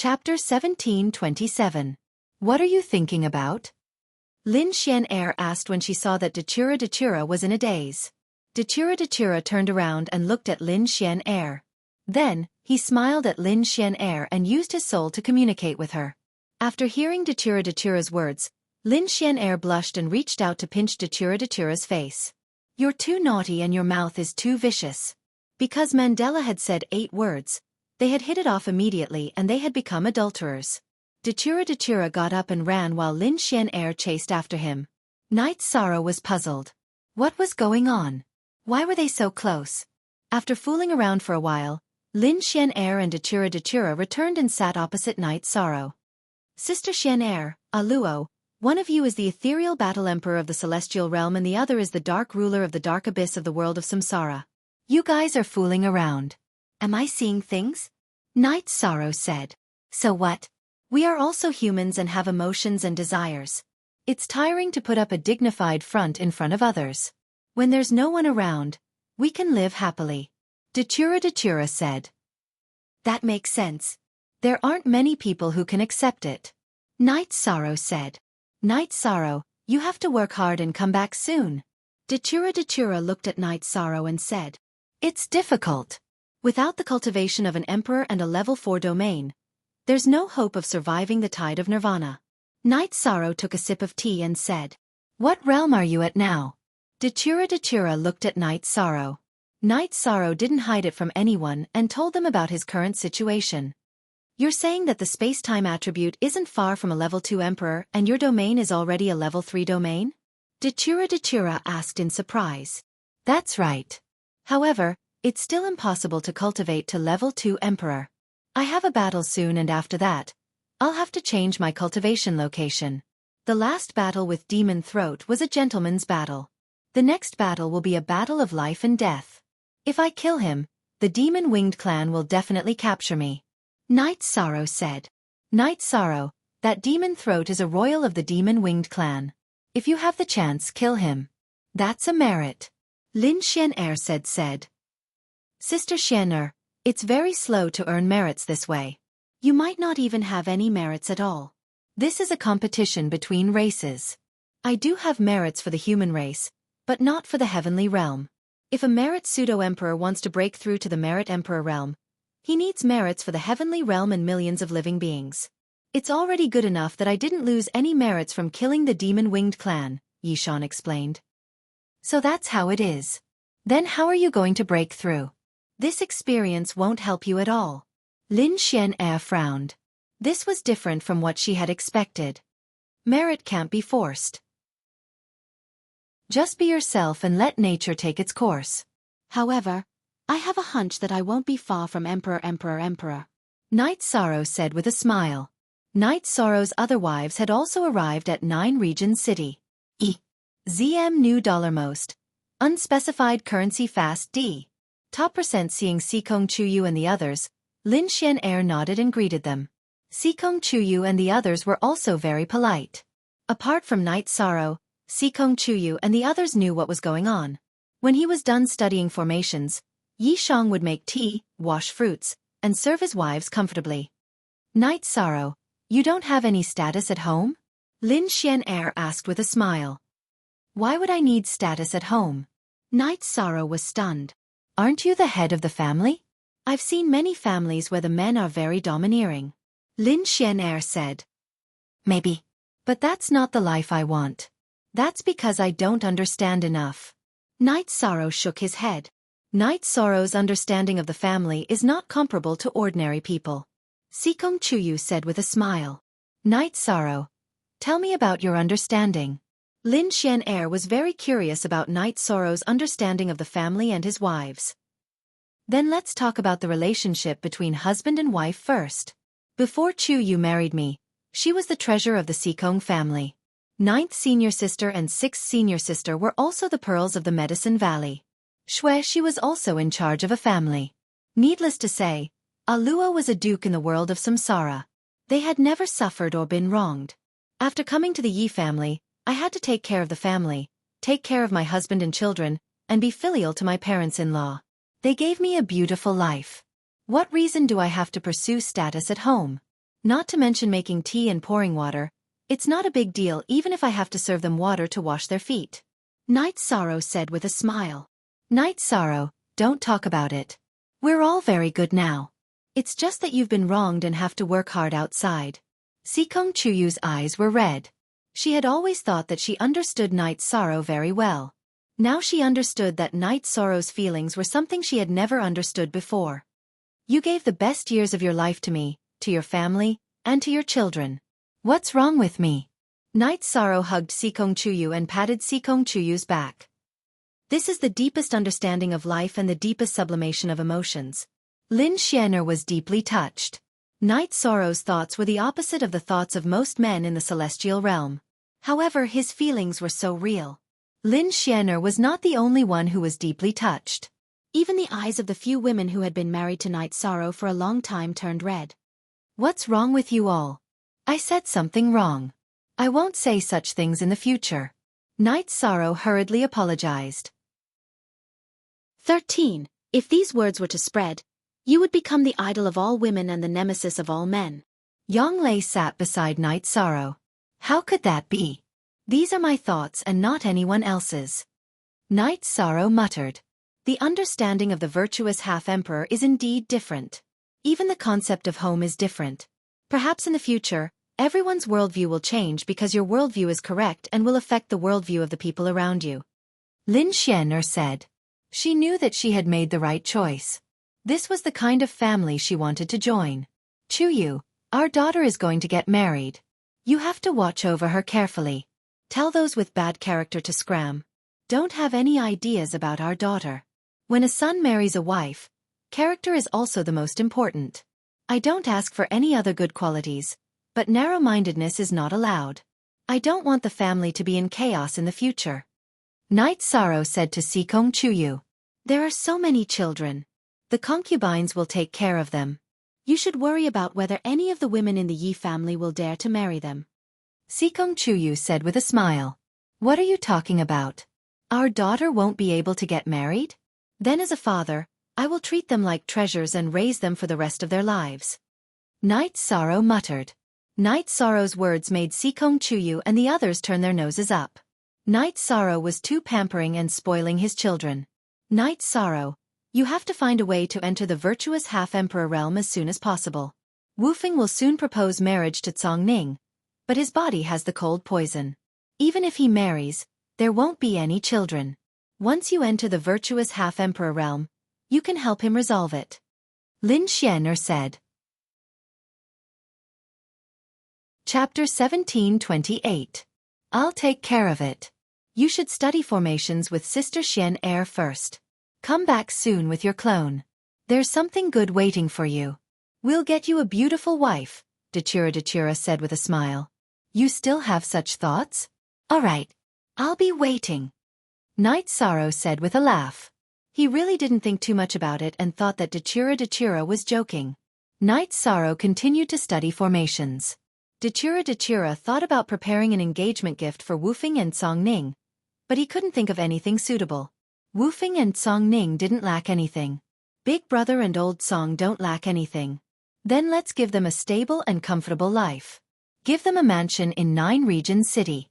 Chapter 1727. What are you thinking about? Lin Xian'er asked when she saw that Datura was in a daze. Datura turned around and looked at Lin Xian'er. Then, he smiled at Lin Xian'er and used his soul to communicate with her. After hearing Datura's words, Lin Xian'er blushed and reached out to pinch Datura's face. You're too naughty and your mouth is too vicious. Because Mandela had said 8 words, they had hit it off immediately and they had become adulterers. Datura got up and ran while Lin Xian'er chased after him. Night Sorrow was puzzled. What was going on? Why were they so close? After fooling around for a while, Lin Xian'er and Datura returned and sat opposite Night Sorrow. Sister Xian'er, Aluo, one of you is the ethereal battle emperor of the celestial realm and the other is the dark ruler of the dark abyss of the world of samsara. You guys are fooling around. Am I seeing things? Night Sorrow said. So what? We are also humans and have emotions and desires. It's tiring to put up a dignified front in front of others. When there's no one around, we can live happily. Datura said. That makes sense. There aren't many people who can accept it. Night Sorrow said. Night Sorrow, you have to work hard and come back soon. Datura looked at Night Sorrow and said. It's difficult. Without the cultivation of an emperor and a level 4 domain, there's no hope of surviving the tide of nirvana. Night Sorrow took a sip of tea and said. What realm are you at now? Datura looked at Night Sorrow. Night Sorrow didn't hide it from anyone and told them about his current situation. You're saying that the space-time attribute isn't far from a level 2 emperor and your domain is already a level 3 domain? Datura asked in surprise. That's right. However, it's still impossible to cultivate to level 2 emperor. I have a battle soon and after that, I'll have to change my cultivation location. The last battle with Demon Throat was a gentleman's battle. The next battle will be a battle of life and death. If I kill him, the Demon Winged clan will definitely capture me. Night Sorrow said. Night Sorrow, that Demon Throat is a royal of the Demon Winged clan. If you have the chance, kill him. That's a merit. Lin Xian'er said. Sister Xian'er, it's very slow to earn merits this way. You might not even have any merits at all. This is a competition between races. I do have merits for the human race, but not for the heavenly realm. If a merit pseudo-emperor wants to break through to the merit emperor realm, he needs merits for the heavenly realm and millions of living beings. It's already good enough that I didn't lose any merits from killing the Demon Winged clan, Yishan explained. So that's how it is. Then how are you going to break through? This experience won't help you at all. Lin Xian'er frowned. This was different from what she had expected. Merit can't be forced. Just be yourself and let nature take its course. However, I have a hunch that I won't be far from Emperor. Night Sorrow said with a smile. Night Sorrow's other wives had also arrived at 9 Region City. ZM New Dollar Most. Unspecified Currency Fast D. Top percent seeing Sikong Chuyu and the others, Lin Xian'er nodded and greeted them. Sikong Chuyu and the others were also very polite. Apart from Night Sorrow, Sikong Chuyu and the others knew what was going on. When he was done studying formations, Yi Shang would make tea, wash fruits, and serve his wives comfortably. Night Sorrow, you don't have any status at home? Lin Xian'er asked with a smile. Why would I need status at home? Night Sorrow was stunned. Aren't you the head of the family? I've seen many families where the men are very domineering. Lin Xian'er said. Maybe. But that's not the life I want. That's because I don't understand enough. Night Sorrow shook his head. Night Sorrow's understanding of the family is not comparable to ordinary people. Sikong Chuyu said with a smile. Night Sorrow, tell me about your understanding. Lin Xian'er was very curious about Night Sorrow's understanding of the family and his wives. Then let's talk about the relationship between husband and wife first. Before Chuyu married me, she was the treasure of the Sikong family. 9th senior sister and 6th senior sister were also the pearls of the Medicine Valley. She was also in charge of a family. Needless to say, Aluo was a duke in the world of samsara. They had never suffered or been wronged. After coming to the Yi family, I had to take care of the family, take care of my husband and children, and be filial to my parents-in-law. They gave me a beautiful life. What reason do I have to pursue status at home? Not to mention making tea and pouring water. It's not a big deal even if I have to serve them water to wash their feet. Night Sorrow said with a smile. Night Sorrow, don't talk about it. We're all very good now. It's just that you've been wronged and have to work hard outside. Sikong Chuyu's eyes were red. She had always thought that she understood Night Sorrow very well. Now she understood that Night Sorrow's feelings were something she had never understood before. You gave the best years of your life to me, to your family, and to your children. What's wrong with me? Night Sorrow hugged Sikong Chuyu and patted Sikong Chuyu's back. This is the deepest understanding of life and the deepest sublimation of emotions. Lin Xianer was deeply touched. Night Sorrow's thoughts were the opposite of the thoughts of most men in the celestial realm. However, his feelings were so real. Lin Xianer was not the only one who was deeply touched. Even the eyes of the few women who had been married to Night Sorrow for a long time turned red. What's wrong with you all? I said something wrong. I won't say such things in the future. Night Sorrow hurriedly apologized. 13. If these words were to spread, you would become the idol of all women and the nemesis of all men. Yang Lei sat beside Night Sorrow. How could that be? These are my thoughts and not anyone else's. Night Sorrow muttered. The understanding of the virtuous half-emperor is indeed different. Even the concept of home is different. Perhaps in the future, everyone's worldview will change because your worldview is correct and will affect the worldview of the people around you. Lin Xianer said. She knew that she had made the right choice. This was the kind of family she wanted to join. Chuyu, our daughter is going to get married. You have to watch over her carefully. Tell those with bad character to scram. Don't have any ideas about our daughter. When a son marries a wife, character is also the most important. I don't ask for any other good qualities, but narrow-mindedness is not allowed. I don't want the family to be in chaos in the future. Night Sorrow said to Sikong Chuyu. There are so many children. The concubines will take care of them. You should worry about whether any of the women in the Yi family will dare to marry them. Sikong Chuyu said with a smile. What are you talking about? Our daughter won't be able to get married? Then as a father, I will treat them like treasures and raise them for the rest of their lives. Night Sorrow muttered. Night Sorrow's words made Sikong Chuyu and the others turn their noses up. Night Sorrow was too pampering and spoiling his children. Night Sorrow, you have to find a way to enter the virtuous half-emperor realm as soon as possible. Wu Feng will soon propose marriage to Cong Ning, but his body has the cold poison. Even if he marries, there won't be any children. Once you enter the virtuous half-emperor realm, you can help him resolve it. Lin Xianer said. Chapter 1728. I'll take care of it. You should study formations with Sister Xian first. Come back soon with your clone. There's something good waiting for you. We'll get you a beautiful wife, Dachira said with a smile. You still have such thoughts? All right. I'll be waiting. Night Sorrow said with a laugh. He really didn't think too much about it and thought that Dachira was joking. Night Sorrow continued to study formations. Dachira thought about preparing an engagement gift for Wu Feng and Cong Ning, but he couldn't think of anything suitable. Wu Feng and Cong Ning didn't lack anything. Big Brother and Old Song don't lack anything. Then let's give them a stable and comfortable life. Give them a mansion in 9 Regions City.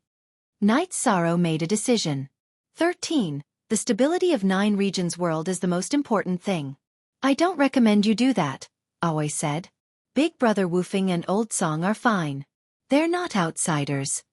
Night Sorrow made a decision. 13. The stability of 9 Regions world is the most important thing. I don't recommend you do that, Aoi said. Big Brother Wu Feng and Old Song are fine. They're not outsiders.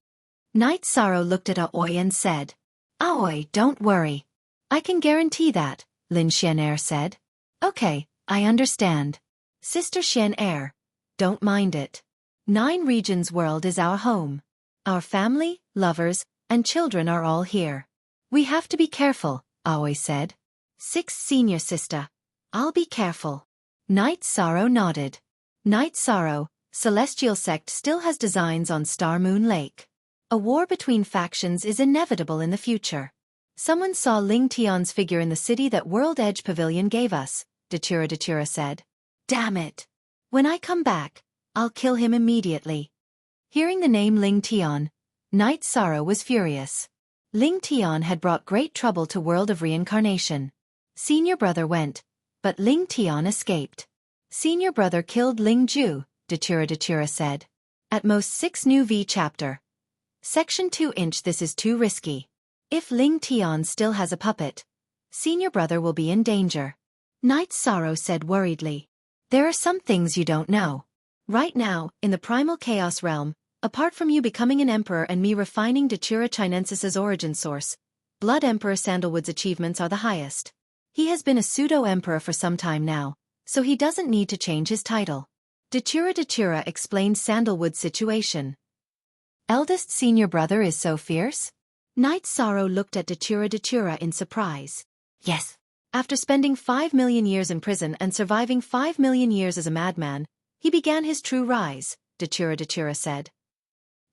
Night Sorrow looked at Aoi and said, Aoi, don't worry. I can guarantee that, Lin Xianer said. Okay, I understand. Sister Xianer, don't mind it. 9 Regions world is our home. Our family, lovers, and children are all here. We have to be careful, Aoi said. 6 Senior Sister. I'll be careful. Night Sorrow nodded. Night Sorrow, Celestial Sect still has designs on Star Moon Lake. A war between factions is inevitable in the future. Someone saw Ling Tian's figure in the city that World Edge Pavilion gave us, Dachira said. Damn it. When I come back, I'll kill him immediately. Hearing the name Ling Tian, Night Sorrow was furious. Ling Tian had brought great trouble to World of Reincarnation. Senior Brother went, but Ling Tian escaped. Senior Brother killed Ling Ju, Dachira said. At most 6 new V chapter. Section 2 This is too risky. If Ling Tian still has a puppet, senior brother will be in danger. Night Sorrow said worriedly. There are some things you don't know. Right now, in the primal chaos realm, apart from you becoming an emperor and me refining Dachira Chinensis's origin source, Blood Emperor Sandalwood's achievements are the highest. He has been a pseudo-emperor for some time now, so he doesn't need to change his title. Dachira explained Sandalwood's situation. Eldest senior brother is so fierce? Night Sorrow looked at Dachira in surprise. Yes. After spending 5 million years in prison and surviving 5 million years as a madman, he began his true rise, Dachira said.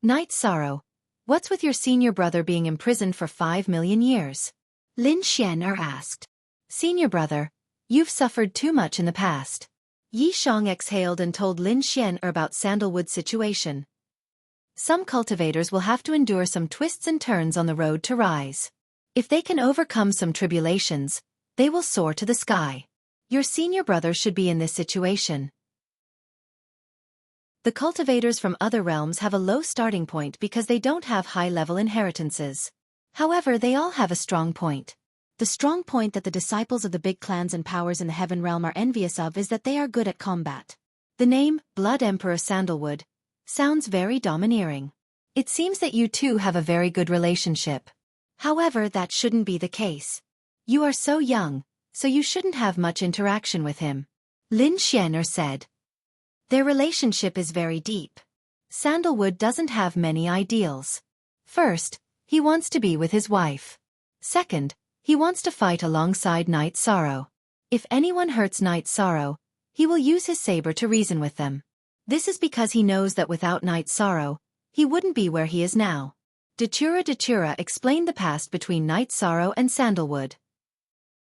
Night Sorrow, what's with your senior brother being imprisoned for 5 million years? Lin Xian'er asked. Senior brother, you've suffered too much in the past. Yi Shang exhaled and told Lin Xian'er about Sandalwood's situation. Some cultivators will have to endure some twists and turns on the road to rise. If they can overcome some tribulations, they will soar to the sky. Your senior brother should be in this situation. The cultivators from other realms have a low starting point because they don't have high-level inheritances. However, they all have a strong point. The strong point that the disciples of the big clans and powers in the heaven realm are envious of is that they are good at combat. The name, Blood Emperor Sandalwood, sounds very domineering. It seems that you two have a very good relationship. However, that shouldn't be the case. You are so young, so you shouldn't have much interaction with him. Lin Xian'er said. Their relationship is very deep. Sandalwood doesn't have many ideals. First, he wants to be with his wife. Second, he wants to fight alongside Night Sorrow. If anyone hurts Night Sorrow, he will use his saber to reason with them. This is because he knows that without Night Sorrow, he wouldn't be where he is now. Dachira explained the past between Night Sorrow and Sandalwood.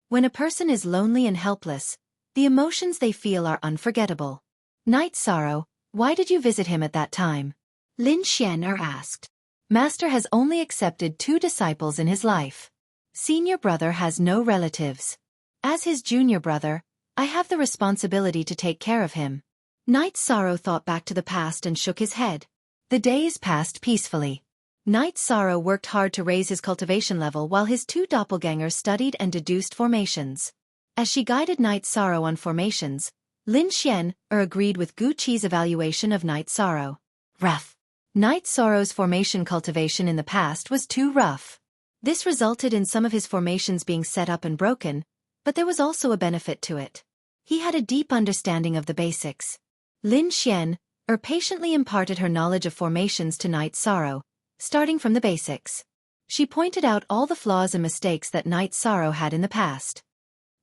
When a person is lonely and helpless, the emotions they feel are unforgettable. Night Sorrow, why did you visit him at that time? Lin Xian'er asked. Master has only accepted 2 disciples in his life. Senior brother has no relatives. As his junior brother, I have the responsibility to take care of him. Night Sorrow thought back to the past and shook his head. The days passed peacefully. Night Sorrow worked hard to raise his cultivation level while his 2 doppelgangers studied and deduced formations. As she guided Night Sorrow on formations, Lin Xian'er agreed with Gu Qi's evaluation of Night Sorrow. Rough. Night Sorrow's formation cultivation in the past was too rough. This resulted in some of his formations being set up and broken, but there was also a benefit to it. He had a deep understanding of the basics. Lin Xian'er patiently imparted her knowledge of formations to Night Sorrow, starting from the basics. She pointed out all the flaws and mistakes that Night Sorrow had in the past.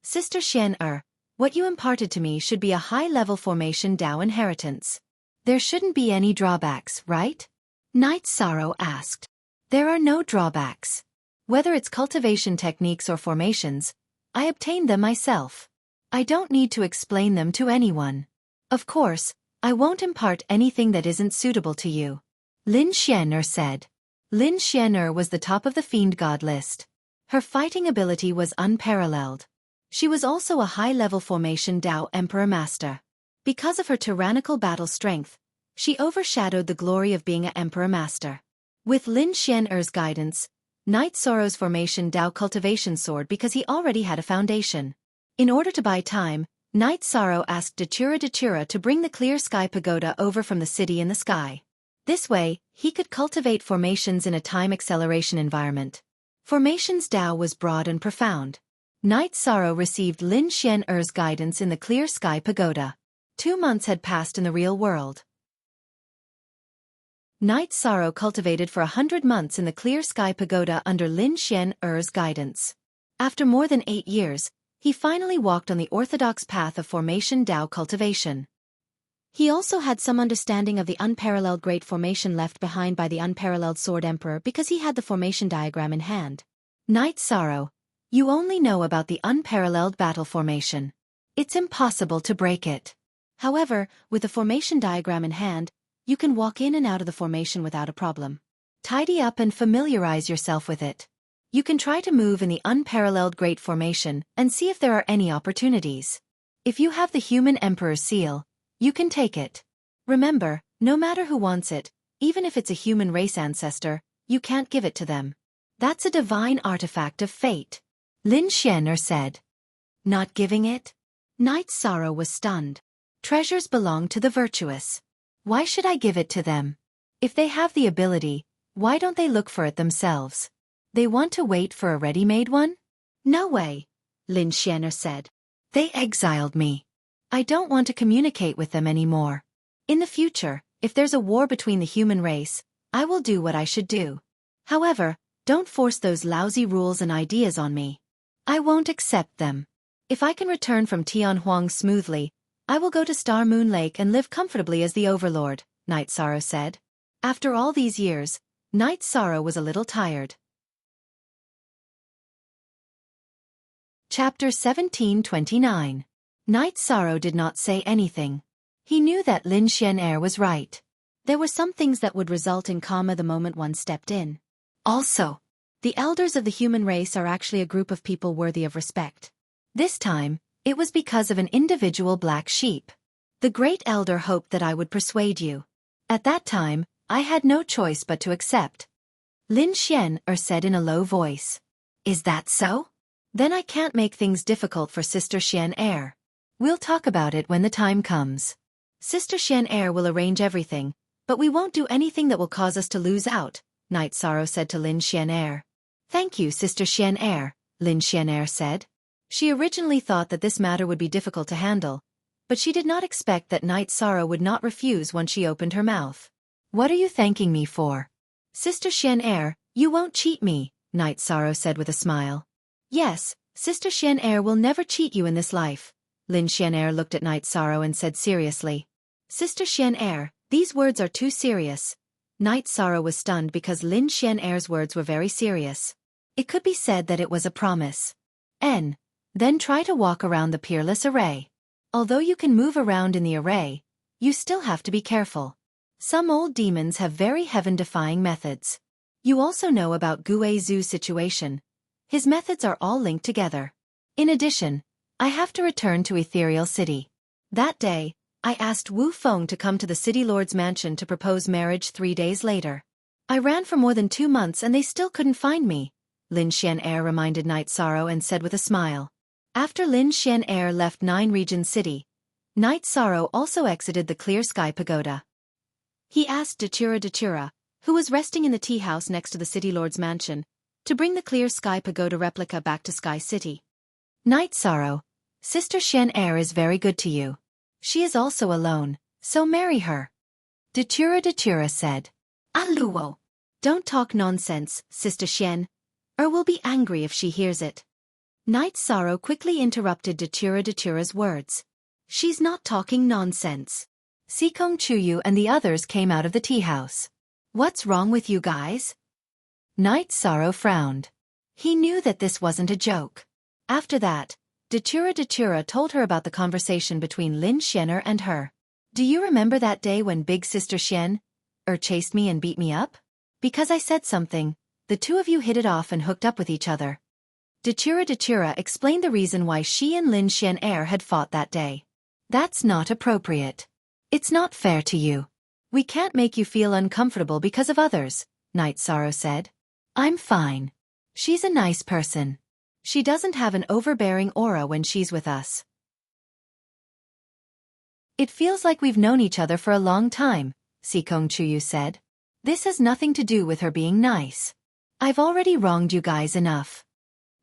Sister Xian'er, what you imparted to me should be a high-level formation Dao inheritance. There shouldn't be any drawbacks, right? Night Sorrow asked. There are no drawbacks. Whether it's cultivation techniques or formations, I obtained them myself. I don't need to explain them to anyone. Of course, I won't impart anything that isn't suitable to you. Lin Xian'er said. Lin Xian'er was the top of the Fiend God list. Her fighting ability was unparalleled. She was also a high-level formation Dao Emperor Master. Because of her tyrannical battle strength, she overshadowed the glory of being an Emperor Master. With Lin Xian'er's guidance, Night Sorrow's formation Dao cultivation soared because he already had a foundation. In order to buy time, Night Sorrow asked Dachira to bring the Clear Sky Pagoda over from the city in the sky. This way, he could cultivate formations in a time acceleration environment. Formations Dao was broad and profound. Night Sorrow received Lin Xian'er's guidance in the Clear Sky Pagoda. 2 months had passed in the real world. Night Sorrow cultivated for 100 months in the Clear Sky Pagoda under Lin Xian'er's guidance. After more than 8 years, he finally walked on the orthodox path of formation Dao cultivation. He also had some understanding of the unparalleled great formation left behind by the unparalleled Sword Emperor because he had the formation diagram in hand. Night Sorrow, you only know about the unparalleled battle formation. It's impossible to break it. However, with the formation diagram in hand, you can walk in and out of the formation without a problem. Tidy up and familiarize yourself with it. You can try to move in the unparalleled great formation and see if there are any opportunities. If you have the human emperor's seal, you can take it. Remember, no matter who wants it, even if it's a human race ancestor, you can't give it to them. That's a divine artifact of fate. Lin Xian'er said. Not giving it? Knight's Sorrow was stunned. Treasures belong to the virtuous. Why should I give it to them? If they have the ability, why don't they look for it themselves? They want to wait for a ready-made one? No way, Lin Xian'er said. They exiled me. I don't want to communicate with them anymore. In the future, if there's a war between the human race, I will do what I should do. However, don't force those lousy rules and ideas on me. I won't accept them. If I can return from Tianhuang smoothly, I will go to Star Moon Lake and live comfortably as the Overlord, Night Sorrow said. After all these years, Night Sorrow was a little tired. Chapter 1729. Night Sorrow did not say anything. He knew that Lin Xian'er was right. There were some things that would result in karma the moment one stepped in. Also, the elders of the human race are actually a group of people worthy of respect. This time, it was because of an individual black sheep. The great elder hoped that I would persuade you. At that time, I had no choice but to accept. Lin Xian'er said in a low voice. Is that so? Then I can't make things difficult for Sister Xian'er. We'll talk about it when the time comes. Sister Xian'er will arrange everything, but we won't do anything that will cause us to lose out, Night Sorrow said to Lin Xian'er. Thank you, Sister Xian'er, Lin Xian'er said. She originally thought that this matter would be difficult to handle, but she did not expect that Night Sorrow would not refuse once she opened her mouth. What are you thanking me for? Sister Xian'er, you won't cheat me, Night Sorrow said with a smile. Yes, Sister Xian'er will never cheat you in this life. Lin Xian'er looked at Night Sorrow and said seriously. Sister Xian'er, these words are too serious. Night Sorrow was stunned because Lin Xian'er's words were very serious. It could be said that it was a promise. Then try to walk around the peerless array. Although you can move around in the array, you still have to be careful. Some old demons have very heaven-defying methods. You also know about Gue Zhu's situation. His methods are all linked together. In addition, I have to return to Ethereal City. That day, I asked Wu Feng to come to the City Lord's mansion to propose marriage 3 days later. I ran for more than 2 months and they still couldn't find me, Lin Xian'er reminded Night Sorrow and said with a smile. After Lin Xian'er left Nine Region City, Night Sorrow also exited the Clear Sky Pagoda. He asked Datura, who was resting in the tea house next to the City Lord's mansion, to bring the Clear Sky Pagoda replica back to Sky City. Night Sorrow, Sister Xian'er is very good to you. She is also alone, so marry her. Datura said. Aluo. Don't talk nonsense, Sister Xian, or we'll be angry if she hears it. Night Sorrow quickly interrupted Datura's words. She's not talking nonsense. Sikong Chuyu and the others came out of the tea house. What's wrong with you guys? Night Sorrow frowned. He knew that this wasn't a joke. After that, Datura told her about the conversation between Lin Xian'er and her. Do you remember that day when Big Sister Xian'er chased me and beat me up? Because I said something, the two of you hit it off and hooked up with each other. Datura explained the reason why she and Lin Xian'er had fought that day. That's not appropriate. It's not fair to you. We can't make you feel uncomfortable because of others, Night Sorrow said. I'm fine. She's a nice person. She doesn't have an overbearing aura when she's with us. It feels like we've known each other for a long time, Sikong Chuyu said. This has nothing to do with her being nice. I've already wronged you guys enough.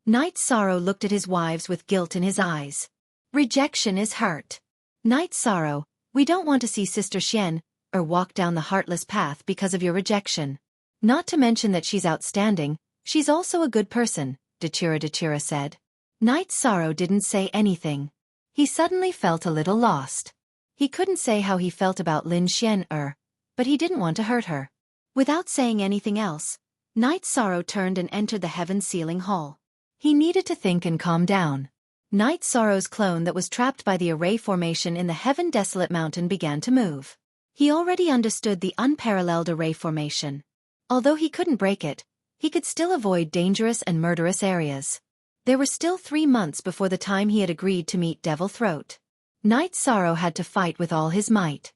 Night Sorrow looked at his wives with guilt in his eyes. Rejection is hurt. Night Sorrow, we don't want to see Sister Xian'er walk down the heartless path because of your rejection. Not to mention that she's outstanding, she's also a good person, Datura said. Night Sorrow didn't say anything. He suddenly felt a little lost. He couldn't say how he felt about Lin Xian'er, but he didn't want to hurt her. Without saying anything else, Night Sorrow turned and entered the heaven ceiling hall. He needed to think and calm down. Night Sorrow's clone that was trapped by the array formation in the Heaven Desolate Mountain began to move. He already understood the unparalleled array formation. Although he couldn't break it, he could still avoid dangerous and murderous areas. There were still 3 months before the time he had agreed to meet Devil Throat. Night Sorrow had to fight with all his might.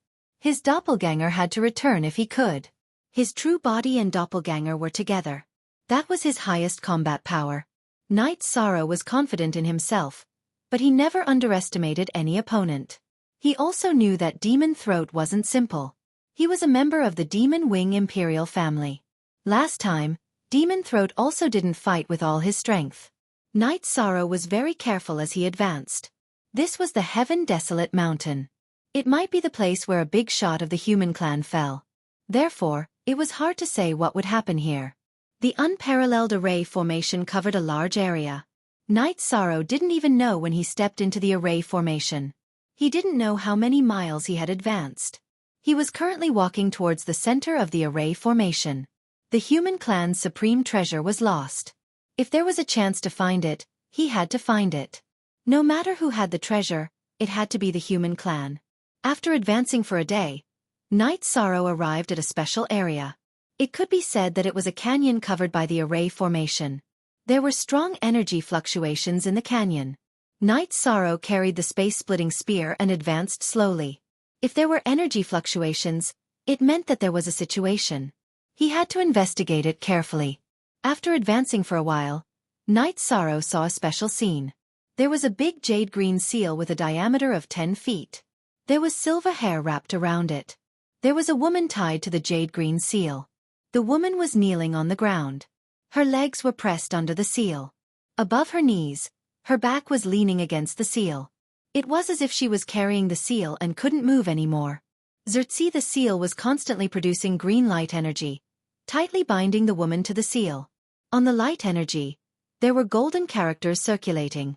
His doppelganger had to return if he could. His true body and doppelganger were together. That was his highest combat power. Knight Sorrow was confident in himself, but he never underestimated any opponent. He also knew that Demon Throat wasn't simple. He was a member of the Demon Wing Imperial family. Last time, Demon Throat also didn't fight with all his strength. Knight Sorrow was very careful as he advanced. This was the Heaven Desolate Mountain. It might be the place where a big shot of the human clan fell. Therefore, it was hard to say what would happen here. The unparalleled array formation covered a large area. Knight Sorrow didn't even know when he stepped into the array formation. He didn't know how many miles he had advanced. He was currently walking towards the center of the array formation. The human clan's supreme treasure was lost. If there was a chance to find it, he had to find it. No matter who had the treasure, it had to be the human clan. After advancing for a day, Knight Sorrow arrived at a special area. It could be said that it was a canyon covered by the array formation. There were strong energy fluctuations in the canyon. Knight Sorrow carried the space-splitting spear and advanced slowly. If there were energy fluctuations, it meant that there was a situation. He had to investigate it carefully. After advancing for a while, Knight Sorrow saw a special scene. There was a big jade-green seal with a diameter of 10 feet. There was silver hair wrapped around it. There was a woman tied to the jade-green seal. The woman was kneeling on the ground. Her legs were pressed under the seal. Above her knees, her back was leaning against the seal. It was as if she was carrying the seal and couldn't move anymore. Xerxes the seal was constantly producing green light energy, tightly binding the woman to the seal. On the light energy, there were golden characters circulating.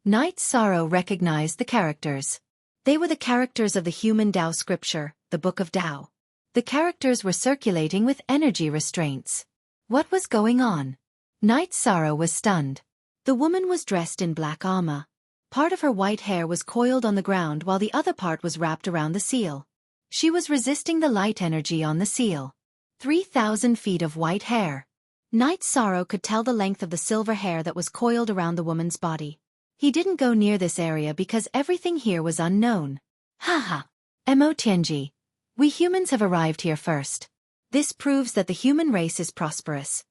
Knight Sorrow recognized the characters. They were the characters of the human Tao scripture, the Book of Tao. The characters were circulating with energy restraints. What was going on? Knight Sorrow was stunned. The woman was dressed in black armor. Part of her white hair was coiled on the ground while the other part was wrapped around the seal. She was resisting the light energy on the seal. 3,000 feet of white hair. Knight Sorrow could tell the length of the silver hair that was coiled around the woman's body. He didn't go near this area because everything here was unknown. Haha. Mo Tianji. We humans have arrived here first. This proves that the human race is prosperous.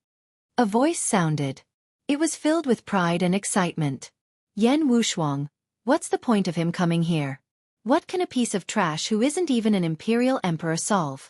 A voice sounded. It was filled with pride and excitement. Yan Wushuang, what's the point of him coming here? What can a piece of trash who isn't even an imperial emperor solve?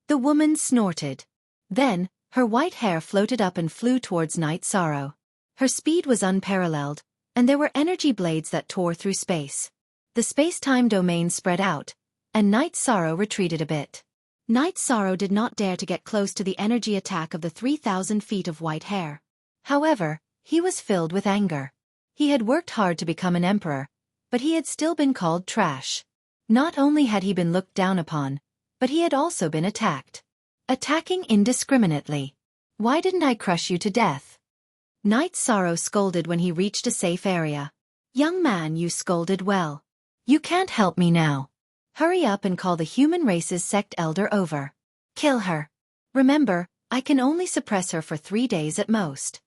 The woman snorted. Then, her white hair floated up and flew towards Knight Sorrow. Her speed was unparalleled, and there were energy blades that tore through space. The space-time domain spread out, and Knight Sorrow retreated a bit. Knight Sorrow did not dare to get close to the energy attack of the 3,000 feet of white hair. However, he was filled with anger. He had worked hard to become an emperor, but he had still been called trash. Not only had he been looked down upon, but he had also been attacked. Attacking indiscriminately. Why didn't I crush you to death? Knight Sorrow scolded when he reached a safe area. Young man, you scolded well. You can't help me now. Hurry up and call the human race's sect elder over. Kill her. Remember, I can only suppress her for 3 days at most.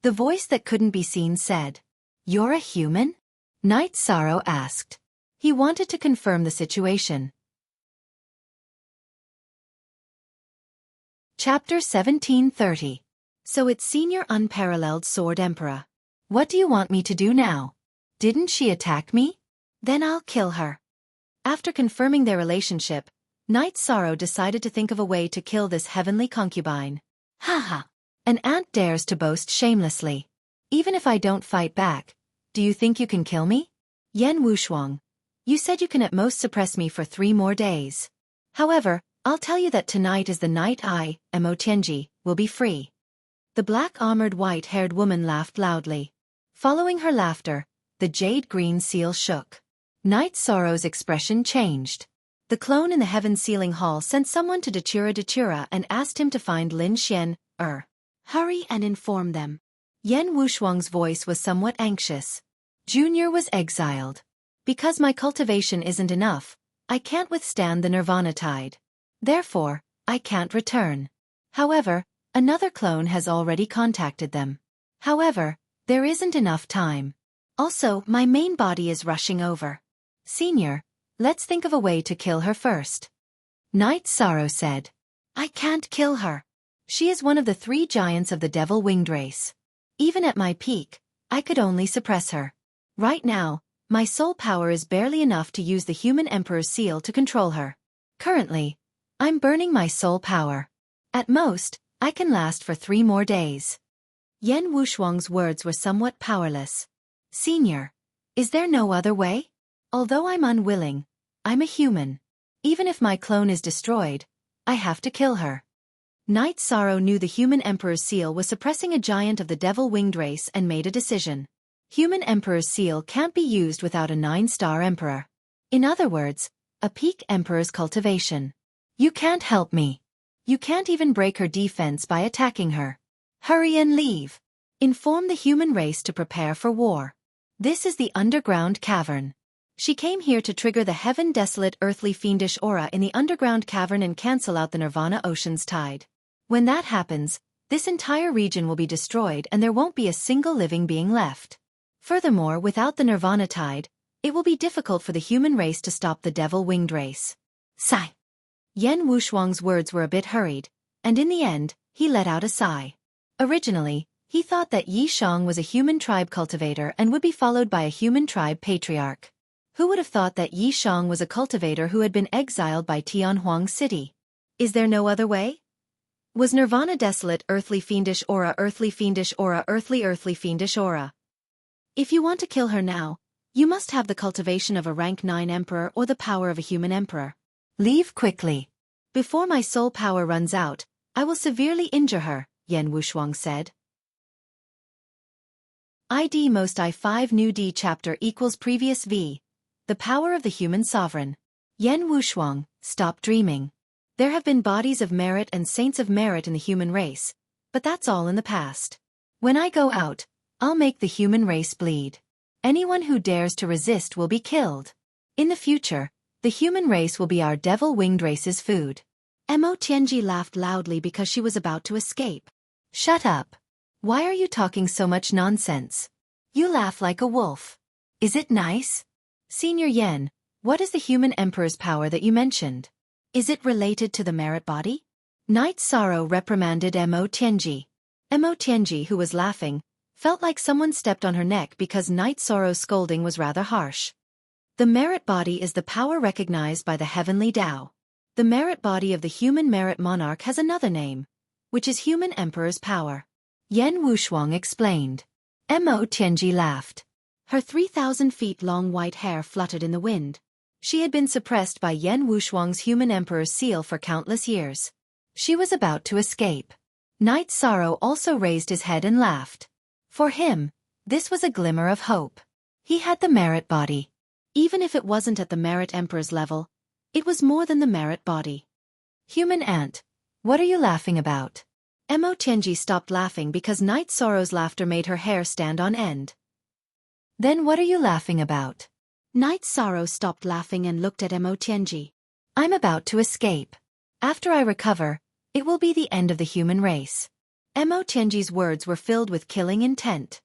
The voice that couldn't be seen said, You're a human? Knight Sorrow asked. He wanted to confirm the situation. Chapter 1730. So it's Senior Unparalleled Sword Emperor. What do you want me to do now? Didn't she attack me? Then I'll kill her. After confirming their relationship, Knight Sorrow decided to think of a way to kill this heavenly concubine. Haha. An ant dares to boast shamelessly. Even if I don't fight back, do you think you can kill me? Yan Wushuang, you said you can at most suppress me for 3 more days. However, I'll tell you that tonight is the night I, Mo Tianji, will be free. The black-armored white-haired woman laughed loudly. Following her laughter, the jade-green seal shook. Knight Sorrow's expression changed. The clone in the Heaven Sealing Hall sent someone to Datura and asked him to find Lin Xian. Hurry and inform them. Yan Wushuang's voice was somewhat anxious. Junior was exiled. Because my cultivation isn't enough, I can't withstand the Nirvana tide. Therefore, I can't return. However, another clone has already contacted them. However, there isn't enough time. Also, my main body is rushing over. Senior, Let's think of a way to kill her first. Night Sorrow said. I can't kill her. She is one of the 3 giants of the devil-winged race. Even at my peak, I could only suppress her. Right now, my soul power is barely enough to use the human emperor's seal to control her. Currently, I'm burning my soul power. At most, I can last for 3 more days. Yan Wushuang's words were somewhat powerless. Senior, is there no other way? Although I'm unwilling, I'm a human. Even if my clone is destroyed, I have to kill her. Night Sorrow knew the human emperor's seal was suppressing a giant of the devil-winged race and made a decision. Human emperor's seal can't be used without a 9-star emperor. In other words, a peak emperor's cultivation. You can't help me. You can't even break her defense by attacking her. Hurry and leave. Inform the human race to prepare for war. This is the underground cavern. She came here to trigger the heaven-desolate earthly fiendish aura in the underground cavern and cancel out the Nirvana Ocean's tide. When that happens, this entire region will be destroyed and there won't be a single living being left. Furthermore, without the Nirvana tide, it will be difficult for the human race to stop the devil-winged race. Sigh. Yan Wushuang's words were a bit hurried, and in the end, he let out a sigh. Originally, he thought that Yi Shang was a human tribe cultivator and would be followed by a human tribe patriarch. Who would have thought that Yi Shang was a cultivator who had been exiled by Tianhuang City? Is there no other way? Was Nirvana desolate earthly fiendish aura earthly fiendish aura earthly fiendish aura? If you want to kill her now, you must have the cultivation of a rank 9 emperor or the power of a human emperor. Leave quickly. Before my soul power runs out, I will severely injure her, Yan Wushuang said. ID most I5 new D chapter equals previous V. The power of the human sovereign. Yan Wushuang, stop dreaming. There have been bodies of merit and saints of merit in the human race, but that's all in the past. When I go out, I'll make the human race bleed. Anyone who dares to resist will be killed. In the future, the human race will be our devil-winged race's food. Mo Tianji laughed loudly because she was about to escape. Shut up. Why are you talking so much nonsense? You laugh like a wolf. Is it nice? Senior Yan, what is the human emperor's power that you mentioned? Is it related to the merit body? Night Sorrow reprimanded Mo Tianji. Mo Tianji, who was laughing, felt like someone stepped on her neck because Night Sorrow's scolding was rather harsh. The merit body is the power recognized by the heavenly Tao. The merit body of the human merit monarch has another name, which is human emperor's power. Yan Wushuang explained. Mo Tianji laughed. Her 3,000 feet long white hair fluttered in the wind. She had been suppressed by Yan Wushuang's human emperor's seal for countless years. She was about to escape. Night Sorrow also raised his head and laughed. For him, this was a glimmer of hope. He had the merit body. Even if it wasn't at the merit emperor's level, it was more than the merit body. Human ant, what are you laughing about? Mo Tianji stopped laughing because Night Sorrow's laughter made her hair stand on end. Then what are you laughing about? Night Sorrow stopped laughing and looked at Mo Tianji. I'm about to escape. After I recover, it will be the end of the human race. Mo Tianji's words were filled with killing intent.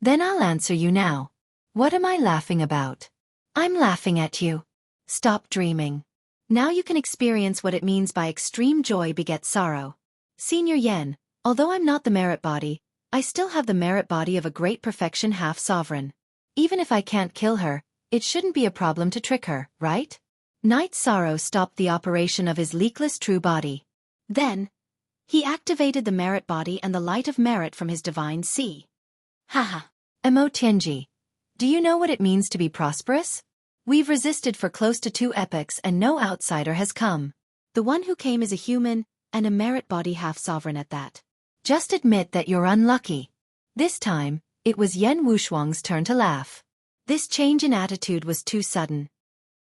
Then I'll answer you now. What am I laughing about? I'm laughing at you. Stop dreaming. Now you can experience what it means by extreme joy begets sorrow. Senior Yan, although I'm not the merit body, I still have the merit body of a great perfection half-sovereign. Even if I can't kill her, it shouldn't be a problem to trick her, right? Night Sorrow stopped the operation of his leakless true body. Then, he activated the merit body and the light of merit from his divine sea. Haha. Mo Tianji, do you know what it means to be prosperous? We've resisted for close to 2 epochs and no outsider has come. The one who came is a human, and a merit body half-sovereign at that. Just admit that you're unlucky. This time, it was Yan Wushuang's turn to laugh. This change in attitude was too sudden.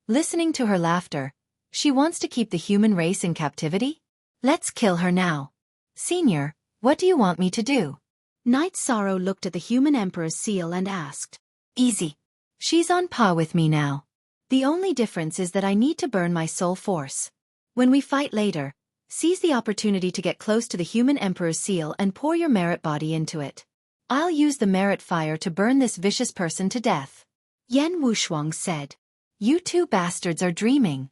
Listening to her laughter, she wants to keep the human race in captivity? Let's kill her now. Senior, what do you want me to do? Night Sorrow looked at the human emperor's seal and asked. Easy. She's on par with me now. The only difference is that I need to burn my soul force. When we fight later, seize the opportunity to get close to the human emperor's seal and pour your merit body into it. I'll use the merit fire to burn this vicious person to death. Yan Wushuang said. You two bastards are dreaming.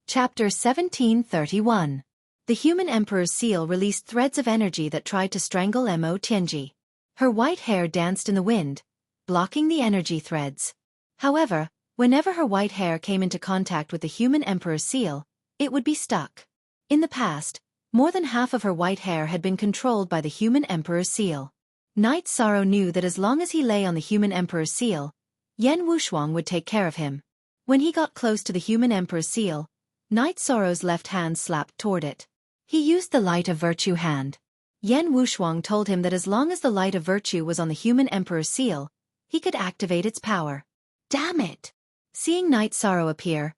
Chapter 1731. The human emperor's seal released threads of energy that tried to strangle Mo Tianji. Her white hair danced in the wind, blocking the energy threads. However, whenever her white hair came into contact with the human emperor's seal, it would be stuck. In the past, more than half of her white hair had been controlled by the human emperor's seal. Knight Sorrow knew that as long as he lay on the human emperor's seal, Yan Wushuang would take care of him. When he got close to the human emperor's seal, Knight Sorrow's left hand slapped toward it. He used the light of virtue hand. Yan Wushuang told him that as long as the light of virtue was on the human emperor's seal, he could activate its power. Damn it! Seeing Knight Sorrow appear,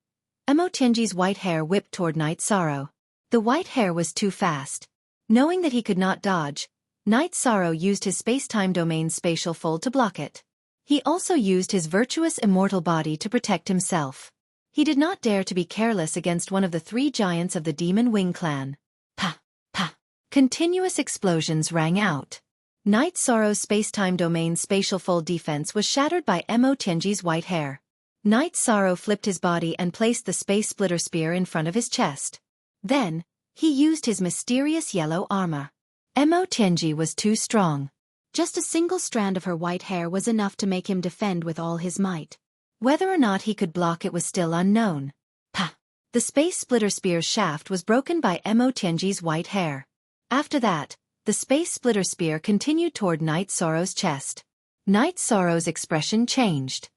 Mo Tianji's white hair whipped toward Knight Sorrow. The white hair was too fast. Knowing that he could not dodge, Knight Sorrow used his space-time domain's spatial fold to block it. He also used his virtuous immortal body to protect himself. He did not dare to be careless against one of the three giants of the Demon Wing clan. Pa! Pa! Continuous explosions rang out. Knight Sorrow's space-time domain's spatial fold defense was shattered by Mo Tianji's white hair. Knight Sorrow flipped his body and placed the space splitter spear in front of his chest. Then, he used his mysterious yellow armor. Mo Tianji was too strong. Just a single strand of her white hair was enough to make him defend with all his might. Whether or not he could block it was still unknown. Pa! The space splitter spear's shaft was broken by Mo Tianji's white hair. After that, the space splitter spear continued toward Knight Sorrow's chest. Knight Sorrow's expression changed.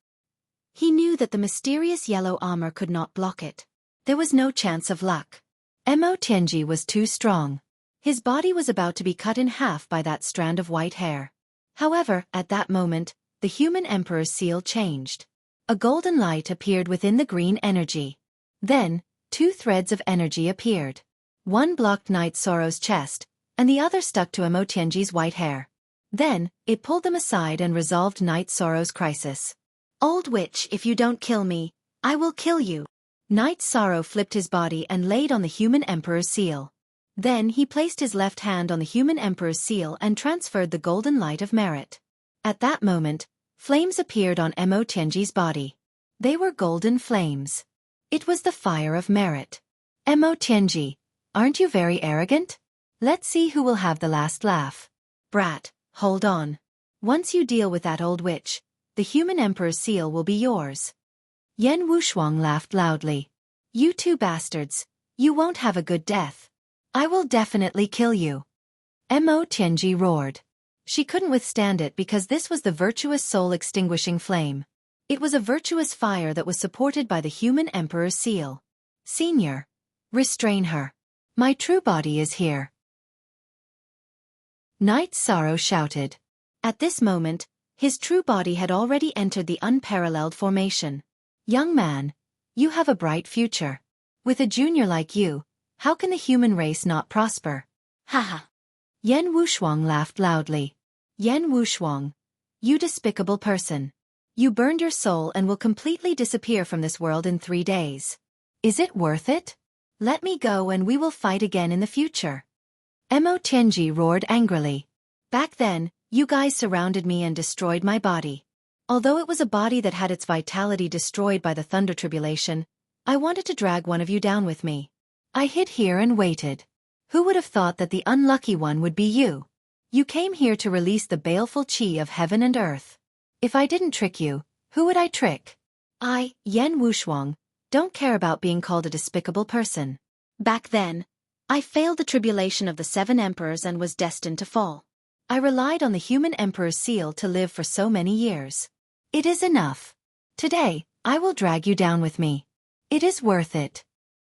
He knew that the mysterious yellow armor could not block it. There was no chance of luck. Mo Tianji was too strong. His body was about to be cut in half by that strand of white hair. However, at that moment, the human emperor's seal changed. A golden light appeared within the green energy. Then, two threads of energy appeared. One blocked Knight Sorrow's chest, and the other stuck to Mo Tianji's white hair. Then, it pulled them aside and resolved Knight Sorrow's crisis. Old witch, if you don't kill me, I will kill you. Knight Sorrow flipped his body and laid on the human emperor's seal. Then he placed his left hand on the human emperor's seal and transferred the golden light of merit. At that moment, flames appeared on Mo Tianji's body. They were golden flames. It was the fire of merit. Mo Tianji, aren't you very arrogant? Let's see who will have the last laugh. Brat, hold on. Once you deal with that old witch, the human emperor's seal will be yours. Yan Wushuang laughed loudly. You two bastards, you won't have a good death. I will definitely kill you. Mo Tianji roared. She couldn't withstand it because this was the virtuous soul-extinguishing flame. It was a virtuous fire that was supported by the human emperor's seal. Senior, restrain her. My true body is here. Knight Sorrow shouted. At this moment, his true body had already entered the unparalleled formation. Young man, you have a bright future. With a junior like you, how can the human race not prosper? Haha. Yan Wushuang laughed loudly. Yan Wushuang, you despicable person. You burned your soul and will completely disappear from this world in 3 days. Is it worth it? Let me go and we will fight again in the future. Mo Tianji roared angrily. Back then, you guys surrounded me and destroyed my body. Although it was a body that had its vitality destroyed by the thunder tribulation, I wanted to drag one of you down with me. I hid here and waited. Who would have thought that the unlucky one would be you? You came here to release the baleful chi of heaven and earth. If I didn't trick you, who would I trick? I, Yan Wushuang, don't care about being called a despicable person. Back then, I failed the tribulation of the 7 emperors and was destined to fall. I relied on the human emperor's seal to live for so many years. It is enough. Today, I will drag you down with me. It is worth it.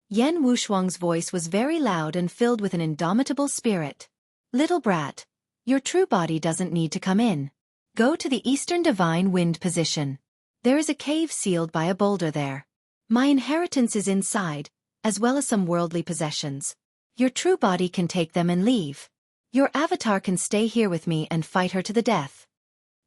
Yan Wushuang's voice was very loud and filled with an indomitable spirit. Little brat, your true body doesn't need to come in. Go to the Eastern Divine Wind position. There is a cave sealed by a boulder there. My inheritance is inside, as well as some worldly possessions. Your true body can take them and leave. Your avatar can stay here with me and fight her to the death.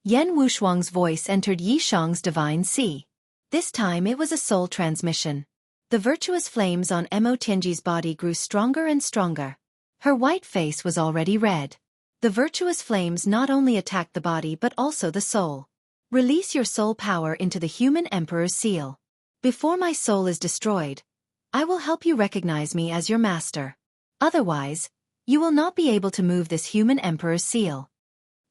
Yan Wushuang's voice entered Yishang's divine sea. This time it was a soul transmission. The virtuous flames on Mo Tianji's body grew stronger and stronger. Her white face was already red. The virtuous flames not only attacked the body but also the soul. Release your soul power into the human emperor's seal. Before my soul is destroyed, I will help you recognize me as your master. Otherwise, you will not be able to move this human emperor's seal.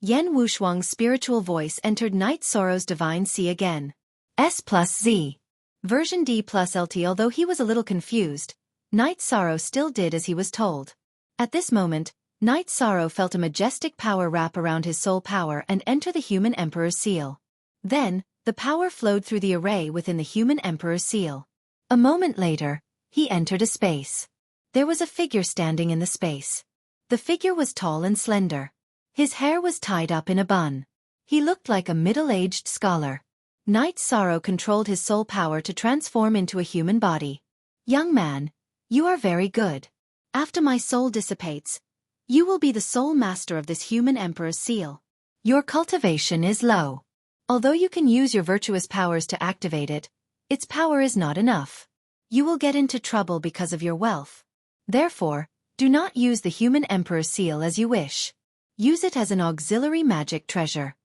Yan Wushuang's spiritual voice entered Night Sorrow's divine sea again. S plus Z. Version D plus LT. Although he was a little confused, Night Sorrow still did as he was told. At this moment, Night Sorrow felt a majestic power wrap around his soul power and enter the human emperor's seal. Then, the power flowed through the array within the human emperor's seal. A moment later, he entered a space. There was a figure standing in the space. The figure was tall and slender. His hair was tied up in a bun. He looked like a middle-aged scholar. Night Sorrow controlled his soul power to transform into a human body. Young man, you are very good. After my soul dissipates, you will be the sole master of this human emperor's seal. Your cultivation is low. Although you can use your virtuous powers to activate it, its power is not enough. You will get into trouble because of your wealth. Therefore, do not use the human emperor's seal as you wish. Use it as an auxiliary magic treasure.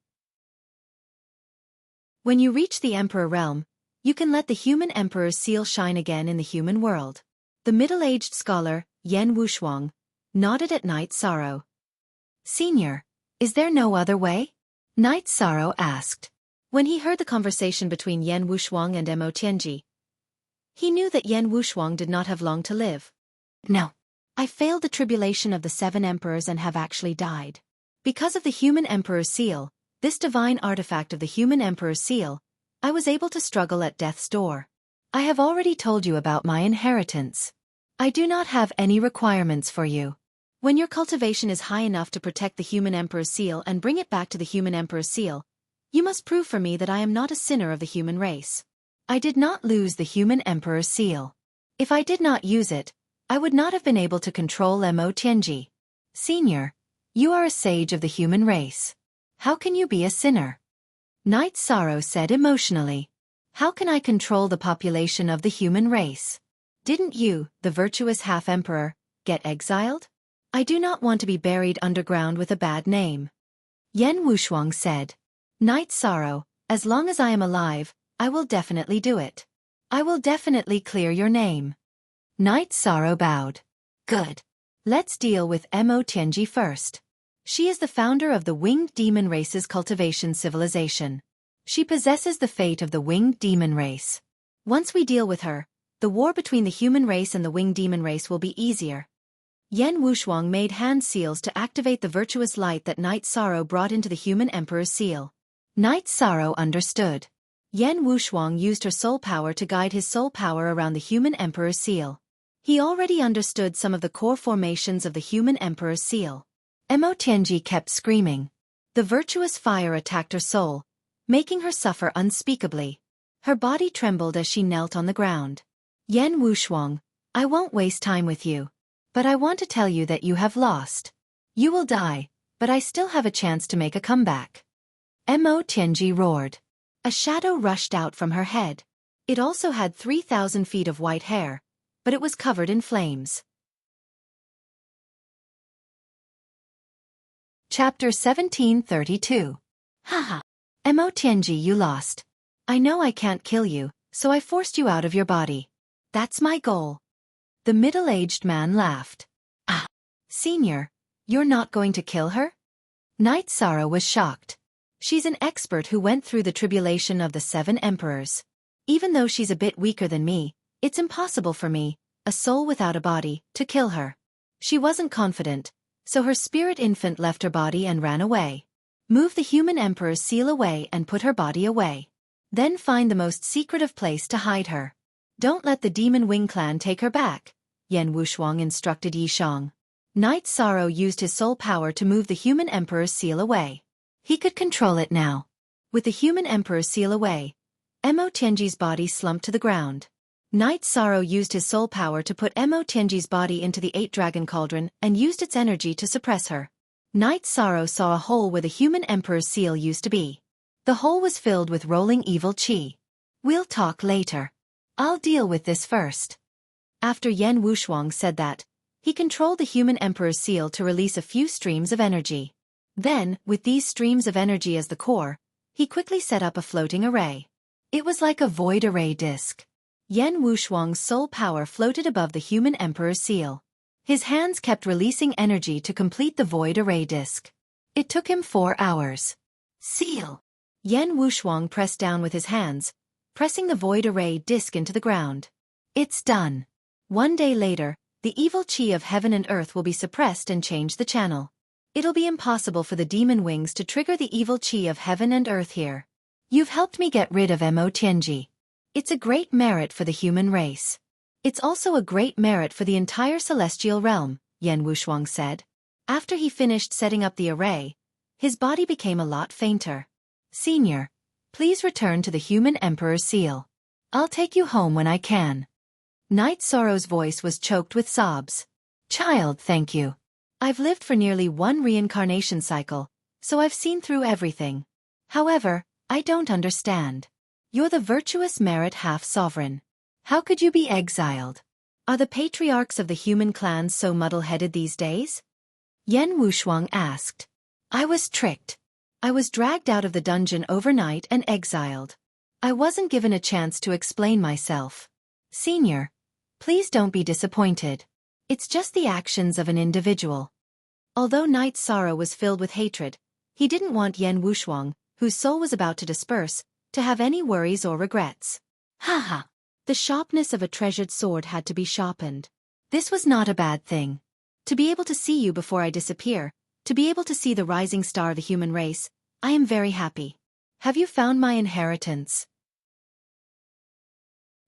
When you reach the emperor realm, you can let the human emperor's seal shine again in the human world. The middle-aged scholar, Yan Wushuang, nodded at Night Sorrow. Senior, is there no other way? Night Sorrow asked. When he heard the conversation between Yan Wushuang and Mo Tianji, he knew that Yan Wushuang did not have long to live. No. I failed the tribulation of the 7 emperors and have actually died. Because of the human emperor's seal, this divine artifact of the human emperor's seal, I was able to struggle at death's door. I have already told you about my inheritance. I do not have any requirements for you. When your cultivation is high enough to protect the human emperor's seal and bring it back to the human emperor's seal, you must prove for me that I am not a sinner of the human race. I did not lose the human emperor's seal. If I did not use it, I would not have been able to control Mo Tianji. Senior, you are a sage of the human race. How can you be a sinner? Night Sorrow said emotionally. How can I control the population of the human race? Didn't you, the virtuous half-emperor, get exiled? I do not want to be buried underground with a bad name. Yan Wushuang said. Night Sorrow, as long as I am alive, I will definitely do it. I will definitely clear your name. Night Sorrow bowed. Good. Let's deal with Mo Tianji first. She is the founder of the winged demon race's cultivation civilization. She possesses the fate of the winged demon race. Once we deal with her, the war between the human race and the winged demon race will be easier. Yan Wushuang made hand seals to activate the virtuous light that Night Sorrow brought into the human emperor's seal. Night Sorrow understood. Yan Wushuang used her soul power to guide his soul power around the human emperor's seal. He already understood some of the core formations of the human emperor's seal. Mo Tianji kept screaming. The virtuous fire attacked her soul, making her suffer unspeakably. Her body trembled as she knelt on the ground. Yan Wushuang, I won't waste time with you. But I want to tell you that you have lost. You will die, but I still have a chance to make a comeback. Mo Tianji roared. A shadow rushed out from her head. It also had 3,000 feet of white hair, but it was covered in flames. Chapter 1732. Haha. Mo Tianji, you lost. I know I can't kill you, so I forced you out of your body. That's my goal. The middle-aged man laughed. Ah. Senior, you're not going to kill her? Night Sorrow was shocked. She's an expert who went through the tribulation of the 7 emperors. Even though she's a bit weaker than me, it's impossible for me, a soul without a body, to kill her. She wasn't confident, so her spirit infant left her body and ran away. Move the human emperor's seal away and put her body away. Then find the most secretive place to hide her. Don't let the Demon Wing clan take her back, Yan Wushuang instructed Yishang. Night Sorrow used his soul power to move the human emperor's seal away. He could control it now. With the human emperor's seal away, Mo Tianji's body slumped to the ground. Night Sorrow used his soul power to put Mo Tianji's body into the 8-dragon cauldron and used its energy to suppress her. Night Sorrow saw a hole where the human emperor's seal used to be. The hole was filled with rolling evil qi. We'll talk later. I'll deal with this first. After Yan Wushuang said that, He controlled the human emperor's seal to release a few streams of energy. Then, with these streams of energy as the core, he quickly set up a floating array. It was like a void array disk. Yan Wushuang's soul power floated above the human emperor's seal. His hands kept releasing energy to complete the void array disk. It took him 4 hours. Seal! Yan Wushuang pressed down with his hands, pressing the void array disk into the ground. It's done. 1 day later, the evil qi of heaven and earth will be suppressed and change the channel. It'll be impossible for the demon wings to trigger the evil qi of heaven and earth here. You've helped me get rid of Mo Tianji. It's a great merit for the human race. It's also a great merit for the entire celestial realm, Yan Wushuang said. After he finished setting up the array, his body became a lot fainter. Senior, please return to the human emperor's seal. I'll take you home when I can. Night Sorrow's voice was choked with sobs. Child, thank you. I've lived for nearly 1 reincarnation cycle, so I've seen through everything. However, I don't understand. You're the virtuous merit half-sovereign. How could you be exiled? Are the patriarchs of the human clans so muddle-headed these days? Yan Wushuang asked. I was tricked. I was dragged out of the dungeon overnight and exiled. I wasn't given a chance to explain myself. Senior, please don't be disappointed. It's just the actions of an individual. Although Night Sorrow was filled with hatred, he didn't want Yan Wushuang, whose soul was about to disperse, to have any worries or regrets. Haha! The sharpness of a treasured sword had to be sharpened. This was not a bad thing. To be able to see you before I disappear, to be able to see the rising star of the human race, I am very happy. Have you found my inheritance?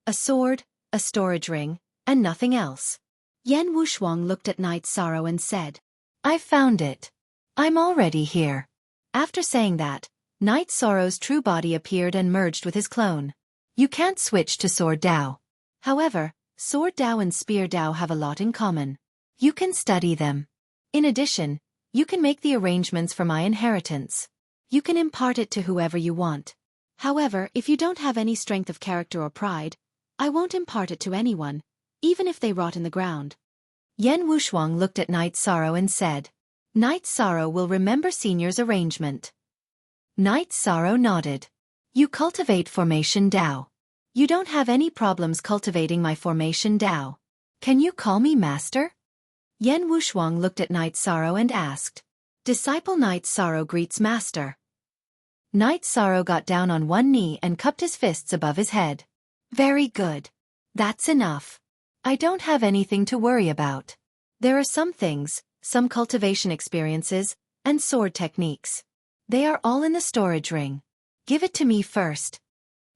A sword, a storage ring, and nothing else. Yan Wushuang looked at Night Sorrow and said, I found it. I'm already here. After saying that, Night Sorrow's true body appeared and merged with his clone. You can't switch to Sword Dao. However, Sword Dao and Spear Dao have a lot in common. You can study them. In addition, you can make the arrangements for my inheritance. You can impart it to whoever you want. However, if you don't have any strength of character or pride, I won't impart it to anyone, even if they rot in the ground. Yan Wushuang looked at Night Sorrow and said, Night Sorrow will remember Senior's arrangement. Night Sorrow nodded. You cultivate Formation Dao. You don't have any problems cultivating my Formation Dao. Can you call me Master? Yan Wushuang looked at Night Sorrow and asked. Disciple Night Sorrow greets Master. Night Sorrow got down on one knee and cupped his fists above his head. Very good. That's enough. I don't have anything to worry about. There are some things, some cultivation experiences, and sword techniques. They are all in the storage ring. Give it to me first.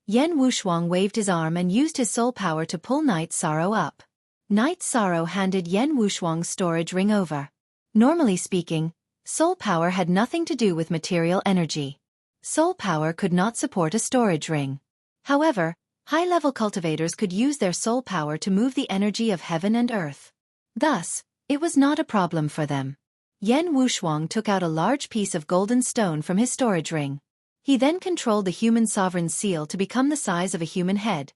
Yan Wushuang waved his arm and used his soul power to pull Night Sorrow up. Night Sorrow handed Yan Wushuang's storage ring over. Normally speaking, soul power had nothing to do with material energy. Soul power could not support a storage ring. However, high-level cultivators could use their soul power to move the energy of heaven and earth. Thus, it was not a problem for them. Yan Wushuang took out a large piece of golden stone from his storage ring. He then controlled the human sovereign's seal to become the size of a human head,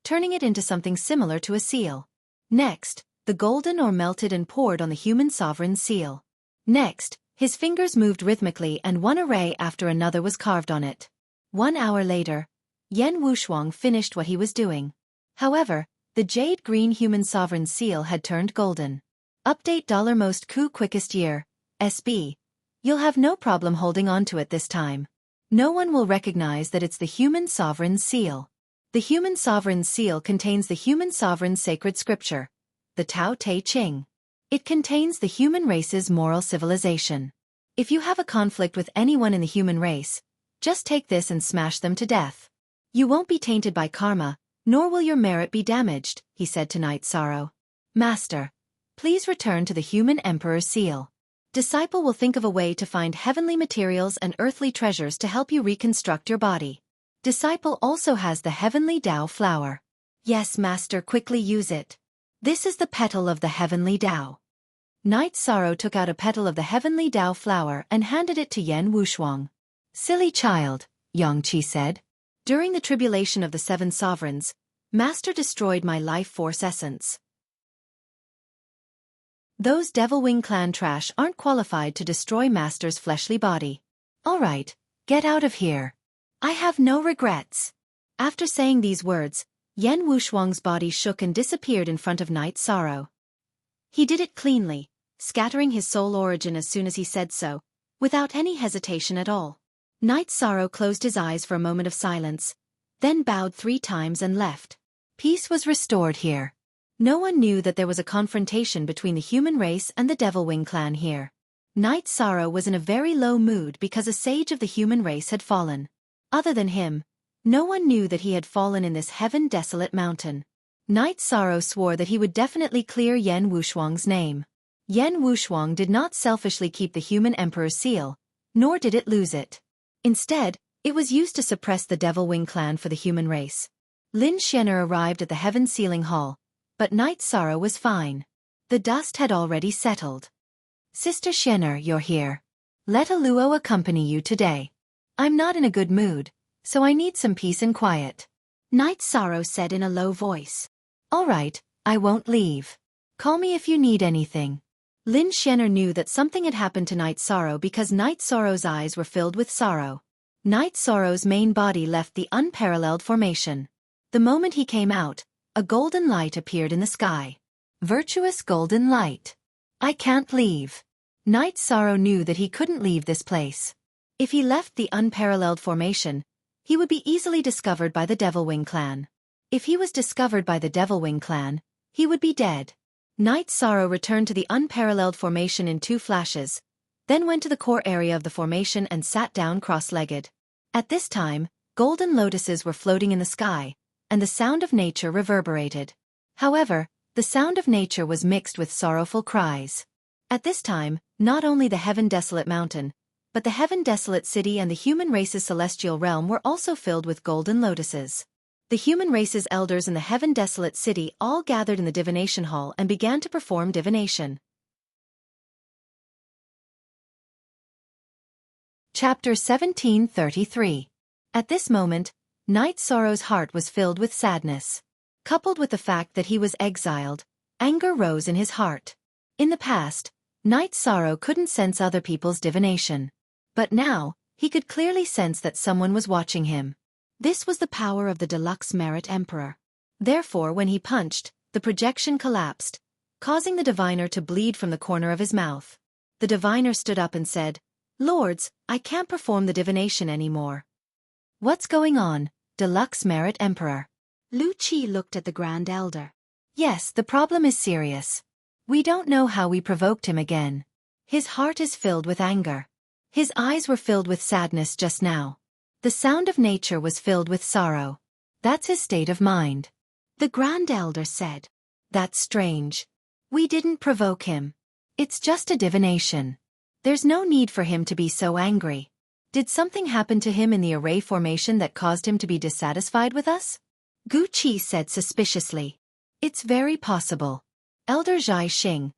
turning it into something similar to a seal. Next, the golden ore melted and poured on the human sovereign's seal. Next, his fingers moved rhythmically and one array after another was carved on it. 1 hour later, Yan Wushuang finished what he was doing. However, the jade green human sovereign seal had turned golden. Update $most coup quickest year, SB. You'll have no problem holding on to it this time. No one will recognize that it's the human sovereign's seal. The human sovereign's seal contains the human sovereign's sacred scripture, the Tao Te Ching. It contains the human race's moral civilization. If you have a conflict with anyone in the human race, just take this and smash them to death. You won't be tainted by karma, nor will your merit be damaged, he said to Night Sorrow. Master, please return to the human emperor's seal. Disciple will think of a way to find heavenly materials and earthly treasures to help you reconstruct your body. Disciple also has the heavenly Dao flower. Yes, Master, quickly use it. This is the petal of the heavenly Dao. Night Sorrow took out a petal of the heavenly Dao flower and handed it to Yan Wushuang. Silly child, Yang Qi said. During the tribulation of the 7 sovereigns, Master destroyed my life force essence. Those Devil Wing clan trash aren't qualified to destroy Master's fleshly body. Alright, get out of here. I have no regrets. After saying these words, Yan Wushuang's body shook and disappeared in front of Night Sorrow. He did it cleanly, scattering his soul origin as soon as he said so, without any hesitation at all. Night Sorrow closed his eyes for a moment of silence, then bowed 3 times and left. Peace was restored here. No one knew that there was a confrontation between the human race and the Devil Wing clan here. Night Sorrow was in a very low mood because a sage of the human race had fallen. Other than him, no one knew that he had fallen in this heaven-desolate mountain. Night Sorrow swore that he would definitely clear Yan Wushuang's name. Yan Wushuang did not selfishly keep the human emperor's seal, nor did it lose it. Instead, it was used to suppress the Devil Wing clan for the human race. Lin Xianer arrived at the Heaven Sealing Hall, but Night Sorrow was fine. The dust had already settled. Sister Xianer, you're here. Let Aluo accompany you today. I'm not in a good mood, so I need some peace and quiet. Night Sorrow said in a low voice. All right, I won't leave. Call me if you need anything. Lin Xianer knew that something had happened to Night Sorrow because Night Sorrow's eyes were filled with sorrow. Night Sorrow's main body left the unparalleled formation. The moment he came out, a golden light appeared in the sky. Virtuous golden light. I can't leave. Night Sorrow knew that he couldn't leave this place. If he left the unparalleled formation, he would be easily discovered by the Devil Wing clan. If he was discovered by the Devil Wing clan, he would be dead. Night Sorrow returned to the unparalleled formation in 2 flashes, then went to the core area of the formation and sat down cross-legged. At this time, golden lotuses were floating in the sky, and the sound of nature reverberated. However, the sound of nature was mixed with sorrowful cries. At this time, not only the heaven-desolate mountain, but the heaven-desolate city and the human race's celestial realm were also filled with golden lotuses. The human race's elders in the heaven-desolate city all gathered in the divination hall and began to perform divination. Chapter 1733. At this moment, Night Sorrow's heart was filled with sadness. Coupled with the fact that he was exiled, anger rose in his heart. In the past, Night Sorrow couldn't sense other people's divination. But now, he could clearly sense that someone was watching him. This was the power of the Deluxe Merit Emperor. Therefore, when he punched, the projection collapsed, causing the diviner to bleed from the corner of his mouth. The diviner stood up and said, Lords, I can't perform the divination anymore. What's going on, Deluxe Merit Emperor? Lu Qi looked at the Grand Elder. Yes, the problem is serious. We don't know how we provoked him again. His heart is filled with anger. His eyes were filled with sadness just now. The sound of nature was filled with sorrow. That's his state of mind. The Grand Elder said. That's strange. We didn't provoke him. It's just a divination. There's no need for him to be so angry. Did something happen to him in the array formation that caused him to be dissatisfied with us? Gu Qi said suspiciously. It's very possible. Elder Zhai Xing,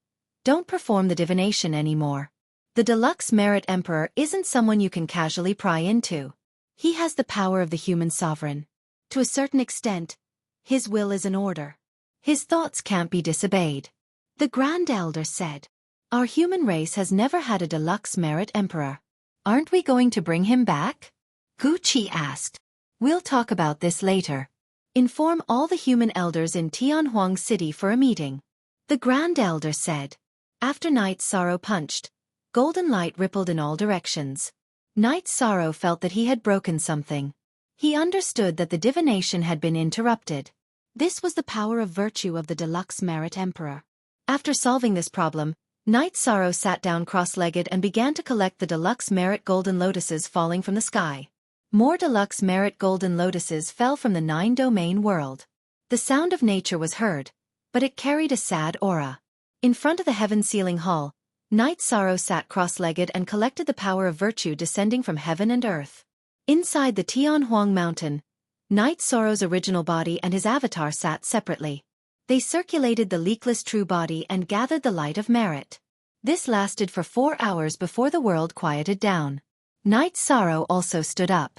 don't perform the divination anymore. The Deluxe Merit Emperor isn't someone you can casually pry into. He has the power of the human sovereign. To a certain extent, his will is an order. His thoughts can't be disobeyed. The Grand Elder said. Our human race has never had a Deluxe Merit Emperor. Aren't we going to bring him back? Gu Qi asked. We'll talk about this later. Inform all the human elders in Tianhuang City for a meeting. The Grand Elder said. After Night Sorrow punched, golden light rippled in all directions. Night Sorrow felt that he had broken something. He understood that the divination had been interrupted. This was the power of virtue of the Deluxe Merit Emperor. After solving this problem, Night Sorrow sat down cross-legged and began to collect the Deluxe Merit Golden Lotuses falling from the sky. More Deluxe Merit Golden Lotuses fell from the 9-domain world. The sound of nature was heard, but it carried a sad aura. In front of the Heaven Sealing Hall, Night Sorrow sat cross-legged and collected the power of virtue descending from heaven and earth. Inside the Tianhuang Mountain, Night Sorrow's original body and his avatar sat separately. They circulated the leakless true body and gathered the light of merit. This lasted for 4 hours before the world quieted down. Night Sorrow also stood up.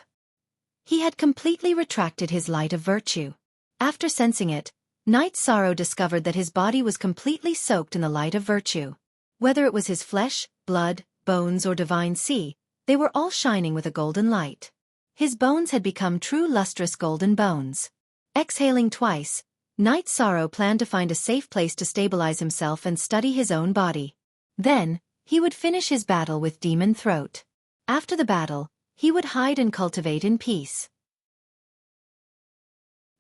He had completely retracted his light of virtue. After sensing it, Knight Sorrow discovered that his body was completely soaked in the light of virtue. Whether it was his flesh, blood, bones or divine sea, they were all shining with a golden light. His bones had become true lustrous golden bones. Exhaling twice, Knight Sorrow planned to find a safe place to stabilize himself and study his own body. Then, he would finish his battle with Demon Throat. After the battle, he would hide and cultivate in peace.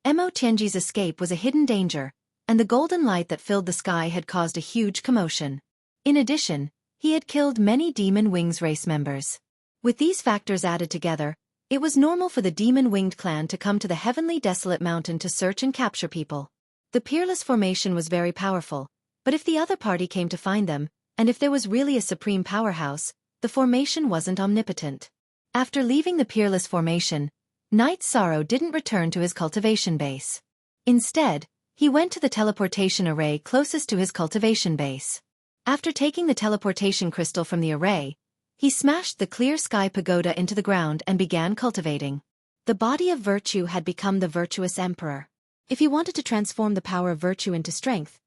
Mo Tianji's escape was a hidden danger, and the golden light that filled the sky had caused a huge commotion. In addition, he had killed many Demon Wings race members. With these factors added together, it was normal for the Demon-Winged clan to come to the heavenly desolate mountain to search and capture people. The Peerless formation was very powerful, but if the other party came to find them, and if there was really a supreme powerhouse, the formation wasn't omnipotent. After leaving the Peerless formation, Knight Sorrow didn't return to his cultivation base. Instead, he went to the teleportation array closest to his cultivation base. After taking the teleportation crystal from the array, he smashed the clear sky pagoda into the ground and began cultivating. The body of virtue had become the virtuous emperor. If he wanted to transform the power of virtue into strength,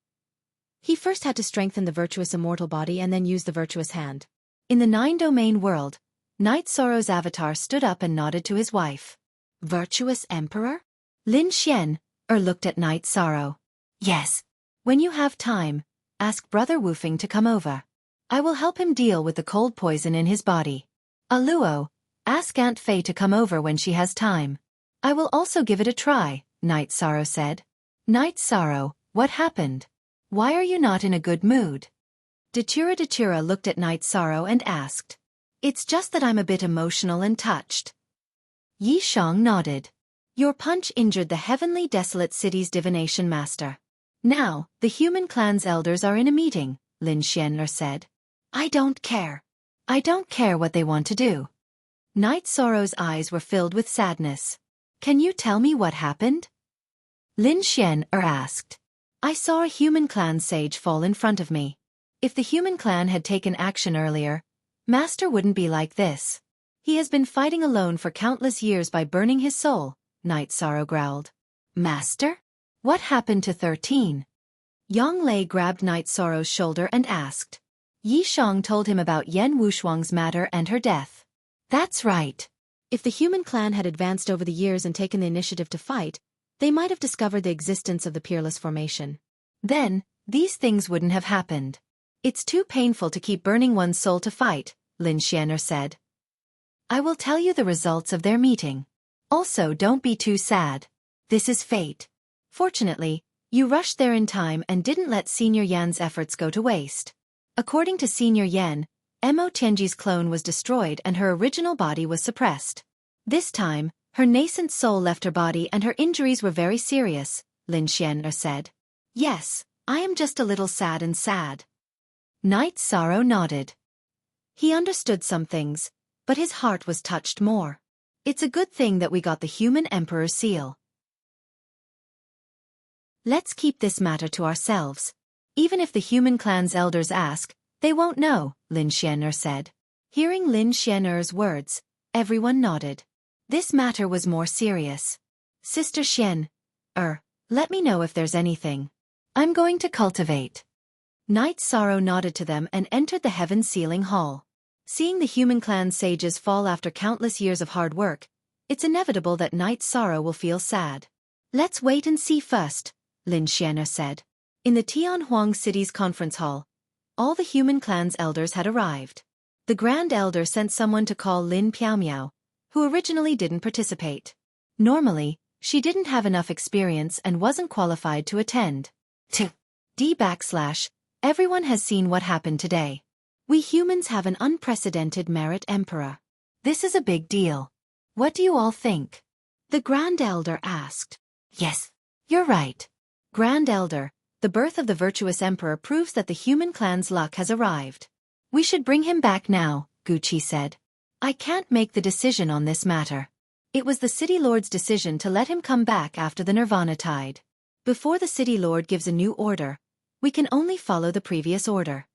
he first had to strengthen the virtuous immortal body and then use the virtuous hand. In the 9-domain world, Knight Sorrow's avatar stood up and nodded to his wife. Virtuous emperor? Lin Xian looked at Knight Sorrow. Yes. When you have time, ask Brother Wufing to come over. I will help him deal with the cold poison in his body. Aluo, ask Aunt Fei to come over when she has time. I will also give it a try, Knight Sorrow said. Knight Sorrow, what happened? Why are you not in a good mood? Datura looked at Knight Sorrow and asked. It's just that I'm a bit emotional and touched. Yi Shang nodded. Your punch injured the heavenly desolate city's divination master. Now, the human clan's elders are in a meeting, Lin Xian said. I don't care. I don't care what they want to do. Knight Sorrow's eyes were filled with sadness. Can you tell me what happened? Lin Xian asked. I saw a human clan sage fall in front of me. If the human clan had taken action earlier, Master wouldn't be like this. He has been fighting alone for countless years by burning his soul, Knight Sorrow growled. Master? What happened to 13? Yang Lei grabbed Knight Sorrow's shoulder and asked. Yi Shang told him about Yan Wushuang's matter and her death. That's right. If the human clan had advanced over the years and taken the initiative to fight, they might have discovered the existence of the Peerless formation. Then, these things wouldn't have happened. It's too painful to keep burning one's soul to fight, Lin Xian said. I will tell you the results of their meeting. Also, don't be too sad. This is fate. Fortunately, you rushed there in time and didn't let Senior Yan's efforts go to waste. According to Senior Yan, Mo Tianji's clone was destroyed and her original body was suppressed. This time, her nascent soul left her body and her injuries were very serious, Lin Xian said. Yes, I am just a little sad. Knight Sorrow nodded. He understood some things, but his heart was touched more. It's a good thing that we got the human emperor's seal. Let's keep this matter to ourselves. Even if the human clan's elders ask, they won't know, Lin Xian said. Hearing Lin Xian's words, everyone nodded. This matter was more serious. Sister Xian, let me know if there's anything. I'm going to cultivate. Knight Sorrow nodded to them and entered the heaven sealing hall. Seeing the human clan sages fall after countless years of hard work, it's inevitable that Knight Sorrow will feel sad. Let's wait and see first, Lin Xian said. In the Tianhuang City's conference hall, all the human clan's elders had arrived. The Grand Elder sent someone to call Lin Piaomiao, who originally didn't participate. Normally, she didn't have enough experience and wasn't qualified to attend. Everyone has seen what happened today. We humans have an unprecedented merit emperor. This is a big deal. What do you all think? The Grand Elder asked. Yes, you're right. Grand Elder, the birth of the virtuous emperor proves that the human clan's luck has arrived. We should bring him back now, Gucci said. I can't make the decision on this matter. It was the City Lord's decision to let him come back after the Nirvana tide. Before the City Lord gives a new order, we can only follow the previous order.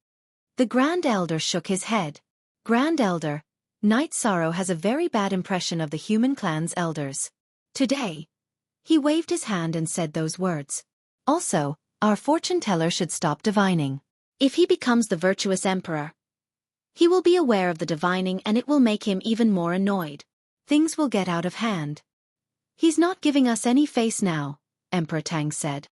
The Grand Elder shook his head. Grand Elder, Knight Sorrow has a very bad impression of the human clan's elders. Today, he waved his hand and said those words. Also, our fortune teller should stop divining. If he becomes the virtuous emperor, he will be aware of the divining and it will make him even more annoyed. Things will get out of hand. He's not giving us any face now, Emperor Tang said.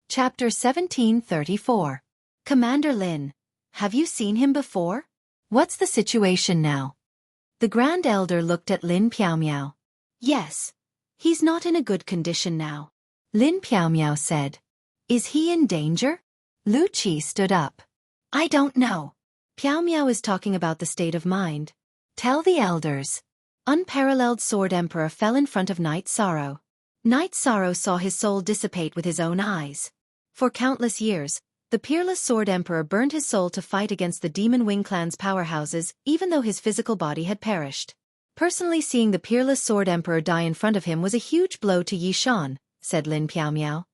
Chapter 1734. Commander Lin, have you seen him before? What's the situation now? The Grand Elder looked at Lin Piaomiao. Yes. He's not in a good condition now. Lin Piaomiao said. Is he in danger? Lu Qi stood up. I don't know. Piaomiao is talking about the state of mind. Tell the elders. Unparalleled Sword Emperor fell in front of Night Sorrow. Night Sorrow saw his soul dissipate with his own eyes. For countless years, the peerless Sword Emperor burned his soul to fight against the Demon Wing clan's powerhouses, even though his physical body had perished. Personally seeing the peerless Sword Emperor die in front of him was a huge blow to Yishan, said Lin Piaomiao.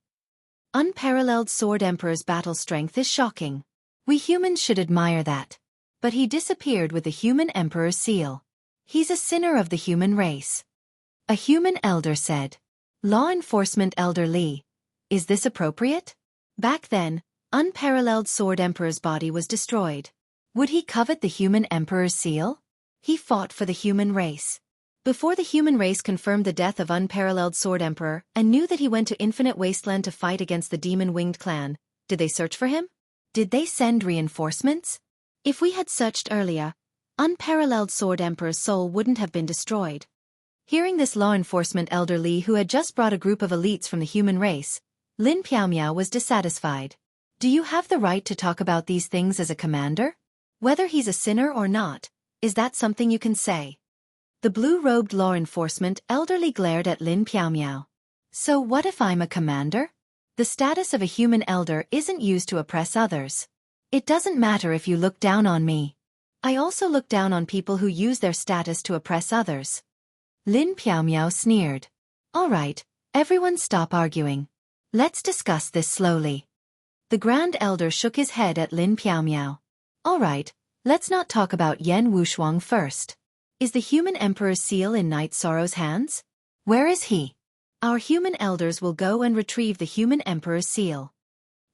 Unparalleled Sword Emperor's battle strength is shocking. We humans should admire that. But he disappeared with the human emperor's seal. He's a sinner of the human race. A human elder said. Law Enforcement Elder Li. Is this appropriate? Back then, Unparalleled Sword Emperor's body was destroyed. Would he covet the human emperor's seal? He fought for the human race. Before the human race confirmed the death of Unparalleled Sword Emperor and knew that he went to Infinite Wasteland to fight against the Demon-Winged clan, did they search for him? Did they send reinforcements? If we had searched earlier, Unparalleled Sword Emperor's soul wouldn't have been destroyed. Hearing this Law Enforcement Elder Li, who had just brought a group of elites from the human race, Lin Piaomiao was dissatisfied. Do you have the right to talk about these things as a commander? Whether he's a sinner or not, is that something you can say? The blue-robed Law Enforcement Elder Li glared at Lin Piaomiao. So what if I'm a commander? The status of a human elder isn't used to oppress others. It doesn't matter if you look down on me. I also look down on people who use their status to oppress others. Lin Piaomiao sneered. All right, everyone stop arguing. Let's discuss this slowly. The Grand Elder shook his head at Lin Piaomiao. All right, let's not talk about Yan Wushuang first. Is the human emperor's seal in Night Sorrow's hands? Where is he? Our human elders will go and retrieve the human emperor's seal.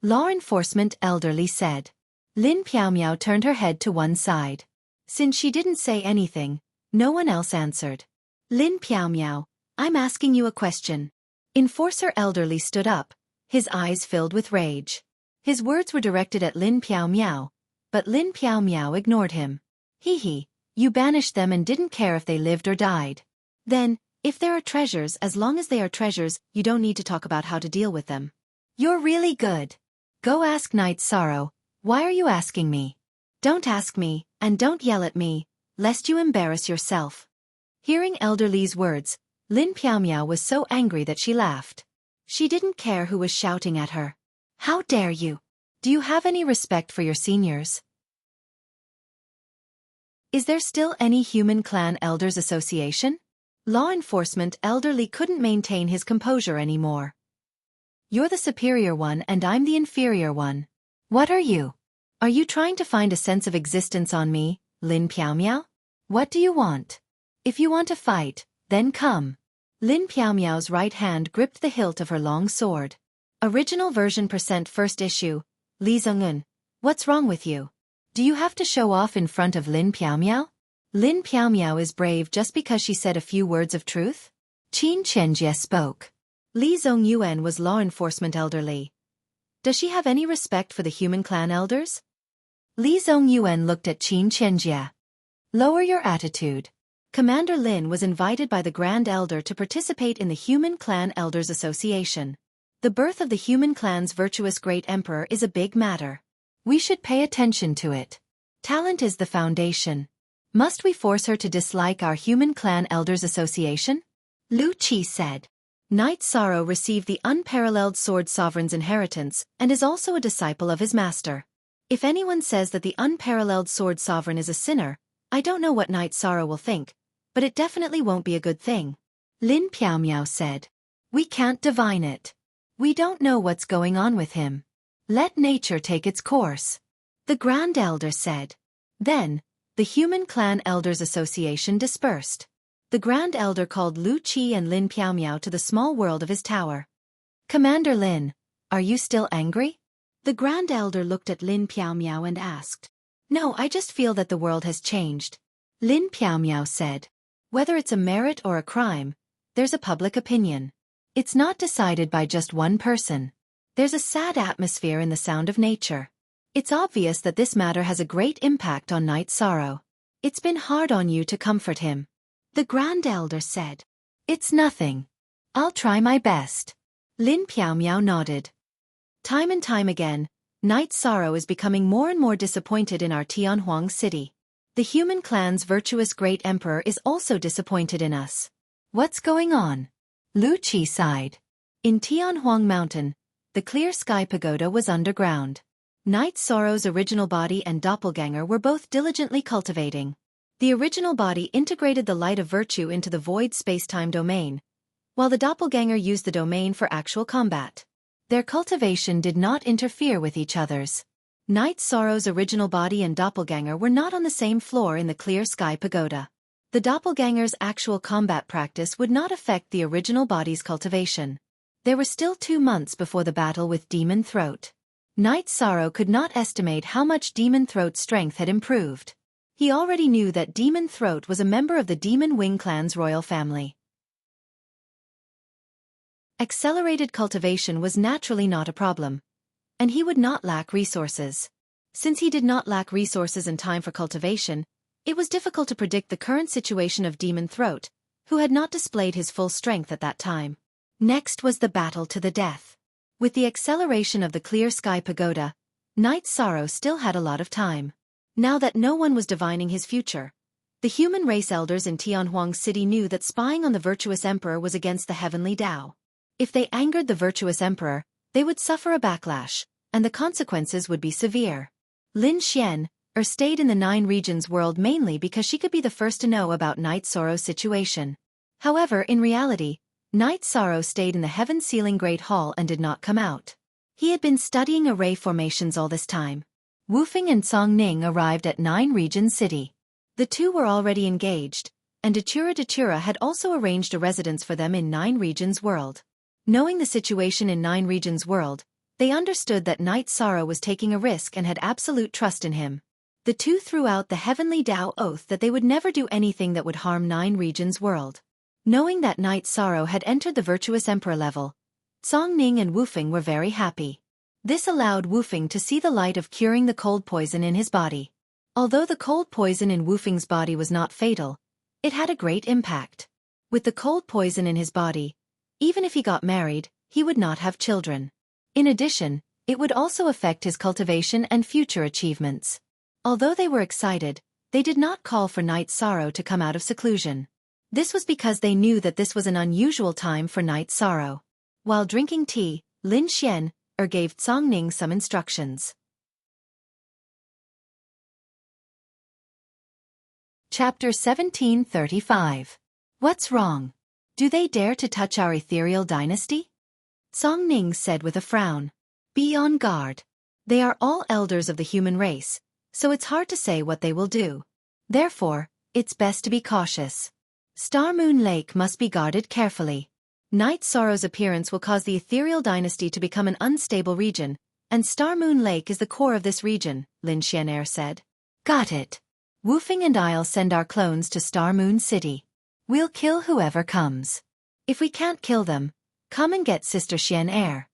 Law Enforcement Elder Li said. Lin Piaomiao turned her head to one side. Since she didn't say anything, no one else answered. Lin Piaomiao, I'm asking you a question. Enforcer Elder Li stood up, his eyes filled with rage. His words were directed at Lin Piaomiao, but Lin Piaomiao ignored him. Hee, you banished them and didn't care if they lived or died. Then, if there are treasures, as long as they are treasures, you don't need to talk about how to deal with them. You're really good. Go ask Night Sorrow. Why are you asking me? Don't ask me, and don't yell at me, lest you embarrass yourself. Hearing Elder Li's words, Lin Piaomiao was so angry that she laughed. She didn't care who was shouting at her. How dare you? Do you have any respect for your seniors? Is there still any human clan elders association? Law Enforcement Elder Li couldn't maintain his composure anymore. You're the superior one and I'm the inferior one. What are you? Are you trying to find a sense of existence on me, Lin Piaomiao? What do you want? If you want to fight, then come. Lin Piaomiao's right hand gripped the hilt of her long sword. Original version % first issue. Li Zhongyun, what's wrong with you? Do you have to show off in front of Lin Piaomiao? Lin Piaomiao is brave just because she said a few words of truth? Qin Chenjie spoke. Li Zhongyuan was Law Enforcement Elder Li. Does she have any respect for the human clan elders? Li Zhongyuan looked at Qin Chenjie. Lower your attitude. Commander Lin was invited by the Grand Elder to participate in the Human Clan Elders Association. The birth of the human clan's virtuous great emperor is a big matter. We should pay attention to it. Talent is the foundation. Must we force her to dislike our Human Clan Elders Association? Lu Qi said. Night Sorrow received the unparalleled Sword Sovereign's inheritance and is also a disciple of his master. If anyone says that the unparalleled Sword Sovereign is a sinner, I don't know what Night Sorrow will think, but it definitely won't be a good thing. Lin Piaomiao said. We can't divine it. We don't know what's going on with him. Let nature take its course. The Grand Elder said. Then, the Human Clan Elders Association dispersed. The Grand Elder called Lu Qi and Lin Piaomiao to the small world of his tower. "Commander Lin, are you still angry?" The Grand Elder looked at Lin Piaomiao and asked. "No, I just feel that the world has changed," Lin Piaomiao said. "Whether it's a merit or a crime, there's a public opinion. It's not decided by just one person. There's a sad atmosphere in the sound of nature. It's obvious that this matter has a great impact on Knight Sorrow. It's been hard on you to comfort him." The Grand Elder said. "It's nothing. I'll try my best." Lin Piaomiao nodded. Time and time again, Knight Sorrow is becoming more and more disappointed in our Tianhuang city. The human clan's virtuous great emperor is also disappointed in us. What's going on? Lu Qi sighed. In Tianhuang Mountain, the Clear Sky Pagoda was underground. Knight Sorrow's original body and doppelganger were both diligently cultivating. The original body integrated the light of virtue into the void space-time domain, while the doppelganger used the domain for actual combat. Their cultivation did not interfere with each other's. Knight Sorrow's original body and doppelganger were not on the same floor in the Clear Sky Pagoda. The doppelganger's actual combat practice would not affect the original body's cultivation. There were still 2 months before the battle with Demon Throat. Knight Sorrow could not estimate how much Demon Throat's strength had improved. He already knew that Demon Throat was a member of the Demon Wing clan's royal family. Accelerated cultivation was naturally not a problem, and he would not lack resources. Since he did not lack resources and time for cultivation, it was difficult to predict the current situation of Demon Throat, who had not displayed his full strength at that time. Next was the battle to the death. With the acceleration of the Clear Sky Pagoda, Knight Sorrow still had a lot of time. Now that no one was divining his future, the human race elders in Tianhuang City knew that spying on the virtuous emperor was against the heavenly Tao. If they angered the virtuous emperor, they would suffer a backlash, and the consequences would be severe. Lin Xian stayed in the 9 regions world mainly because she could be the first to know about Knight Sorrow's situation. However, in reality, Knight Sorrow stayed in the heaven-sealing Great Hall and did not come out. He had been studying array formations all this time. Wufing and Song Ning arrived at 9 Regions City. The two were already engaged, and Datura had also arranged a residence for them in 9 Regions World. Knowing the situation in 9 Regions World, they understood that Knight Sorrow was taking a risk and had absolute trust in him. The two threw out the heavenly Tao oath that they would never do anything that would harm 9 Regions World. Knowing that Knight Sorrow had entered the virtuous emperor level, Song Ning and Wufing were very happy. This allowed Wufing to see the light of curing the cold poison in his body. Although the cold poison in Wufing's body was not fatal, it had a great impact. With the cold poison in his body, even if he got married, he would not have children. In addition, it would also affect his cultivation and future achievements. Although they were excited, they did not call for Knight Sorrow to come out of seclusion. This was because they knew that this was an unusual time for Knight Sorrow. While drinking tea, Lin Xian gave Song Ning some instructions. Chapter 1735. What's wrong? Do they dare to touch our ethereal dynasty? Song Ning said with a frown. Be on guard. They are all elders of the human race, so it's hard to say what they will do. Therefore, it's best to be cautious. Star Moon Lake must be guarded carefully. Knight Sorrow's appearance will cause the ethereal dynasty to become an unstable region, and Star Moon Lake is the core of this region, Lin Xian said. Got it. Wufing and I'll send our clones to Star Moon City. We'll kill whoever comes. If we can't kill them, come and get Sister Xian.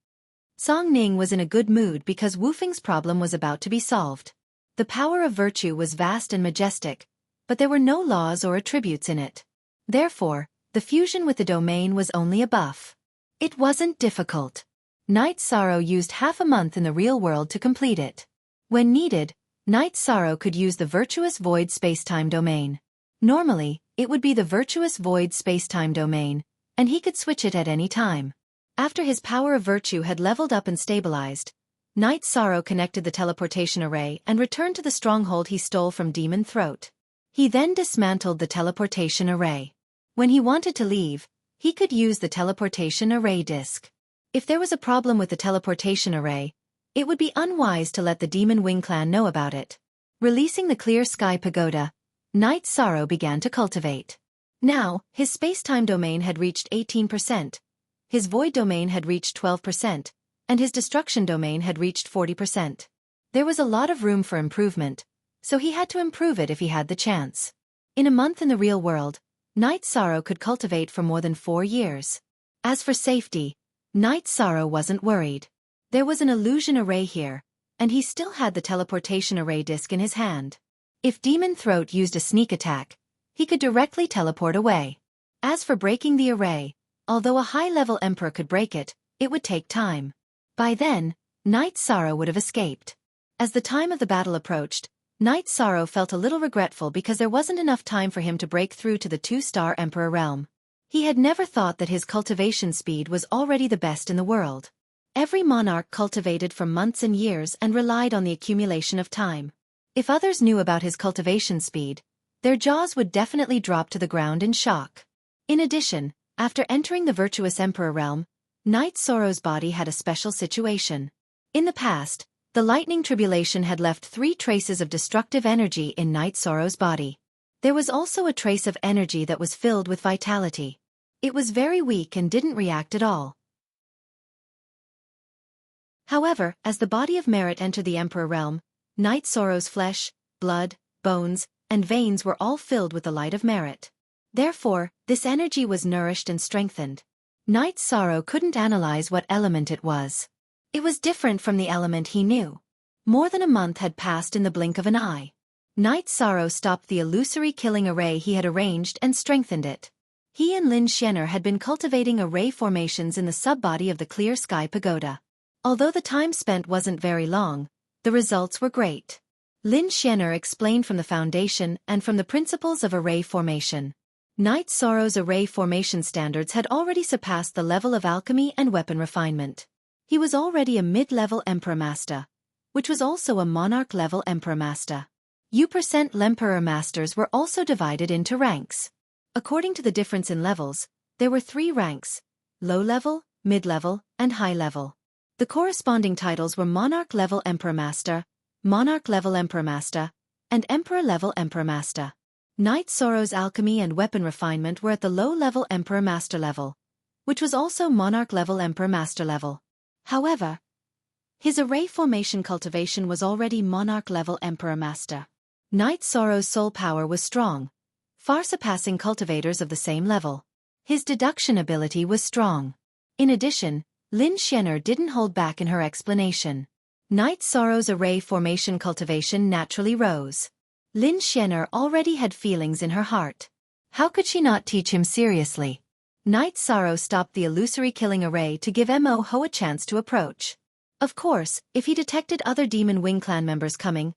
Song Ning was in a good mood because Wufing's problem was about to be solved. The power of virtue was vast and majestic, but there were no laws or attributes in it. Therefore, the fusion with the domain was only a buff. It wasn't difficult. Knight Sorrow used half a month in the real world to complete it. When needed, Knight Sorrow could use the virtuous void spacetime domain. Normally, it would be the virtuous void spacetime domain, and he could switch it at any time. After his power of virtue had leveled up and stabilized, Knight Sorrow connected the teleportation array and returned to the stronghold he stole from Demon Throat. He then dismantled the teleportation array. When he wanted to leave, he could use the teleportation array disk. If there was a problem with the teleportation array, it would be unwise to let the Demon Wing clan know about it. Releasing the Clear Sky Pagoda, Knight Sorrow began to cultivate. Now, his space-time domain had reached 18%, his void domain had reached 12%, and his destruction domain had reached 40%. There was a lot of room for improvement, so he had to improve it if he had the chance. In a month in the real world, Night Sorrow could cultivate for more than 4 years. As for safety, Night Sorrow wasn't worried. There was an illusion array here, and he still had the teleportation array disk in his hand. If Demon Throat used a sneak attack, he could directly teleport away. As for breaking the array, although a high-level Emperor could break it, it would take time. By then, Night Sorrow would have escaped. As the time of the battle approached, Night Sorrow felt a little regretful because there wasn't enough time for him to break through to the 2-star Emperor realm. He had never thought that his cultivation speed was already the best in the world. Every monarch cultivated for months and years and relied on the accumulation of time. If others knew about his cultivation speed, their jaws would definitely drop to the ground in shock. In addition, after entering the virtuous Emperor realm, Night Sorrow's body had a special situation. In the past, the lightning tribulation had left 3 traces of destructive energy in Night Sorrow's body. There was also a trace of energy that was filled with vitality. It was very weak and didn't react at all. However, as the body of Merit entered the Emperor realm, Night Sorrow's flesh, blood, bones, and veins were all filled with the light of Merit. Therefore, this energy was nourished and strengthened. Night Sorrow couldn't analyze what element it was. It was different from the element he knew. More than a month had passed in the blink of an eye. Night Sorrow stopped the illusory killing array he had arranged and strengthened it. He and Lin Xianer had been cultivating array formations in the sub-body of the Clear Sky Pagoda. Although the time spent wasn't very long, the results were great. Lin Xianer explained from the foundation and from the principles of array formation. Night Sorrow's array formation standards had already surpassed the level of alchemy and weapon refinement. He was already a mid-level Emperor Master, which was also a Monarch-level Emperor Master. U% Lemperor Masters were also divided into ranks. According to the difference in levels, there were 3 ranks: low-level, mid-level, and high-level. The corresponding titles were Monarch-level Emperor Master, Monarch-level Emperor Master, and Emperor-level Emperor Master. Night Sorrow's alchemy and weapon refinement were at the low-level Emperor Master level, which was also Monarch-level Emperor Master level. However, his array formation cultivation was already Monarch-level Emperor Master. Night Sorrow's soul power was strong, far surpassing cultivators of the same level. His deduction ability was strong. In addition, Lin Xianer didn't hold back in her explanation. Night Sorrow's array formation cultivation naturally rose. Lin Xianer already had feelings in her heart. How could she not teach him seriously? Night Sorrow stopped the illusory killing array to give Mo Ho a chance to approach. Of course, if he detected other Demon Wing Clan members coming,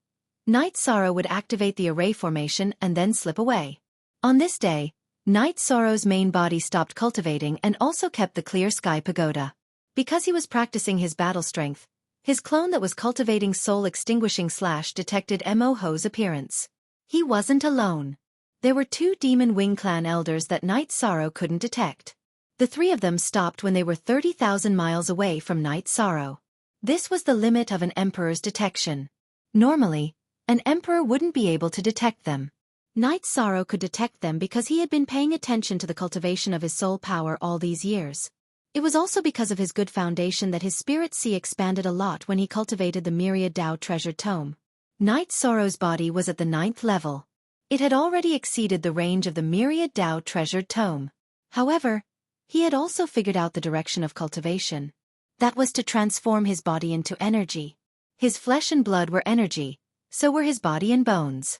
Night Sorrow would activate the array formation and then slip away. On this day, Night Sorrow's main body stopped cultivating and also kept the Clear Sky Pagoda. Because he was practicing his battle strength, his clone that was cultivating soul extinguishing / detected Mo Ho's appearance. He wasn't alone. There were 2 Demon Wing Clan elders that Night Sorrow couldn't detect. The 3 of them stopped when they were 30,000 miles away from Night Sorrow. This was the limit of an emperor's detection. Normally, an emperor wouldn't be able to detect them. Night Sorrow could detect them because he had been paying attention to the cultivation of his soul power all these years. It was also because of his good foundation that his spirit sea expanded a lot when he cultivated the Myriad Dao Treasured Tome. Night Sorrow's body was at the 9th level. It had already exceeded the range of the Myriad Dao Treasured Tome. However, he had also figured out the direction of cultivation. That was to transform his body into energy. His flesh and blood were energy, so were his body and bones.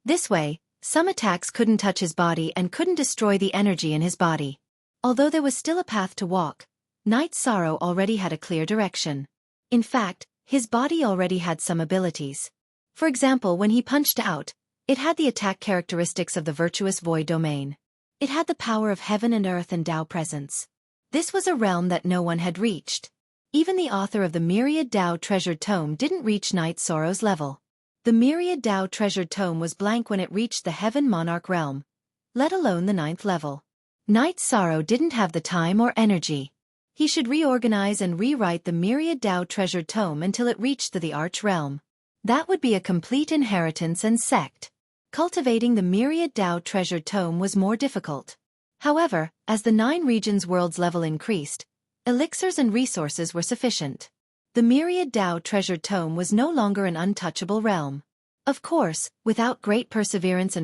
This way, some attacks couldn't touch his body and couldn't destroy the energy in his body. Although there was still a path to walk, Night Sorrow already had a clear direction. In fact, his body already had some abilities. For example, when he punched out, it had the attack characteristics of the virtuous void domain. It had the power of heaven and earth and Dao presence. This was a realm that no one had reached. Even the author of the Myriad Dao Treasured Tome didn't reach Night Sorrow's level. The Myriad Dao Treasured Tome was blank when it reached the Heaven Monarch realm, let alone the 9th level. Night Sorrow didn't have the time or energy. He should reorganize and rewrite the Myriad Dao Treasured Tome until it reached the Arch realm. That would be a complete inheritance and sect. Cultivating the myriad Dao treasured tome was more difficult. However, as the 9 regions' world's level increased, elixirs and resources were sufficient. The myriad Dao treasured tome was no longer an untouchable realm. Of course, without great perseverance,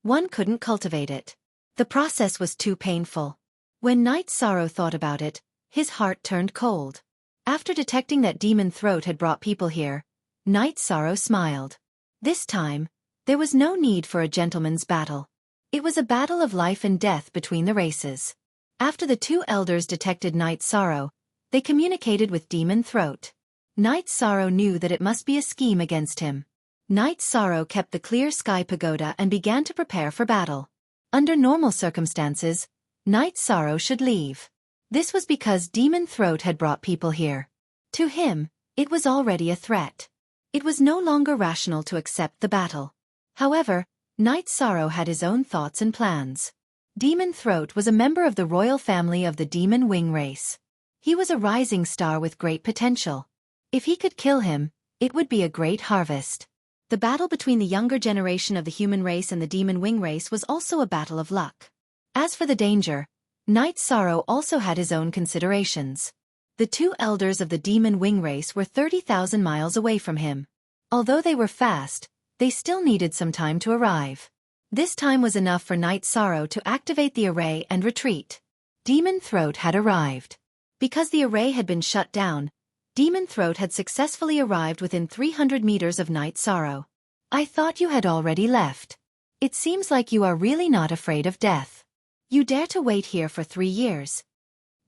one couldn't cultivate it. The process was too painful. When Night Sorrow thought about it, his heart turned cold. After detecting that Demon Throat had brought people here, Night Sorrow smiled. This time, there was no need for a gentleman's battle. It was a battle of life and death between the races. After the 2 elders detected Night Sorrow, they communicated with Demon Throat. Night Sorrow knew that it must be a scheme against him. Night Sorrow kept the clear sky pagoda and began to prepare for battle. Under normal circumstances, Night Sorrow should leave. This was because Demon Throat had brought people here. To him, it was already a threat. It was no longer rational to accept the battle. However, Night Sorrow had his own thoughts and plans. Demon Throat was a member of the royal family of the Demon Wing race. He was a rising star with great potential. If he could kill him, it would be a great harvest. The battle between the younger generation of the human race and the Demon Wing race was also a battle of luck. As for the danger, Night Sorrow also had his own considerations. The 2 elders of the Demon Wing race were 30,000 miles away from him. Although they were fast, they still needed some time to arrive. This time was enough for Night Sorrow to activate the array and retreat. Demon Throat had arrived. Because the array had been shut down, Demon Throat had successfully arrived within 300 meters of Night Sorrow. I thought you had already left. It seems like you are really not afraid of death. You dare to wait here for 3 years.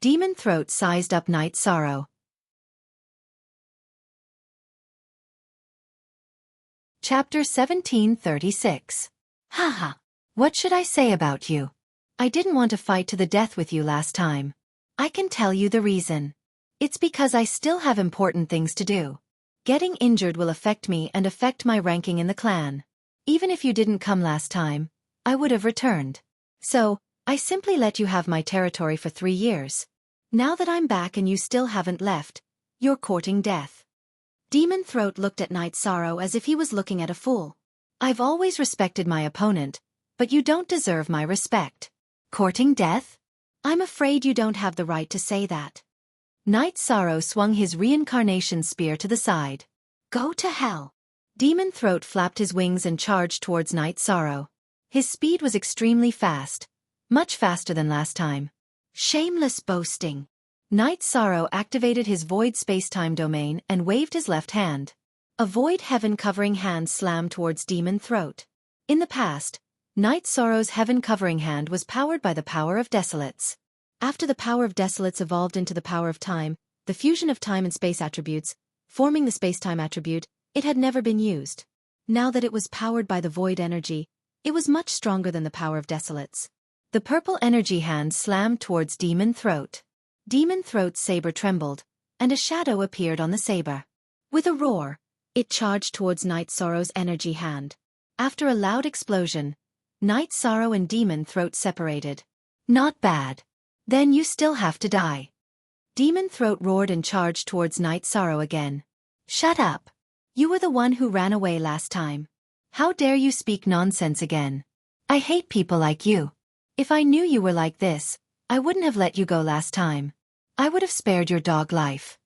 Demon Throat sized up Night Sorrow. Chapter 1736. Haha. What should I say about you? I didn't want to fight to the death with you last time. I can tell you the reason. It's because I still have important things to do. Getting injured will affect me and affect my ranking in the clan. Even if you didn't come last time, I would have returned. So, I simply let you have my territory for 3 years. Now that I'm back and you still haven't left, you're courting death. Demon Throat looked at Night Sorrow as if he was looking at a fool. I've always respected my opponent, but you don't deserve my respect. Courting death? I'm afraid you don't have the right to say that. Night Sorrow swung his reincarnation spear to the side. Go to hell. Demon Throat flapped his wings and charged towards Night Sorrow. His speed was extremely fast, much faster than last time. Shameless boasting. Night Sorrow activated his void spacetime domain and waved his left hand. A void heaven-covering hand slammed towards Demon Throat. In the past, Night Sorrow's heaven-covering hand was powered by the power of Desolates. After the power of Desolates evolved into the power of time, the fusion of time and space attributes, forming the spacetime attribute, it had never been used. Now that it was powered by the void energy, it was much stronger than the power of Desolates. The purple energy hand slammed towards Demon Throat. Demon Throat's saber trembled, and a shadow appeared on the saber. With a roar, it charged towards Night Sorrow's energy hand. After a loud explosion, Night Sorrow and Demon Throat separated. Not bad. Then you still have to die. Demon Throat roared and charged towards Night Sorrow again. Shut up. You were the one who ran away last time. How dare you speak nonsense again? I hate people like you. If I knew you were like this, I wouldn't have let you go last time. I would have spared your dog life.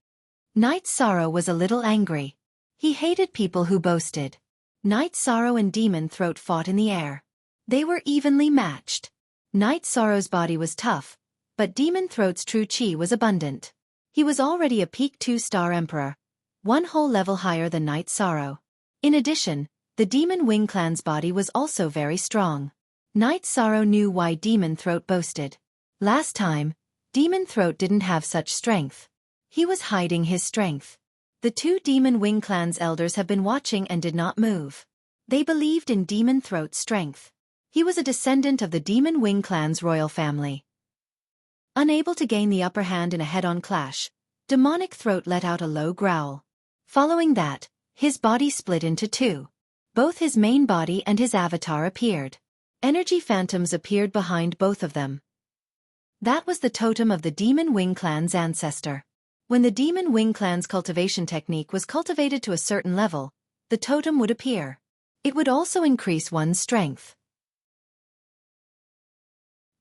Night Sorrow was a little angry. He hated people who boasted. Night Sorrow and Demon Throat fought in the air. They were evenly matched. Night Sorrow's body was tough, but Demon Throat's true chi was abundant. He was already a peak 2-star emperor, 1 whole level higher than Night Sorrow. In addition, the Demon Wing clan's body was also very strong. Night Sorrow knew why Demon Throat boasted. Last time, Demon Throat didn't have such strength. He was hiding his strength. The 2 Demon Wing clan's elders have been watching and did not move. They believed in Demon Throat's strength. He was a descendant of the Demon Wing clan's royal family. Unable to gain the upper hand in a head-on clash, Demonic Throat let out a low growl. Following that, his body split into 2. Both his main body and his avatar appeared. Energy phantoms appeared behind both of them. That was the totem of the Demon Wing clan's ancestor. When the Demon Wing clan's cultivation technique was cultivated to a certain level, the totem would appear. It would also increase one's strength.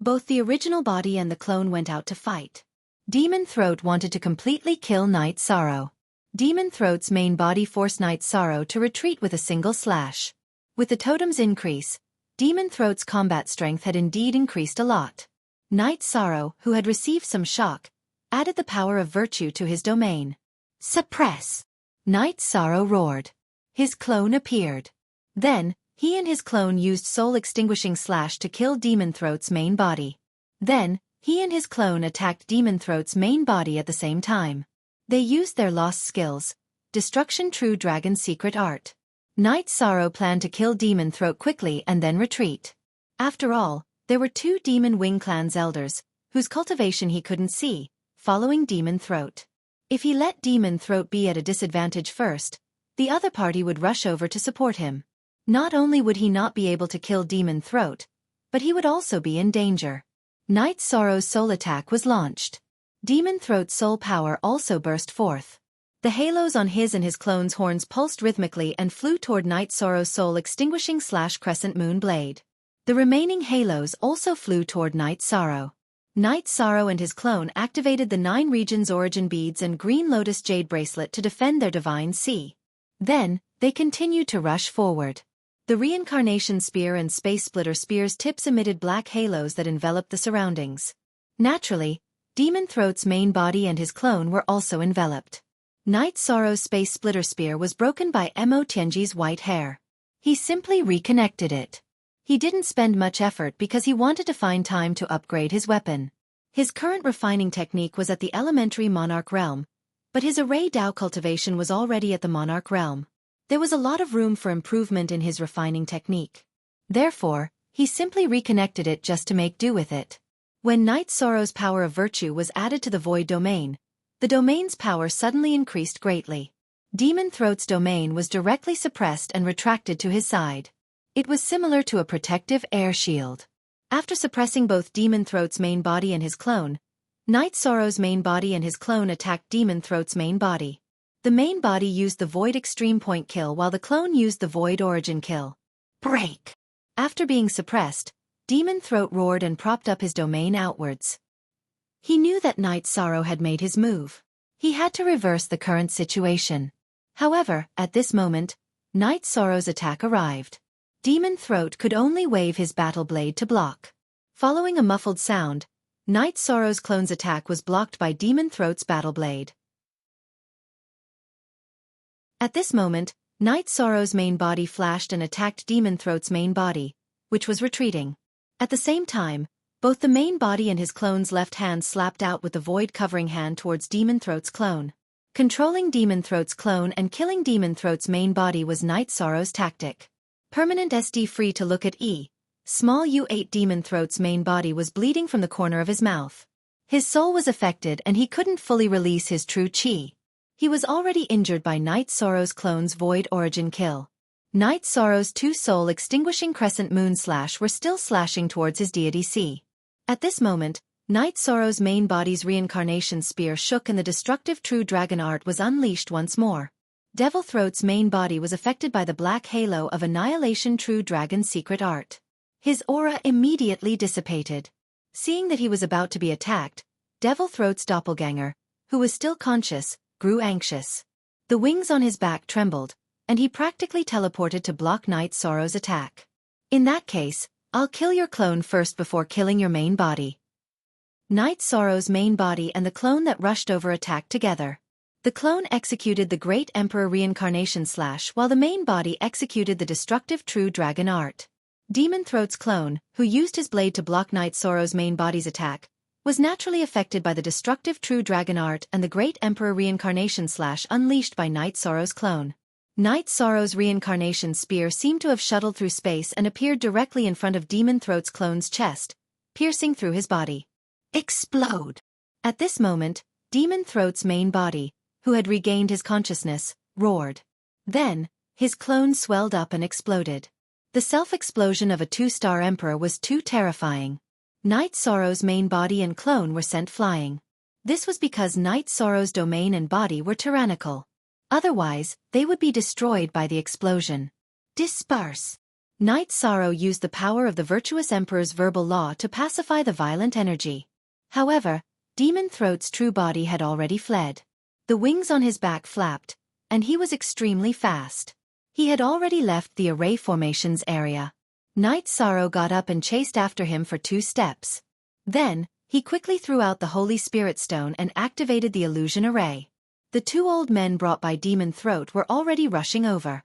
Both the original body and the clone went out to fight. Demon Throat wanted to completely kill Night Sorrow. Demon Throat's main body forced Night Sorrow to retreat with a single slash. With the totem's increase, Demon Throat's combat strength had indeed increased a lot. Night Sorrow, who had received some shock, added the power of virtue to his domain. Suppress! Night Sorrow roared. His clone appeared. Then, he and his clone used Soul Extinguishing Slash to kill Demon Throat's main body. Then, he and his clone attacked Demon Throat's main body at the same time. They used their lost skills, Destruction True Dragon Secret Art. Night Sorrow planned to kill Demon Throat quickly and then retreat. After all, there were 2 Demon Wing Clan's elders, whose cultivation he couldn't see, following Demon Throat. If he let Demon Throat be at a disadvantage first, the other party would rush over to support him. Not only would he not be able to kill Demon Throat, but he would also be in danger. Night Sorrow's soul attack was launched. Demon Throat's soul power also burst forth. The halos on his and his clone's horns pulsed rhythmically and flew toward Night Sorrow's Soul Extinguishing Slash Crescent Moon Blade. The remaining halos also flew toward Night Sorrow. Night Sorrow and his clone activated the 9 Regions Origin Beads and Green Lotus Jade Bracelet to defend their Divine Sea. Then, they continued to rush forward. The Reincarnation Spear and Space Splitter Spear's tips emitted black halos that enveloped the surroundings. Naturally, Demon Throat's main body and his clone were also enveloped. Night Sorrow's Space Splitter Spear was broken by Mo Tianji's white hair. He simply reconnected it. He didn't spend much effort because he wanted to find time to upgrade his weapon. His current refining technique was at the elementary Monarch realm, but his Array Dao cultivation was already at the Monarch realm. There was a lot of room for improvement in his refining technique. Therefore, he simply reconnected it just to make do with it. When Night Sorrow's power of virtue was added to the Void domain, the domain's power suddenly increased greatly. Demon Throat's domain was directly suppressed and retracted to his side. It was similar to a protective air shield. After suppressing both Demon Throat's main body and his clone, Night Sorrow's main body and his clone attacked Demon Throat's main body. The main body used the Void Extreme Point kill while the clone used the Void Origin kill. Break! After being suppressed, Demon Throat roared and propped up his domain outwards. He knew that Night Sorrow had made his move. He had to reverse the current situation. However, at this moment, Night Sorrow's attack arrived. Demon Throat could only wave his battle blade to block. Following a muffled sound, Night Sorrow's clone's attack was blocked by Demon Throat's battle blade. At this moment, Night Sorrow's main body flashed and attacked Demon Throat's main body, which was retreating. At the same time, both the main body and his clone's left hand slapped out with the Void Covering Hand towards Demon Throat's clone. Controlling Demon Throat's clone and killing Demon Throat's main body was Night Sorrow's tactic. Permanent SD free to look at E. Small U8 Demon Throat's main body was bleeding from the corner of his mouth. His soul was affected and he couldn't fully release his true chi. He was already injured by Night Sorrow's clone's Void Origin kill. Night Sorrow's 2 Soul Extinguishing Crescent Moon Slash were still slashing towards his deity C. At this moment, Night Sorrow's main body's Reincarnation Spear shook and the destructive True Dragon Art was unleashed once more. Devil Throat's main body was affected by the black halo of Annihilation True Dragon Secret Art. His aura immediately dissipated. Seeing that he was about to be attacked, Devil Throat's doppelganger, who was still conscious, grew anxious. The wings on his back trembled, and he practically teleported to block Night Sorrow's attack. In that case, I'll kill your clone first before killing your main body. Night Sorrow's main body and the clone that rushed over attacked together. The clone executed the Great Emperor Reincarnation Slash while the main body executed the destructive True Dragon Art. Demon Throat's clone, who used his blade to block Night Sorrow's main body's attack, was naturally affected by the destructive True Dragon Art and the Great Emperor Reincarnation Slash unleashed by Night Sorrow's clone. Night Sorrow's Reincarnation Spear seemed to have shuttled through space and appeared directly in front of Demon Throat's clone's chest, piercing through his body. Explode! At this moment, Demon Throat's main body, who had regained his consciousness, roared. Then, his clone swelled up and exploded. The self-explosion of a 2-star emperor was too terrifying. Night Sorrow's main body and clone were sent flying. This was because Night Sorrow's domain and body were tyrannical. Otherwise, they would be destroyed by the explosion. Disperse. Night Sorrow used the power of the virtuous emperor's verbal law to pacify the violent energy. However, Demon Throat's true body had already fled. The wings on his back flapped, and he was extremely fast. He had already left the array formations area. Night Sorrow got up and chased after him for 2 steps. Then, he quickly threw out the Holy Spirit Stone and activated the illusion array. The 2 old men brought by Demon Throat were already rushing over.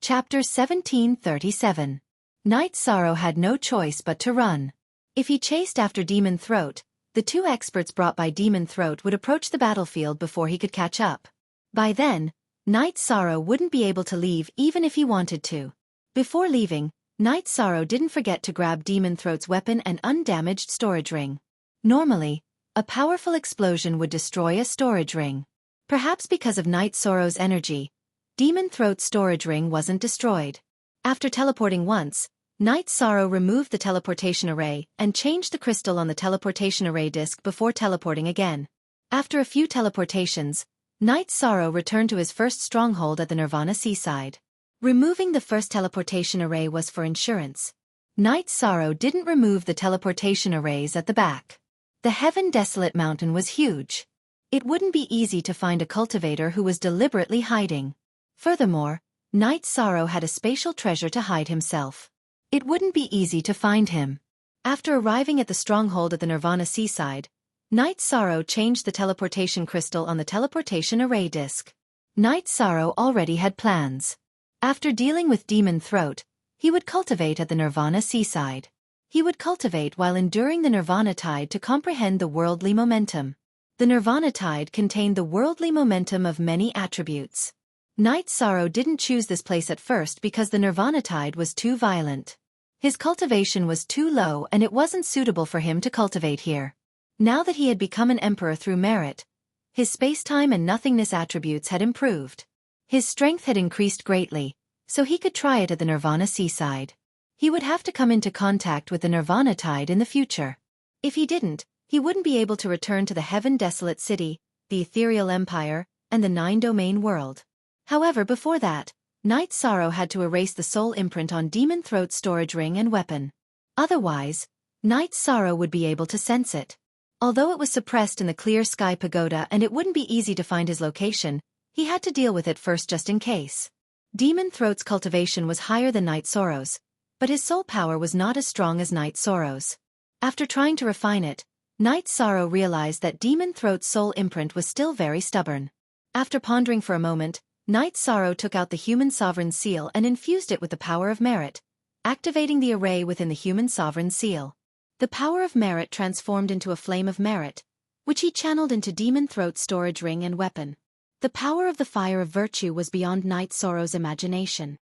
Chapter 1737. Night Sorrow had no choice but to run. If he chased after Demon Throat, the 2 experts brought by Demon Throat would approach the battlefield before he could catch up. By then, Night Sorrow wouldn't be able to leave even if he wanted to. Before leaving, Night Sorrow didn't forget to grab Demon Throat's weapon and undamaged storage ring. Normally, a powerful explosion would destroy a storage ring. Perhaps because of Night Sorrow's energy, Demon Throat's storage ring wasn't destroyed. After teleporting once, Night Sorrow removed the teleportation array and changed the crystal on the teleportation array disk before teleporting again. After a few teleportations, Night Sorrow returned to his first stronghold at the Nirvana seaside. Removing the first teleportation array was for insurance. Night Sorrow didn't remove the teleportation arrays at the back. The Heaven Desolate Mountain was huge. It wouldn't be easy to find a cultivator who was deliberately hiding. Furthermore, Night Sorrow had a spatial treasure to hide himself. It wouldn't be easy to find him. After arriving at the stronghold at the Nirvana seaside, Night Sorrow changed the teleportation crystal on the teleportation array disk. Night Sorrow already had plans. After dealing with Demon Throat, he would cultivate at the Nirvana seaside. He would cultivate while enduring the Nirvana tide to comprehend the worldly momentum. The Nirvana tide contained the worldly momentum of many attributes. Night Sorrow didn't choose this place at first because the Nirvana tide was too violent. His cultivation was too low and it wasn't suitable for him to cultivate here. Now that he had become an emperor through merit, his space-time and nothingness attributes had improved. His strength had increased greatly, so he could try it at the Nirvana seaside. He would have to come into contact with the Nirvana tide in the future. If he didn't, he wouldn't be able to return to the Heaven Desolate City, the Ethereal Empire, and the 9-domain world. However, before that, Night Sorrow had to erase the soul imprint on Demon Throat's storage ring and weapon. Otherwise, Night Sorrow would be able to sense it. Although it was suppressed in the Clear Sky Pagoda and it wouldn't be easy to find his location, he had to deal with it first just in case. Demon Throat's cultivation was higher than Night Sorrow's, but his soul power was not as strong as Night Sorrow's. After trying to refine it, Night Sorrow realized that Demon Throat's soul imprint was still very stubborn. After pondering for a moment, Night Sorrow took out the Human Sovereign Seal and infused it with the power of merit, activating the array within the Human Sovereign Seal. The power of merit transformed into a flame of merit, which he channeled into Demon Throat's storage ring and weapon. The power of the fire of virtue was beyond Night Sorrow's imagination.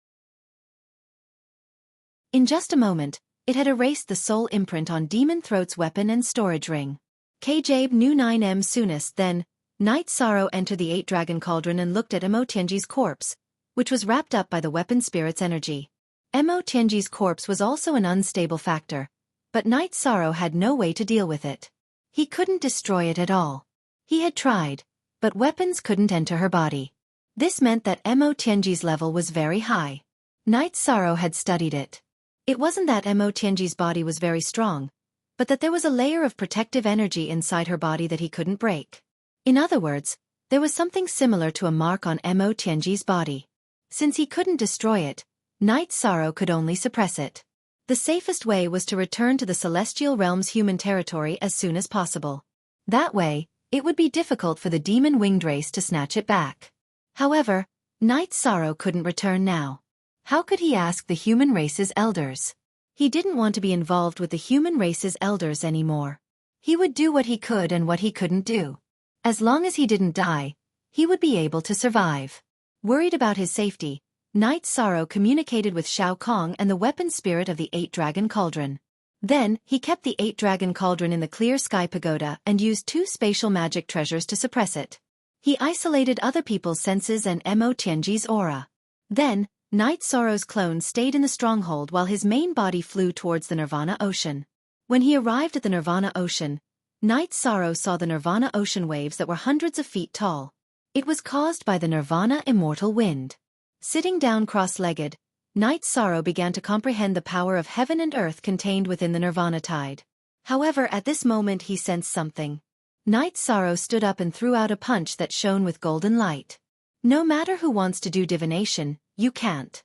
In just a moment, it had erased the soul imprint on Demon Throat's weapon and storage ring. Kajabe knew 9M soonest. Then, Night Sorrow entered the 8-Dragon Cauldron and looked at Mo Tianji's corpse, which was wrapped up by the weapon spirit's energy. Mo Tianji's corpse was also an unstable factor, but Night Sorrow had no way to deal with it. He couldn't destroy it at all. He had tried, but weapons couldn't enter her body. This meant that Mo Tianji's level was very high. Night Sorrow had studied it. It wasn't that Mo Tianji's body was very strong, but that there was a layer of protective energy inside her body that he couldn't break. In other words, there was something similar to a mark on Mo Tianji's body. Since he couldn't destroy it, Night Sorrow could only suppress it. The safest way was to return to the Celestial Realm's human territory as soon as possible. That way, it would be difficult for the demon winged race to snatch it back. However, Night Sorrow couldn't return now. How could he ask the human race's elders? He didn't want to be involved with the human race's elders anymore. He would do what he could and what he couldn't do. As long as he didn't die, he would be able to survive. Worried about his safety, Night Sorrow communicated with Shao Kong and the weapon spirit of the 8-Dragon Cauldron. Then, he kept the 8-Dragon Cauldron in the Clear Sky Pagoda and used 2 spatial magic treasures to suppress it. He isolated other people's senses and Mo Tianji's aura. Then, Night Sorrow's clone stayed in the stronghold while his main body flew towards the Nirvana Ocean. When he arrived at the Nirvana Ocean, Night Sorrow saw the Nirvana Ocean waves that were hundreds of feet tall. It was caused by the Nirvana immortal wind. Sitting down cross-legged, Knight Sorrow began to comprehend the power of heaven and earth contained within the Nirvana tide. However, at this moment he sensed something. Knight Sorrow stood up and threw out a punch that shone with golden light. No matter who wants to do divination, you can't.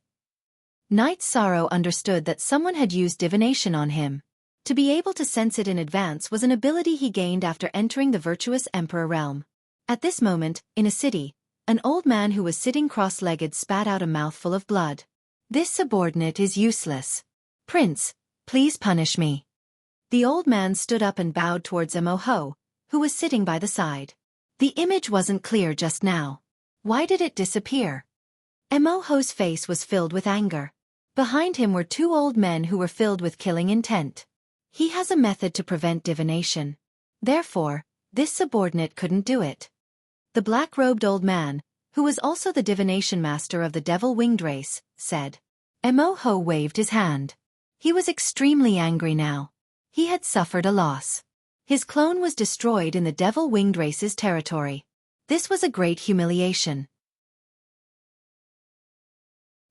Knight Sorrow understood that someone had used divination on him. To be able to sense it in advance was an ability he gained after entering the virtuous Emperor realm. At this moment, in a city, an old man who was sitting cross-legged spat out a mouthful of blood. This subordinate is useless. Prince, please punish me. The old man stood up and bowed towards Mo, who was sitting by the side. The image wasn't clear just now. Why did it disappear? Mo's face was filled with anger. Behind him were two old men who were filled with killing intent. He has a method to prevent divination. Therefore, this subordinate couldn't do it. The black-robed old man, who was also the divination master of the devil-winged race, said. Mo waved his hand. He was extremely angry now. He had suffered a loss. His clone was destroyed in the devil-winged race's territory. This was a great humiliation.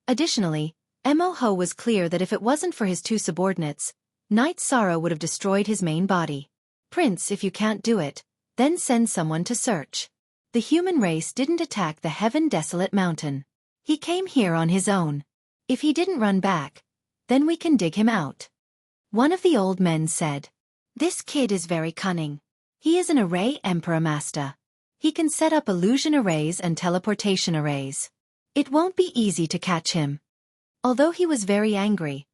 Additionally, Mo was clear that if it wasn't for his two subordinates, Knight Sorrow would have destroyed his main body. Prince, if you can't do it, then send someone to search. The human race didn't attack the heaven-desolate mountain. He came here on his own. If he didn't run back, then we can dig him out. One of the old men said. This kid is very cunning. He is an array emperor master. He can set up illusion arrays and teleportation arrays. It won't be easy to catch him. Although he was very angry,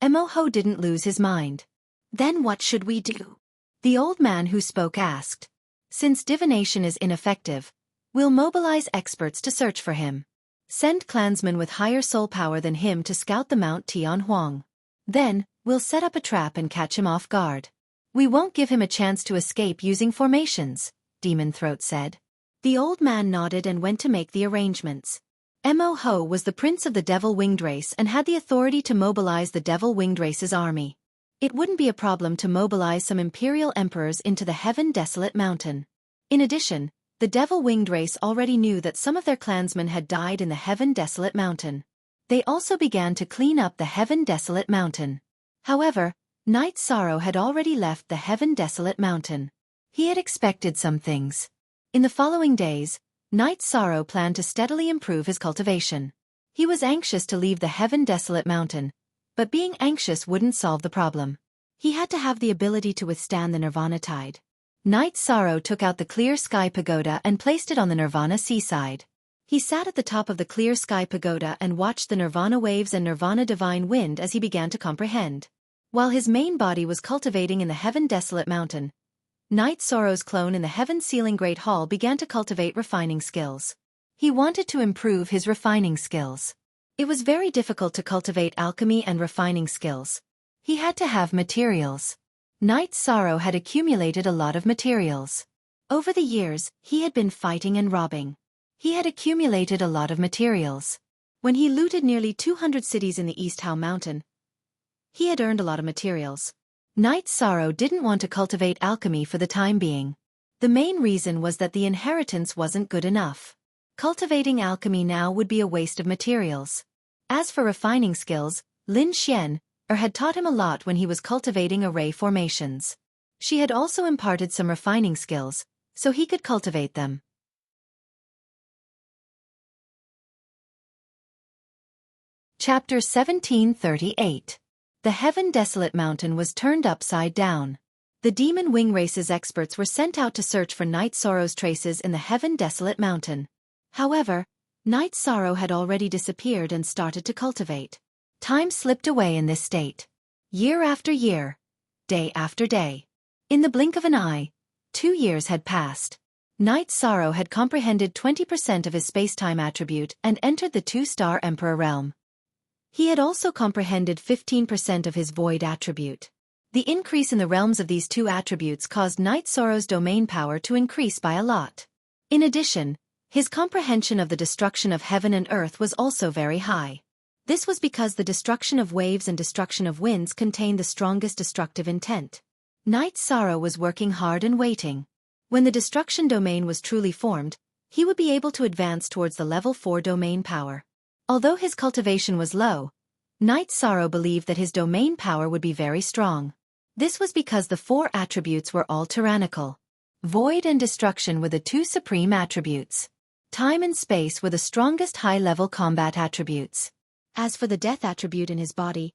Mo didn't lose his mind. Then what should we do? The old man who spoke asked. Since divination is ineffective, we'll mobilize experts to search for him. Send clansmen with higher soul power than him to scout the Mount Tianhuang. Then, we'll set up a trap and catch him off guard. We won't give him a chance to escape using formations, Demon Throat said. The old man nodded and went to make the arrangements. Mo was the prince of the devil-winged race and had the authority to mobilize the devil-winged race's army. It wouldn't be a problem to mobilize some imperial emperors into the heaven-desolate mountain. In addition, the devil-winged race already knew that some of their clansmen had died in the heaven-desolate mountain. They also began to clean up the heaven-desolate mountain. However, Knight Sorrow had already left the heaven-desolate mountain. He had expected some things. In the following days, Knight Sorrow planned to steadily improve his cultivation. He was anxious to leave the heaven-desolate mountain, but being anxious wouldn't solve the problem. He had to have the ability to withstand the Nirvana tide. Knight Sorrow took out the Clear Sky Pagoda and placed it on the Nirvana seaside. He sat at the top of the Clear Sky Pagoda and watched the Nirvana waves and Nirvana divine wind as he began to comprehend. While his main body was cultivating in the heaven-desolate mountain, Knight Sorrow's clone in the heaven-sealing Great Hall began to cultivate refining skills. He wanted to improve his refining skills. It was very difficult to cultivate alchemy and refining skills. He had to have materials. Knight Sorrow had accumulated a lot of materials. Over the years, he had been fighting and robbing. He had accumulated a lot of materials. When he looted nearly 200 cities in the East Hao Mountain, he had earned a lot of materials. Knight Sorrow didn't want to cultivate alchemy for the time being. The main reason was that the inheritance wasn't good enough. Cultivating alchemy now would be a waste of materials. As for refining skills, Lin Xian had taught him a lot when he was cultivating array formations. She had also imparted some refining skills, so he could cultivate them. Chapter 1738. The heaven-desolate mountain was turned upside down. The demon wing race's experts were sent out to search for Knight Sorrow's traces in the heaven-desolate mountain. However, Knight Sorrow had already disappeared and started to cultivate. Time slipped away in this state. Year after year, day after day. In the blink of an eye, 2 years had passed. Knight Sorrow had comprehended 20% of his space-time attribute and entered the 2-star Emperor realm. He had also comprehended 15% of his void attribute. The increase in the realms of these two attributes caused Knight Sorrow's domain power to increase by a lot. In addition, his comprehension of the destruction of heaven and earth was also very high. This was because the destruction of waves and destruction of winds contained the strongest destructive intent. Knight Sorrow was working hard and waiting. When the destruction domain was truly formed, he would be able to advance towards the level 4 domain power. Although his cultivation was low, Knight Sorrow believed that his domain power would be very strong. This was because the 4 attributes were all tyrannical. Void and destruction were the 2 supreme attributes. Time and space were the strongest high-level combat attributes. As for the death attribute in his body,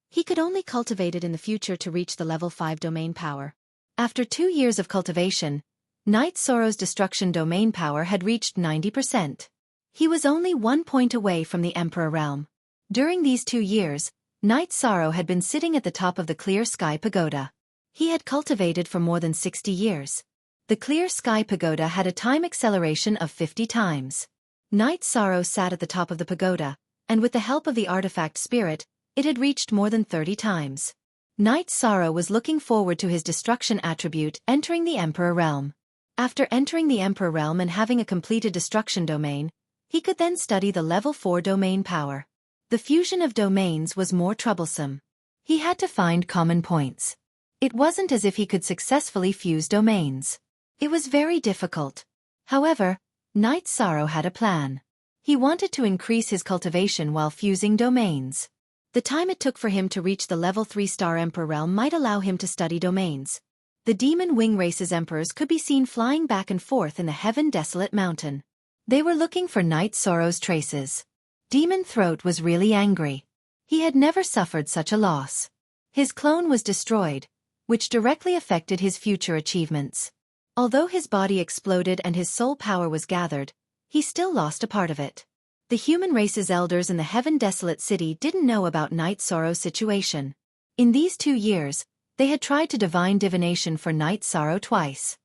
he could only cultivate it in the future to reach the level 5 domain power. After 2 years of cultivation, Knight Sorrow's destruction domain power had reached 90%. He was only 1 point away from the Emperor realm. During these 2 years, Knight Sorrow had been sitting at the top of the Clear Sky Pagoda. He had cultivated for more than 60 years. The Clear Sky Pagoda had a time acceleration of 50 times. Knight Sorrow sat at the top of the pagoda, and with the help of the artifact spirit, it had reached more than 30 times. Knight Sorrow was looking forward to his destruction attribute entering the Emperor realm. After entering the Emperor realm and having a completed destruction domain, he could then study the level 4 domain power. The fusion of domains was more troublesome. He had to find common points. It wasn't as if he could successfully fuse domains. It was very difficult. However, Knight Sorrow had a plan. He wanted to increase his cultivation while fusing domains. The time it took for him to reach the level 3-star Emperor realm might allow him to study domains. The demon wing race's emperors could be seen flying back and forth in the heaven desolate mountain. They were looking for Knight Sorrow's traces. Demon Throat was really angry. He had never suffered such a loss. His clone was destroyed, which directly affected his future achievements. Although his body exploded and his soul power was gathered, he still lost a part of it. The human race's elders in the Heaven Desolate City didn't know about Knight Sorrow's situation. In these 2 years, they had tried to divine divination for Knight Sorrow twice.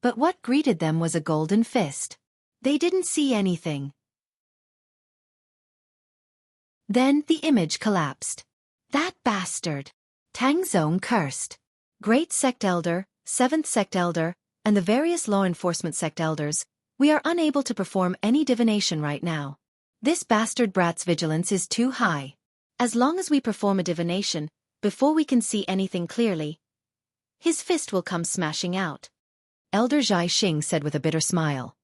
But what greeted them was a golden fist. They didn't see anything. Then the image collapsed. That bastard! Tang Zong cursed. Great Sect Elder, 7th Sect Elder, and the various law enforcement sect elders, we are unable to perform any divination right now. This bastard brat's vigilance is too high. As long as we perform a divination, before we can see anything clearly, his fist will come smashing out. Elder Zhai Xing said with a bitter smile.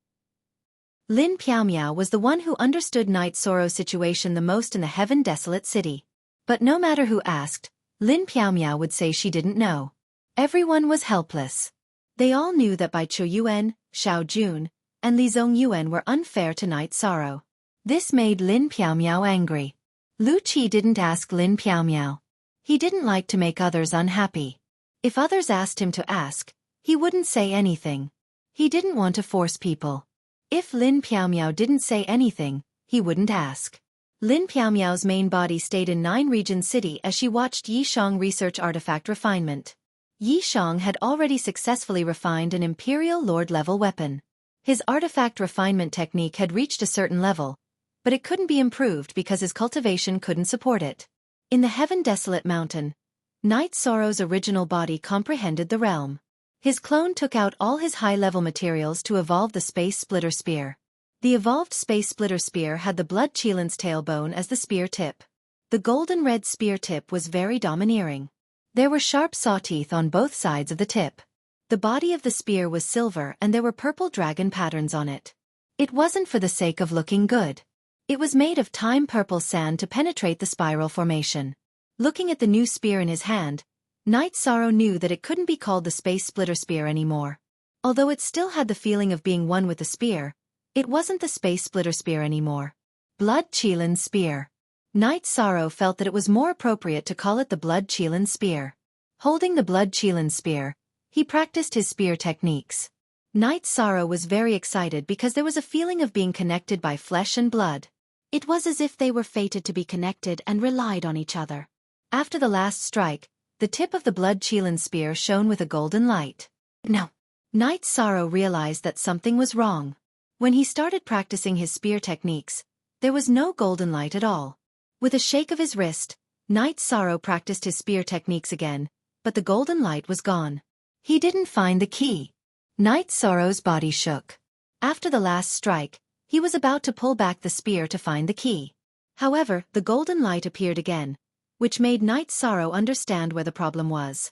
Lin Piaomiao was the one who understood Knight Sorrow's situation the most in the Heaven Desolate City. But no matter who asked, Lin Piaomiao would say she didn't know. Everyone was helpless. They all knew that Bai Chu Yuan, Xiao Jun, and Li Zong Yuan were unfair to Knight Sorrow. This made Lin Piaomiao angry. Lu Qi didn't ask Lin Piaomiao. He didn't like to make others unhappy. If others asked him to ask, he wouldn't say anything. He didn't want to force people. If Lin Piaomiao didn't say anything, he wouldn't ask. Lin Piaomiao's main body stayed in 9 Region City as she watched Yishang research artifact refinement. Yishang had already successfully refined an Imperial Lord-level weapon. His artifact refinement technique had reached a certain level, but it couldn't be improved because his cultivation couldn't support it. In the Heaven Desolate Mountain, Knight Sorrow's original body comprehended the realm. His clone took out all his high-level materials to evolve the Space Splitter Spear. The evolved Space Splitter Spear had the Blood Cheelan's tailbone as the spear tip. The golden-red spear tip was very domineering. There were sharp saw teeth on both sides of the tip. The body of the spear was silver and there were purple dragon patterns on it. It wasn't for the sake of looking good. It was made of time-purple sand to penetrate the spiral formation. Looking at the new spear in his hand, Knight Sorrow knew that it couldn't be called the Space Splitter Spear anymore. Although it still had the feeling of being one with the spear, it wasn't the Space Splitter Spear anymore. Blood Cheelan's Spear. Knight Sorrow felt that it was more appropriate to call it the Blood Cheelan Spear. Holding the Blood Cheelan Spear, he practiced his spear techniques. Knight Sorrow was very excited because there was a feeling of being connected by flesh and blood. It was as if they were fated to be connected and relied on each other. After the last strike, the tip of the Blood Cheelan Spear shone with a golden light. No. Knight Sorrow realized that something was wrong. When he started practicing his spear techniques, there was no golden light at all. With a shake of his wrist, Knight Sorrow practiced his spear techniques again, but the golden light was gone. He didn't find the key. Knight Sorrow's body shook. After the last strike, he was about to pull back the spear to find the key. However, the golden light appeared again, which made Knight Sorrow understand where the problem was.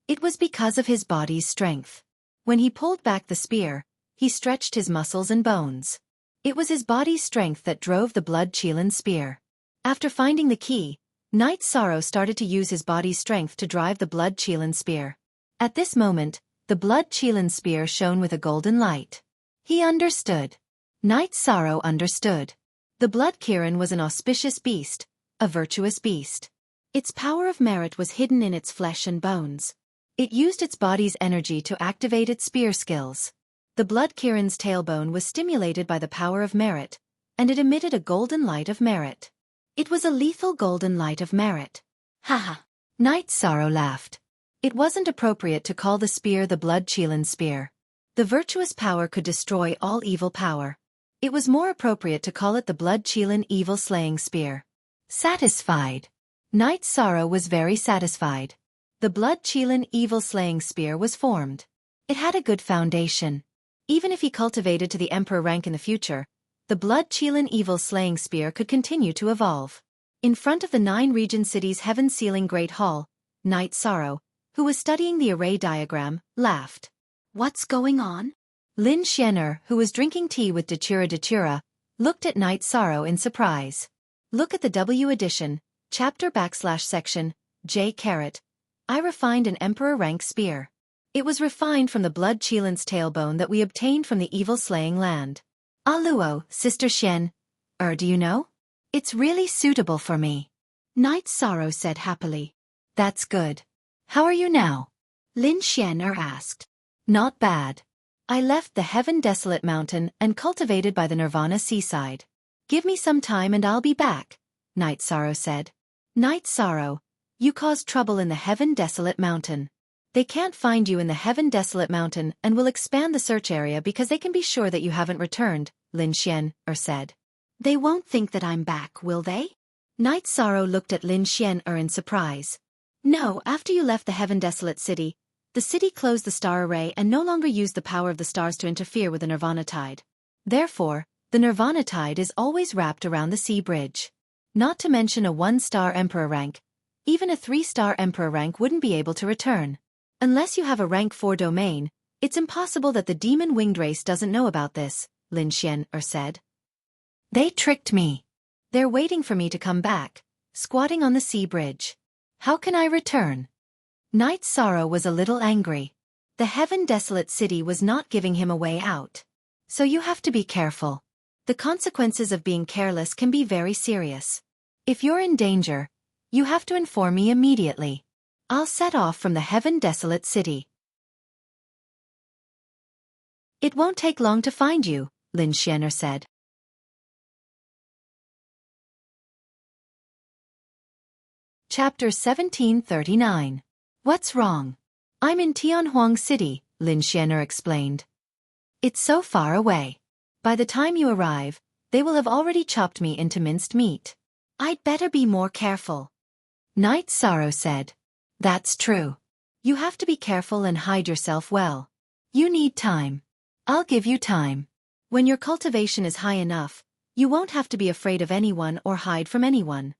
It was because of his body's strength. When he pulled back the spear, he stretched his muscles and bones. It was his body's strength that drove the blood-Qilin spear. After finding the key, Knight Sorrow started to use his body's strength to drive the blood-Qilin spear. At this moment, the blood-Qilin spear shone with a golden light. He understood. Knight Sorrow understood. The blood-Qilin was an auspicious beast, a virtuous beast. Its power of merit was hidden in its flesh and bones. It used its body's energy to activate its spear skills. The blood-Qilin's tailbone was stimulated by the power of merit, and it emitted a golden light of merit. It was a lethal golden light of merit. Haha! Knight Sorrow laughed. It wasn't appropriate to call the spear the blood-Qilin spear. The virtuous power could destroy all evil power. It was more appropriate to call it the blood-Qilin evil-slaying spear. Satisfied. Knight Sorrow was very satisfied. The blood-Qilin evil-slaying spear was formed. It had a good foundation. Even if he cultivated to the emperor rank in the future, the blood-Qilin evil-slaying spear could continue to evolve. In front of the 9-region city's heaven-sealing Great Hall, Knight Sorrow, who was studying the array diagram, laughed. What's going on? Lin Xianer, who was drinking tea with Datura, looked at Knight Sorrow in surprise. Look at the W edition, chapter/section, J. I refined an emperor rank spear. It was refined from the blood-Qilin's tailbone that we obtained from the evil-slaying land. Luo, Sister Xian. Do you know? It's really suitable for me. Knight Sorrow said happily. That's good. How are you now? Lin Xianer asked. Not bad. I left the heaven-desolate mountain and cultivated by the Nirvana seaside. Give me some time and I'll be back, Knight Sorrow said. Knight Sorrow, you caused trouble in the heaven-desolate mountain. They can't find you in the heaven-desolate mountain and will expand the search area because they can be sure that you haven't returned, Lin Xianer said. They won't think that I'm back, will they? Knight Sorrow looked at Lin Xianer in surprise. No, after you left the heaven-desolate city, the city closed the star array and no longer used the power of the stars to interfere with the Nirvana tide. Therefore, the Nirvana tide is always wrapped around the sea bridge. Not to mention a 1-star emperor rank, even a 3-star emperor rank wouldn't be able to return. Unless you have a rank 4 domain, it's impossible that the demon-winged race doesn't know about this, Lin Xianer said. They tricked me. They're waiting for me to come back, squatting on the sea bridge. How can I return? Knight Sorrow was a little angry. The heaven-desolate city was not giving him a way out. So you have to be careful. The consequences of being careless can be very serious. If you're in danger, you have to inform me immediately. I'll set off from the heaven-desolate city. It won't take long to find you, Lin Xianer said. Chapter 1739. What's wrong? I'm in Tianhuang City, Lin Xianer explained. It's so far away. By the time you arrive, they will have already chopped me into minced meat. I'd better be more careful. Knight Sorrow said. That's true. You have to be careful and hide yourself well. You need time. I'll give you time. When your cultivation is high enough, you won't have to be afraid of anyone or hide from anyone.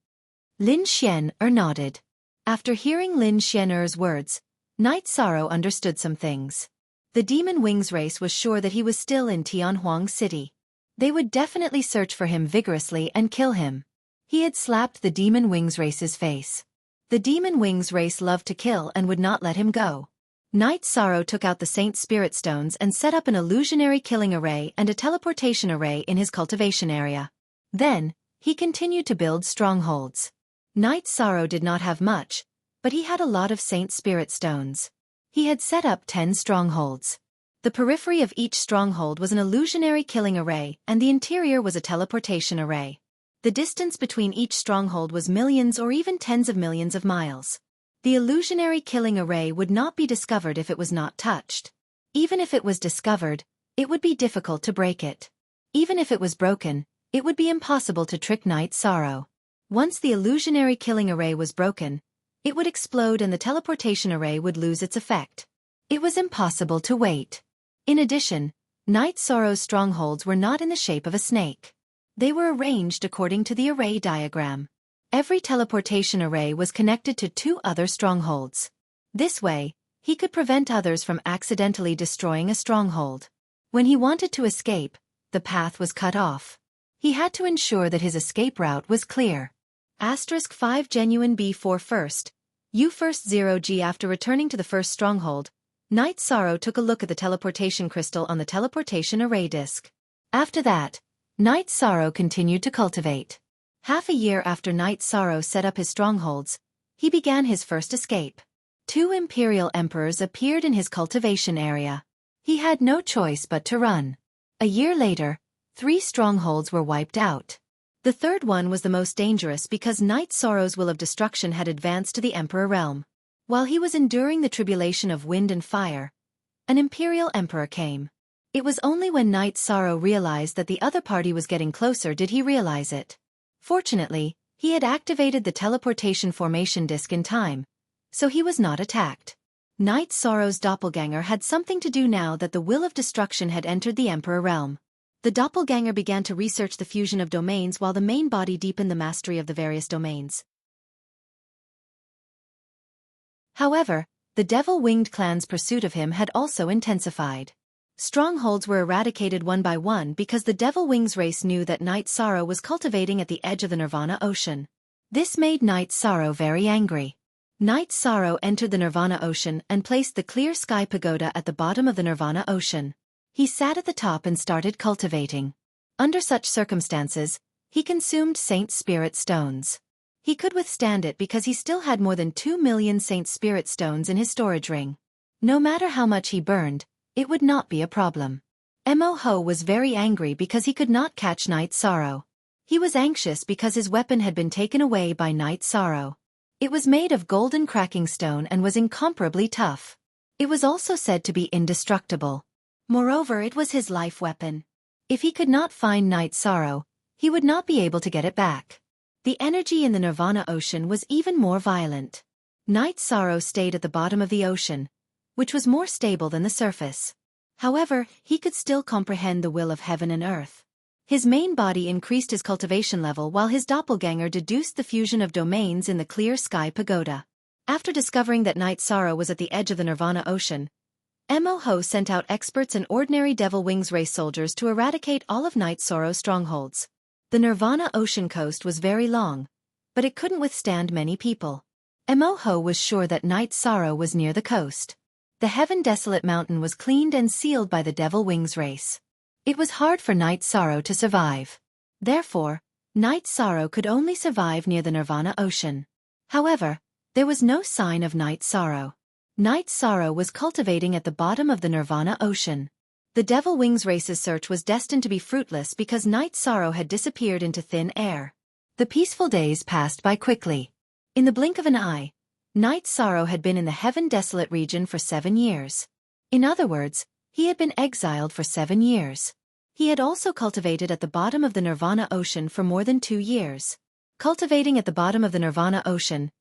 Lin Xianer nodded. After hearing Lin Xianer's words, Knight Sorrow understood some things. The Demon Wings race was sure that he was still in Tianhuang City. They would definitely search for him vigorously and kill him. He had slapped the Demon Wings race's face. The Demon Wings race loved to kill and would not let him go. Knight Sorrow took out the Saint Spirit Stones and set up an illusionary killing array and a teleportation array in his cultivation area. Then, he continued to build strongholds. Knight Sorrow did not have much, but he had a lot of Saint Spirit Stones. He had set up 10 strongholds. The periphery of each stronghold was an illusionary killing array and the interior was a teleportation array. The distance between each stronghold was millions or even tens of millions of miles. The illusionary killing array would not be discovered if it was not touched. Even if it was discovered, it would be difficult to break it. Even if it was broken, it would be impossible to trick Knight Sorrow. Once the illusionary killing array was broken, it would explode and the teleportation array would lose its effect. It was impossible to wait. In addition, Knight Sorrow's strongholds were not in the shape of a snake. They were arranged according to the array diagram. Every teleportation array was connected to 2 other strongholds. This way, He could prevent others from accidentally destroying a stronghold. When he wanted to escape, the path was cut off. He had to ensure that his escape route was clear. *5 Genuine B4 First. U First 0G. After returning to the first stronghold, Night Sorrow took a look at the teleportation crystal on the teleportation array disk. After that, Night Sorrow continued to cultivate. Half a year after Night Sorrow set up his strongholds, he began his first escape. 2 Imperial Emperors appeared in his cultivation area. He had no choice but to run. A year later, 3 strongholds were wiped out. The third one was the most dangerous because Night Sorrow's will of destruction had advanced to the Emperor realm. While he was enduring the tribulation of wind and fire, an Imperial Emperor came. It was only when Night Sorrow realized that the other party was getting closer did he realize it. Fortunately, he had activated the teleportation formation disk in time, so he was not attacked. Night Sorrow's doppelganger had something to do now that the will of destruction had entered the Emperor realm. The doppelganger began to research the fusion of domains while the main body deepened the mastery of the various domains. However, the Devil-Winged clan's pursuit of him had also intensified. Strongholds were eradicated one by one because the Devil-Wings race knew that Night Sorrow was cultivating at the edge of the Nirvana Ocean. This made Night Sorrow very angry. Night Sorrow entered the Nirvana Ocean and placed the Clear Sky Pagoda at the bottom of the Nirvana Ocean. He sat at the top and started cultivating. Under such circumstances, he consumed Saint Spirit Stones. He could withstand it because he still had more than 2 million Saint Spirit Stones in his storage ring. No matter how much he burned, it would not be a problem. Mo was very angry because he could not catch Night Sorrow. He was anxious because his weapon had been taken away by Night Sorrow. It was made of golden cracking stone and was incomparably tough. It was also said to be indestructible. Moreover, it was his life weapon. If he could not find Night Sorrow, he would not be able to get it back. The energy in the Nirvana Ocean was even more violent. Night Sorrow stayed at the bottom of the ocean, which was more stable than the surface. However, he could still comprehend the will of heaven and earth. His main body increased his cultivation level while his doppelganger deduced the fusion of domains in the Clear Sky Pagoda. After discovering that Night Sorrow was at the edge of the Nirvana Ocean, Mo sent out experts and ordinary Devil Wings race soldiers to eradicate all of Night Sorrow's strongholds. The Nirvana Ocean coast was very long, but it couldn't withstand many people. Mo was sure that Night Sorrow was near the coast. The Heaven Desolate Mountain was cleaned and sealed by the Devil Wings race. It was hard for Night Sorrow to survive. Therefore, Night Sorrow could only survive near the Nirvana Ocean. However, there was no sign of Night Sorrow. Night Sorrow was cultivating at the bottom of the Nirvana Ocean. The Devil Wings race's search was destined to be fruitless because Night Sorrow had disappeared into thin air. The peaceful days passed by quickly. In the blink of an eye, Night Sorrow had been in the Heaven Desolate region for 7 years. In other words, he had been exiled for 7 years. He had also cultivated at the bottom of the Nirvana Ocean for more than 2 years. Cultivating at the bottom of the Nirvana Ocean,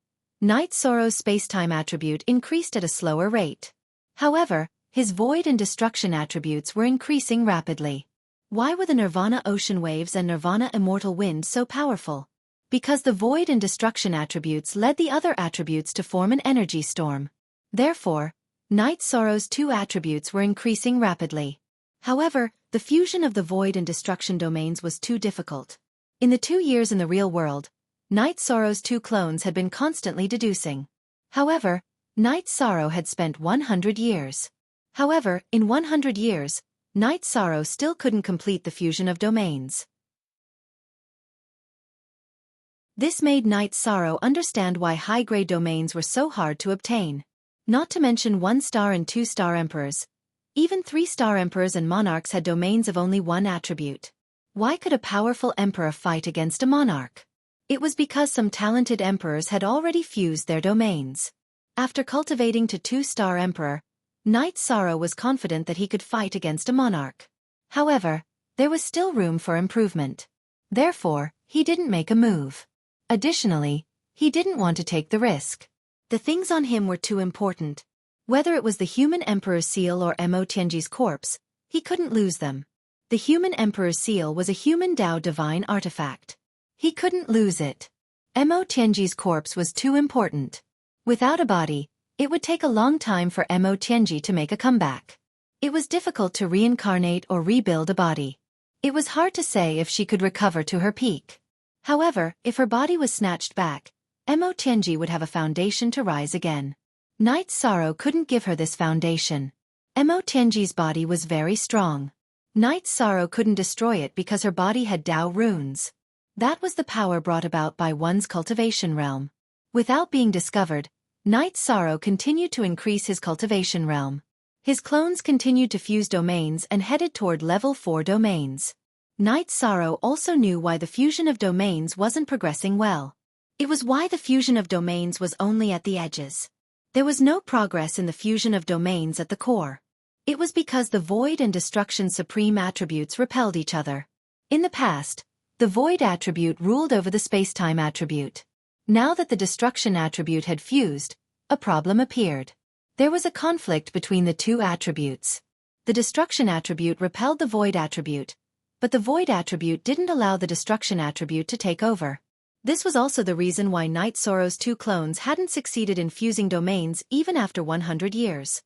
Night Sorrow's space-time attribute increased at a slower rate. However, his void and destruction attributes were increasing rapidly. Why were the Nirvana Ocean waves and Nirvana Immortal Wind so powerful? Because the void and destruction attributes led the other attributes to form an energy storm. Therefore, Night Sorrow's 2 attributes were increasing rapidly. However, the fusion of the void and destruction domains was too difficult. In the 2 years in the real world, Night Sorrow's 2 clones had been constantly deducing. However, Night Sorrow had spent 100 years. However, in 100 years, Night Sorrow still couldn't complete the fusion of domains. This made Night Sorrow understand why high-grade domains were so hard to obtain. Not to mention 1-star and 2-star emperors. Even 3-star emperors and monarchs had domains of only 1 attribute. Why could a powerful emperor fight against a monarch? It was because some talented emperors had already fused their domains. After cultivating to 2-star emperor, Night Sorrow was confident that he could fight against a monarch. However, there was still room for improvement. Therefore, he didn't make a move. Additionally, he didn't want to take the risk. The things on him were too important. Whether it was the human emperor's seal or Mo Tianji's corpse, he couldn't lose them. The human emperor's seal was a human Dao divine artifact. He couldn't lose it. Mo Tianji's corpse was too important. Without a body, It would take a long time for Mo Tianji to make a comeback. It was difficult to reincarnate or rebuild a body. It was hard to say if she could recover to her peak. However, if her body was snatched back, Mo Tianji would have a foundation to rise again. Night Sorrow couldn't give her this foundation. Mo Tianji's body was very strong. Night Sorrow couldn't destroy it because her body had Dao runes. That was the power brought about by one's cultivation realm. Without being discovered, Night Sorrow continued to increase his cultivation realm. His clones continued to fuse domains and headed toward level 4 domains. Night Sorrow also knew why the fusion of domains wasn't progressing well. It was why the fusion of domains was only at the edges. There was no progress in the fusion of domains at the core. It was because the Void and Destruction Supreme attributes repelled each other. In the past, the Void attribute ruled over the Spacetime attribute. Now that the Destruction attribute had fused, a problem appeared. There was a conflict between the two attributes. The Destruction attribute repelled the Void attribute, but the Void attribute didn't allow the Destruction attribute to take over. This was also the reason why Night Sorrow's two clones hadn't succeeded in fusing domains even after 100 years.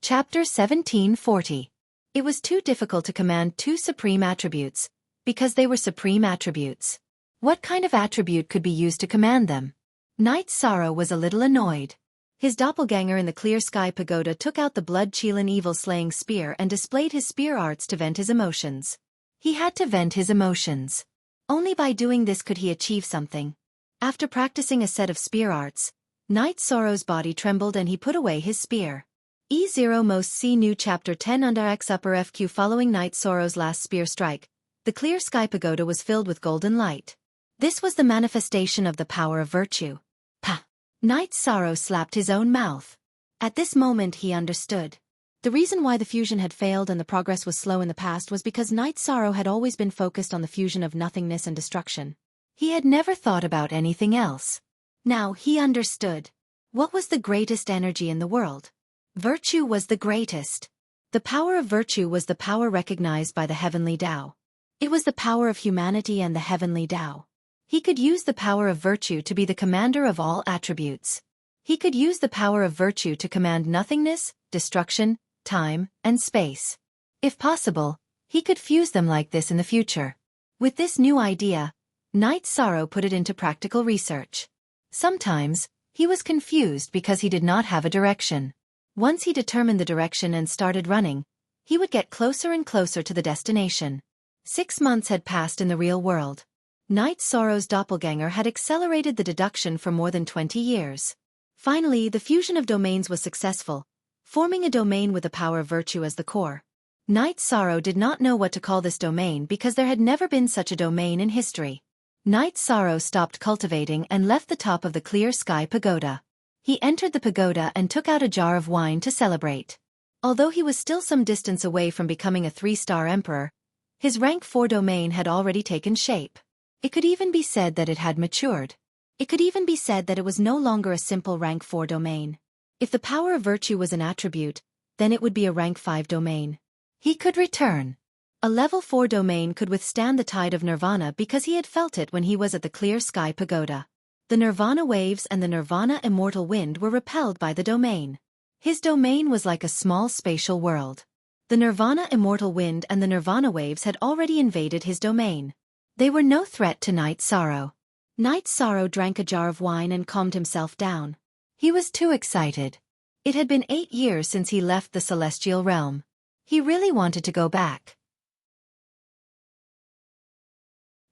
Chapter 1740. It was too difficult to command two supreme attributes, because they were supreme attributes. What kind of attribute could be used to command them? Night Sorrow was a little annoyed. His doppelganger in the Clear Sky Pagoda took out the blood-Chilan evil-slaying spear and displayed his spear arts to vent his emotions. He had to vent his emotions. Only by doing this could he achieve something. After practicing a set of spear arts, Night Sorrow's body trembled and he put away his spear. E0 Most see new Chapter 10 under X upper FQ. Following Night Sorrow's last spear strike, the Clear Sky Pagoda was filled with golden light. This was the manifestation of the power of virtue. Pah! Night Sorrow slapped his own mouth. At this moment he understood. The reason why the fusion had failed and the progress was slow in the past was because Night Sorrow had always been focused on the fusion of nothingness and destruction. He had never thought about anything else. Now he understood. What was the greatest energy in the world? Virtue was the greatest. The power of virtue was the power recognized by the heavenly Tao. It was the power of humanity and the heavenly Tao. He could use the power of virtue to be the commander of all attributes. He could use the power of virtue to command nothingness, destruction, time, and space. If possible, he could fuse them like this in the future. With this new idea, Night Sorrow put it into practical research. Sometimes, he was confused because he did not have a direction. Once he determined the direction and started running, he would get closer and closer to the destination. 6 months had passed in the real world. Night Sorrow's doppelganger had accelerated the deduction for more than 20 years. Finally, the fusion of domains was successful, forming a domain with the power of virtue as the core. Night Sorrow did not know what to call this domain because there had never been such a domain in history. Night Sorrow stopped cultivating and left the top of the Clear Sky Pagoda. He entered the pagoda and took out a jar of wine to celebrate. Although he was still some distance away from becoming a 3-star emperor, his rank 4 domain had already taken shape. It could even be said that it had matured. It could even be said that it was no longer a simple rank 4 domain. If the power of virtue was an attribute, then it would be a rank 5 domain. He could return. A level 4 domain could withstand the tide of nirvana because he had felt it when he was at the Clear Sky Pagoda. The nirvana waves and the nirvana immortal wind were repelled by the domain. His domain was like a small spatial world. The nirvana immortal wind and the nirvana waves had already invaded his domain. They were no threat to Night Sorrow. Night Sorrow drank a jar of wine and calmed himself down. He was too excited. It had been 8 years since he left the celestial realm. He really wanted to go back.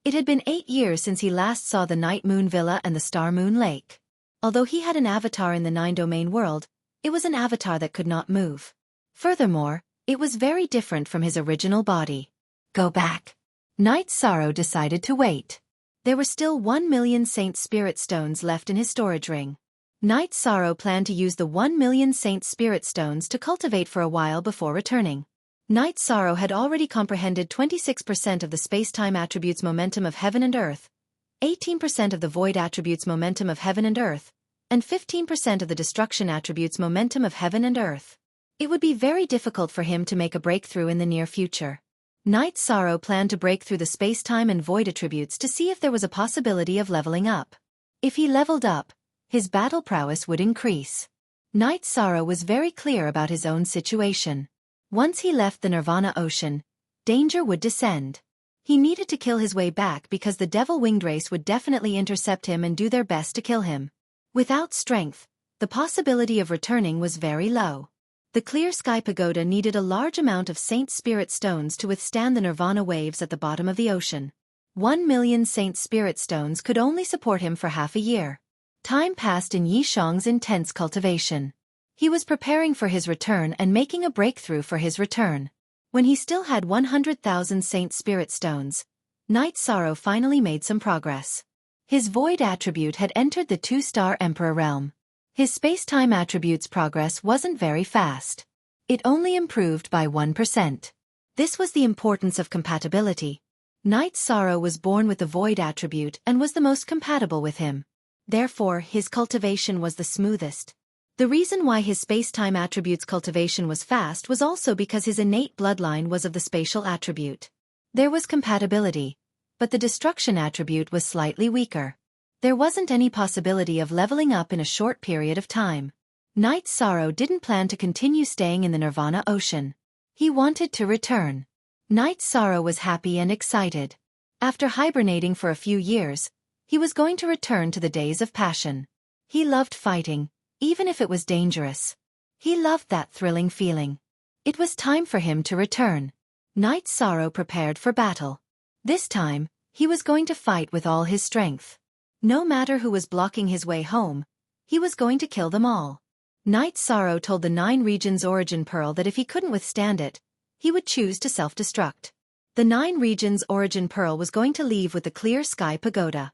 It had been 8 years since he last saw the Night Moon Villa and the Star Moon Lake. Although he had an avatar in the 9-domain world, it was an avatar that could not move. Furthermore, it was very different from his original body. Go back. Night Sorrow decided to wait. There were still 1 million Saint Spirit Stones left in his storage ring. Night Sorrow planned to use the 1 million Saint Spirit Stones to cultivate for a while before returning. Night Sorrow had already comprehended 26% of the space-time attributes momentum of heaven and earth, 18% of the void attributes momentum of heaven and earth, and 15% of the destruction attributes momentum of heaven and earth. It would be very difficult for him to make a breakthrough in the near future. Night Sorrow planned to break through the space-time and void attributes to see if there was a possibility of leveling up. If he leveled up, his battle prowess would increase. Night Sorrow was very clear about his own situation. Once he left the Nirvana Ocean, danger would descend. He needed to kill his way back because the devil-winged race would definitely intercept him and do their best to kill him. Without strength, the possibility of returning was very low. The Clear Sky Pagoda needed a large amount of Saint Spirit Stones to withstand the Nirvana waves at the bottom of the ocean. 1,000,000 Saint Spirit Stones could only support him for half a year. Time passed in Yishang's intense cultivation. He was preparing for his return and making a breakthrough for his return. When he still had 100,000 Saint Spirit Stones, Night Sorrow finally made some progress. His Void attribute had entered the 2-star Emperor realm. His space-time attribute's progress wasn't very fast. It only improved by 1%. This was the importance of compatibility. Night Sorrow was born with the Void attribute and was the most compatible with him. Therefore, his cultivation was the smoothest. The reason why his space-time attribute's cultivation was fast was also because his innate bloodline was of the spatial attribute. There was compatibility, but the destruction attribute was slightly weaker. There wasn't any possibility of leveling up in a short period of time. Night Sorrow didn't plan to continue staying in the Nirvana Ocean. He wanted to return. Night Sorrow was happy and excited. After hibernating for a few years, he was going to return to the days of passion. He loved fighting, even if it was dangerous. He loved that thrilling feeling. It was time for him to return. Night Sorrow prepared for battle. This time, he was going to fight with all his strength. No matter who was blocking his way home, he was going to kill them all. Night Sorrow told the 9 Regions Origin Pearl that if he couldn't withstand it, he would choose to self-destruct. The 9 Regions Origin Pearl was going to leave with the Clear Sky Pagoda.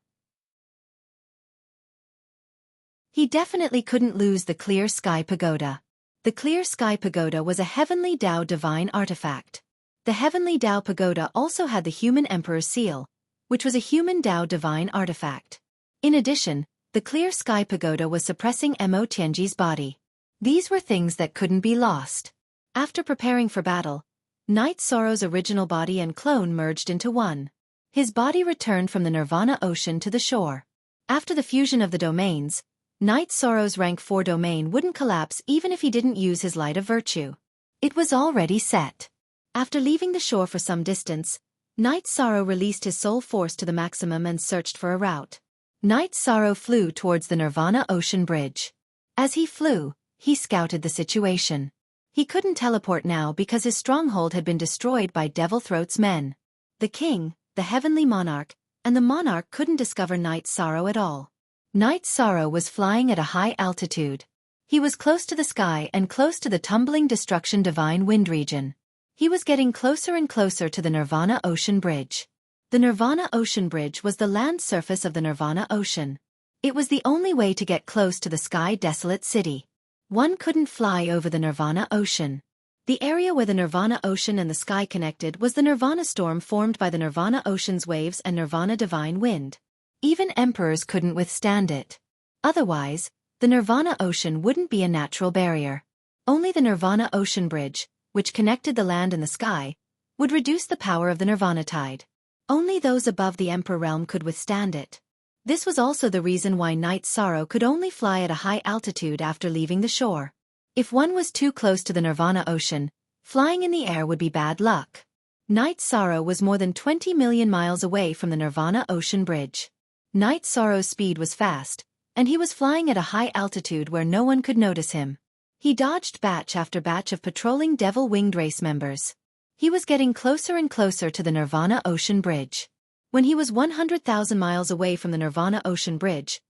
He definitely couldn't lose the Clear Sky Pagoda. The Clear Sky Pagoda was a Heavenly Tao divine artifact. The Heavenly Tao Pagoda also had the Human Emperor's Seal, which was a Human Tao divine artifact. In addition, the Clear Sky Pagoda was suppressing Mo Tianji's body. These were things that couldn't be lost. After preparing for battle, Night Sorrow's original body and clone merged into one. His body returned from the Nirvana Ocean to the shore. After the fusion of the domains, Night Sorrow's rank 4 domain wouldn't collapse even if he didn't use his Light of Virtue. It was already set. After leaving the shore for some distance, Night Sorrow released his soul force to the maximum and searched for a route. Night Sorrow flew towards the Nirvana Ocean Bridge. As he flew, he scouted the situation. He couldn't teleport now because his stronghold had been destroyed by Devilthroat's men. The king, the heavenly monarch, and the monarch couldn't discover Night Sorrow at all. Night Sorrow was flying at a high altitude. He was close to the sky and close to the tumbling destruction divine wind region. He was getting closer and closer to the Nirvana Ocean Bridge. The Nirvana Ocean Bridge was the land surface of the Nirvana Ocean. It was the only way to get close to the Sky Desolate City. One couldn't fly over the Nirvana Ocean. The area where the Nirvana Ocean and the sky connected was the Nirvana Storm formed by the Nirvana Ocean's waves and Nirvana Divine Wind. Even emperors couldn't withstand it. Otherwise, the Nirvana Ocean wouldn't be a natural barrier. Only the Nirvana Ocean Bridge, which connected the land and the sky, would reduce the power of the Nirvana Tide. Only those above the Emperor realm could withstand it. This was also the reason why Night Sorrow could only fly at a high altitude after leaving the shore. If one was too close to the Nirvana Ocean, flying in the air would be bad luck. Night Sorrow was more than 20 million miles away from the Nirvana Ocean Bridge. Night Sorrow's speed was fast, and he was flying at a high altitude where no one could notice him. He dodged batch after batch of patrolling devil-winged race members. He was getting closer and closer to the Nirvana Ocean Bridge. When he was 100,000 miles away from the Nirvana Ocean Bridge,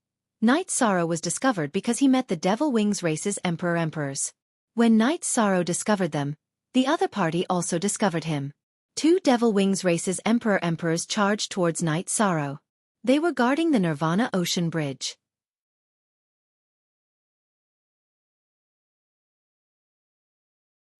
Night Sorrow was discovered because he met the Devil Wings race's Emperors. When Night Sorrow discovered them, the other party also discovered him. 2 Devil Wings race's Emperors charged towards Night Sorrow. They were guarding the Nirvana Ocean Bridge.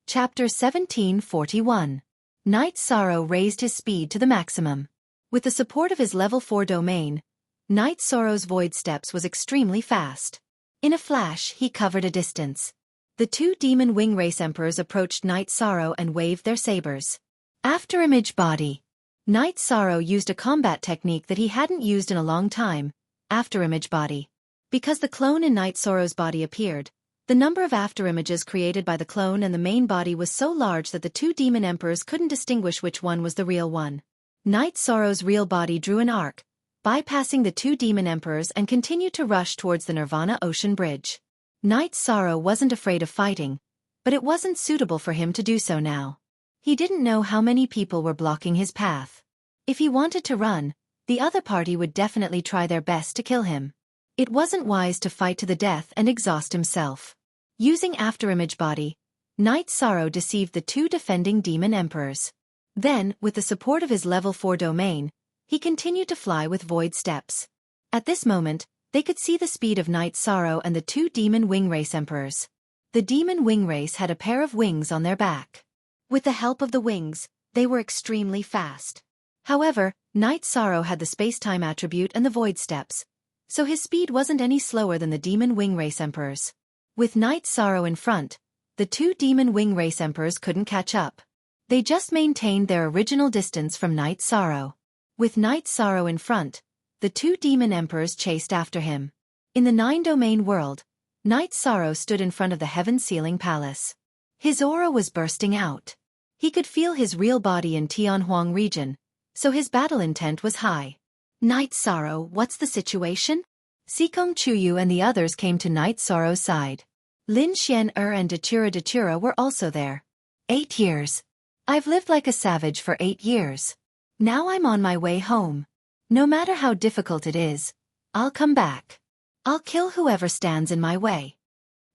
Chapter 1741. Night Sorrow raised his speed to the maximum. With the support of his level 4 domain, Night Sorrow's void steps was extremely fast. In a flash, he covered a distance. The 2 Demon Wing Race Emperors approached Night Sorrow and waved their sabers. Afterimage body. Night Sorrow used a combat technique that he hadn't used in a long time, afterimage body. Because the clone in Night Sorrow's body appeared, the number of afterimages created by the clone and the main body was so large that the two demon emperors couldn't distinguish which one was the real one. Night Sorrow's real body drew an arc, bypassing the two demon emperors and continued to rush towards the Nirvana Ocean Bridge. Night Sorrow wasn't afraid of fighting, but it wasn't suitable for him to do so now. He didn't know how many people were blocking his path. If he wanted to run, the other party would definitely try their best to kill him. It wasn't wise to fight to the death and exhaust himself. Using afterimage body, Night Sorrow deceived the two defending demon emperors. Then, with the support of his level 4 domain, he continued to fly with void steps. At this moment, they could see the speed of Night Sorrow and the two demon wing race emperors. The demon wing race had a pair of wings on their back. With the help of the wings, they were extremely fast. However, Night Sorrow had the space-time attribute and the void steps, so his speed wasn't any slower than the demon wing race emperors. With Night Sorrow in front, the two demon wing race emperors couldn't catch up. They just maintained their original distance from Night Sorrow. With Night Sorrow in front, the two demon emperors chased after him. In the 9-domain world, Night Sorrow stood in front of the heaven-sealing palace. His aura was bursting out. He could feel his real body in Tianhuang region, so his battle intent was high. Night Sorrow, what's the situation? Sikong Chuyu and the others came to Night Sorrow's side. Lin Xian and Datura were also there. 8 years. I've lived like a savage for 8 years. Now I'm on my way home. No matter how difficult it is, I'll come back. I'll kill whoever stands in my way.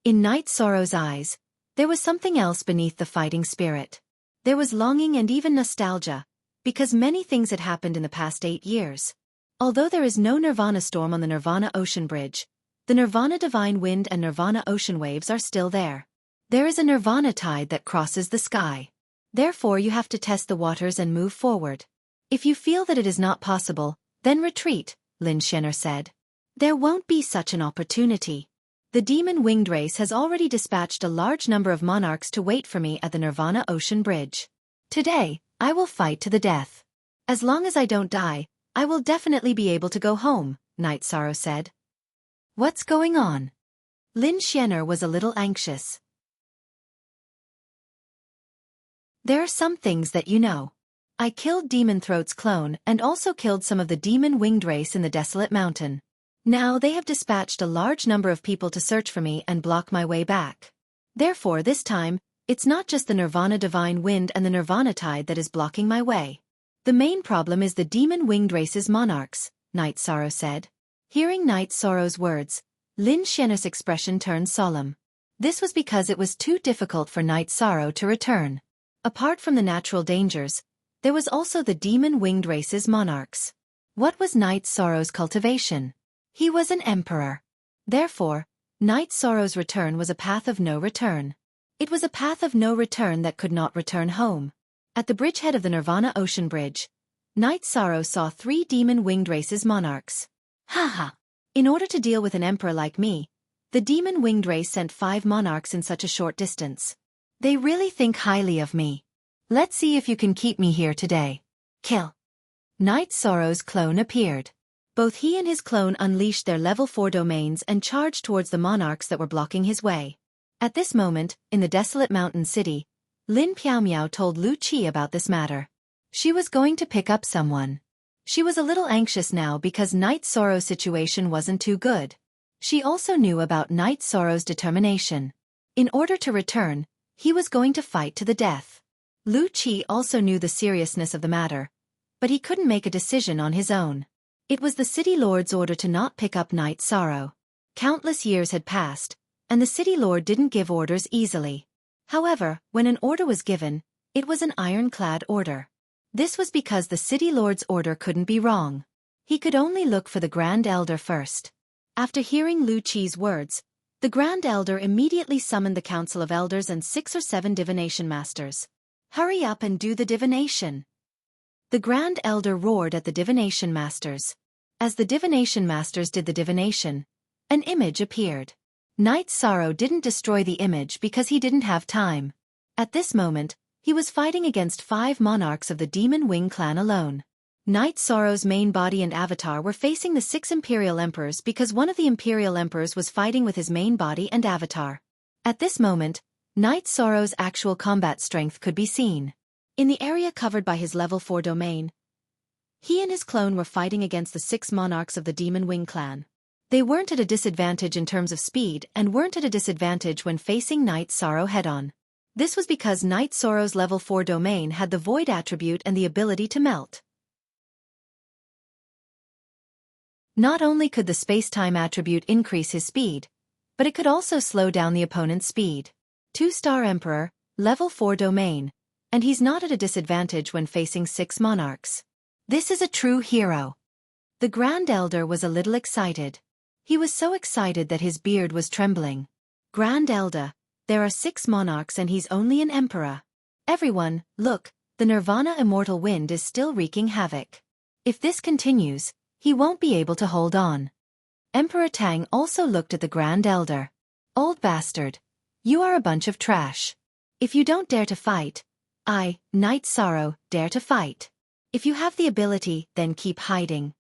In Night Sorrow's eyes, there was something else beneath the fighting spirit. There was longing and even nostalgia, because many things had happened in the past 8 years. Although there is no Nirvana storm on the Nirvana Ocean Bridge, the Nirvana Divine Wind and Nirvana Ocean Waves are still there. There is a Nirvana tide that crosses the sky. Therefore you have to test the waters and move forward. If you feel that it is not possible, then retreat, Lin Xian said. There won't be such an opportunity. The demon winged race has already dispatched a large number of monarchs to wait for me at the Nirvana Ocean Bridge. Today, I will fight to the death. As long as I don't die, I will definitely be able to go home, Night Sorrow said. What's going on? Lin Xian was a little anxious. There are some things that you know. I killed Demon Throat's clone and also killed some of the demon winged race in the Desolate Mountain. Now they have dispatched a large number of people to search for me and block my way back. Therefore this time, it's not just the Nirvana Divine Wind and the Nirvana Tide that is blocking my way. The main problem is the demon winged race's monarchs, Night Sorrow said. Hearing Night Sorrow's words, Lin Xian's expression turned solemn. This was because it was too difficult for Night Sorrow to return. Apart from the natural dangers, there was also the demon winged race's monarchs. What was Night Sorrow's cultivation? He was an emperor. Therefore, Night Sorrow's return was a path of no return. It was a path of no return that could not return home. At the bridgehead of the Nirvana Ocean Bridge, Night Sorrow saw 3 demon winged race's monarchs. Haha! In order to deal with an emperor like me, the demon winged race sent 5 monarchs in such a short distance. They really think highly of me. Let's see if you can keep me here today. Kill. Night Sorrow's clone appeared. Both he and his clone unleashed their level 4 domains and charged towards the monarchs that were blocking his way. At this moment, in the desolate mountain city, Lin Piaomiao told Lu Qi about this matter. She was going to pick up someone. She was a little anxious now because Night Sorrow's situation wasn't too good. She also knew about Night Sorrow's determination. In order to return, he was going to fight to the death. Lu Qi also knew the seriousness of the matter, but he couldn't make a decision on his own. It was the city lord's order to not pick up Night Sorrow. Countless years had passed, and the city lord didn't give orders easily. However, when an order was given, it was an ironclad order. This was because the city lord's order couldn't be wrong. He could only look for the Grand Elder first. After hearing Lu Qi's words, the Grand Elder immediately summoned the Council of Elders and 6 or 7 divination masters. Hurry up and do the divination. The Grand Elder roared at the divination masters. As the divination masters did the divination, an image appeared. Night Sorrow didn't destroy the image because he didn't have time. At this moment, He was fighting against 5 monarchs of the Demon Wing clan alone. Night Sorrow's main body and avatar were facing the 6 Imperial Emperors because one of the Imperial Emperors was fighting with his main body and avatar. At this moment, Night Sorrow's actual combat strength could be seen. In the area covered by his level 4 domain, he and his clone were fighting against the 6 monarchs of the Demon Wing clan. They weren't at a disadvantage in terms of speed and weren't at a disadvantage when facing Night Sorrow head-on. This was because Night Sorrow's level 4 domain had the Void attribute and the ability to melt. Not only could the space-time attribute increase his speed, but it could also slow down the opponent's speed. 2-star Emperor, level 4 domain, and he's not at a disadvantage when facing 6 monarchs. This is a true hero. The Grand Elder was a little excited. He was so excited that his beard was trembling. Grand Elder, there are 6 monarchs and he's only an emperor. Everyone, look, the Nirvana Immortal Wind is still wreaking havoc. If this continues, he won't be able to hold on. Emperor Tang also looked at the Grand Elder. Old bastard. You are a bunch of trash. If you don't dare to fight, I, Night Sorrow, dare to fight. If you have the ability, then keep hiding.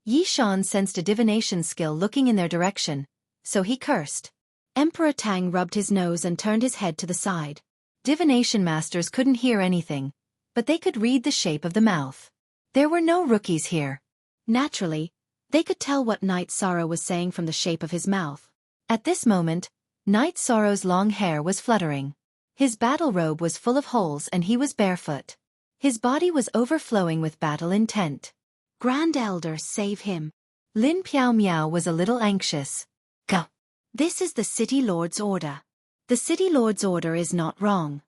Yi Shan sensed a divination skill looking in their direction, so he cursed. Emperor Tang rubbed his nose and turned his head to the side. Divination masters couldn't hear anything, but they could read the shape of the mouth. There were no rookies here. Naturally, they could tell what Night Sorrow was saying from the shape of his mouth. At this moment, Night Sorrow's long hair was fluttering. His battle robe was full of holes and he was barefoot. His body was overflowing with battle intent. Grand Elder, save him. Lin Piao Miao was a little anxious. Go. This is the City Lord's order. The City Lord's order is not wrong.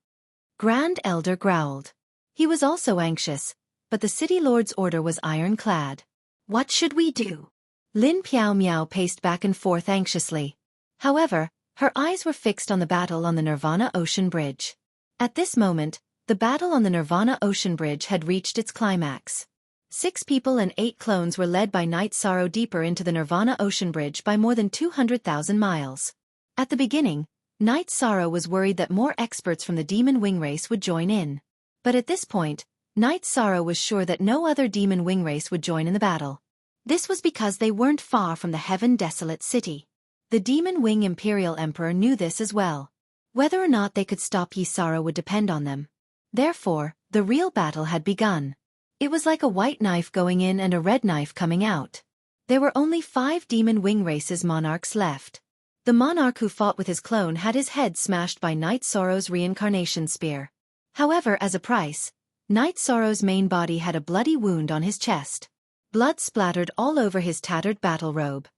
Grand Elder growled. He was also anxious, but the City Lord's order was ironclad. What should we do? Lin Piao Miao paced back and forth anxiously. However, her eyes were fixed on the battle on the Nirvana Ocean Bridge. At this moment, the battle on the Nirvana Ocean Bridge had reached its climax. 6 people and 8 clones were led by Night Sorrow deeper into the Nirvana Ocean Bridge by more than 200,000 miles. At the beginning, Night Sorrow was worried that more experts from the Demon Wing race would join in. But at this point, Night Sorrow was sure that no other Demon Wing race would join in the battle. This was because they weren't far from the Heaven Desolate City. The Demon Wing Imperial Emperor knew this as well. Whether or not they could stop Yi Sorrow would depend on them. Therefore, the real battle had begun. It was like a white knife going in and a red knife coming out. There were only 5 Demon Wing races monarchs left. The monarch who fought with his clone had his head smashed by Night Sorrow's reincarnation spear. However, as a price, Night Sorrow's main body had a bloody wound on his chest. Blood splattered all over his tattered battle robe.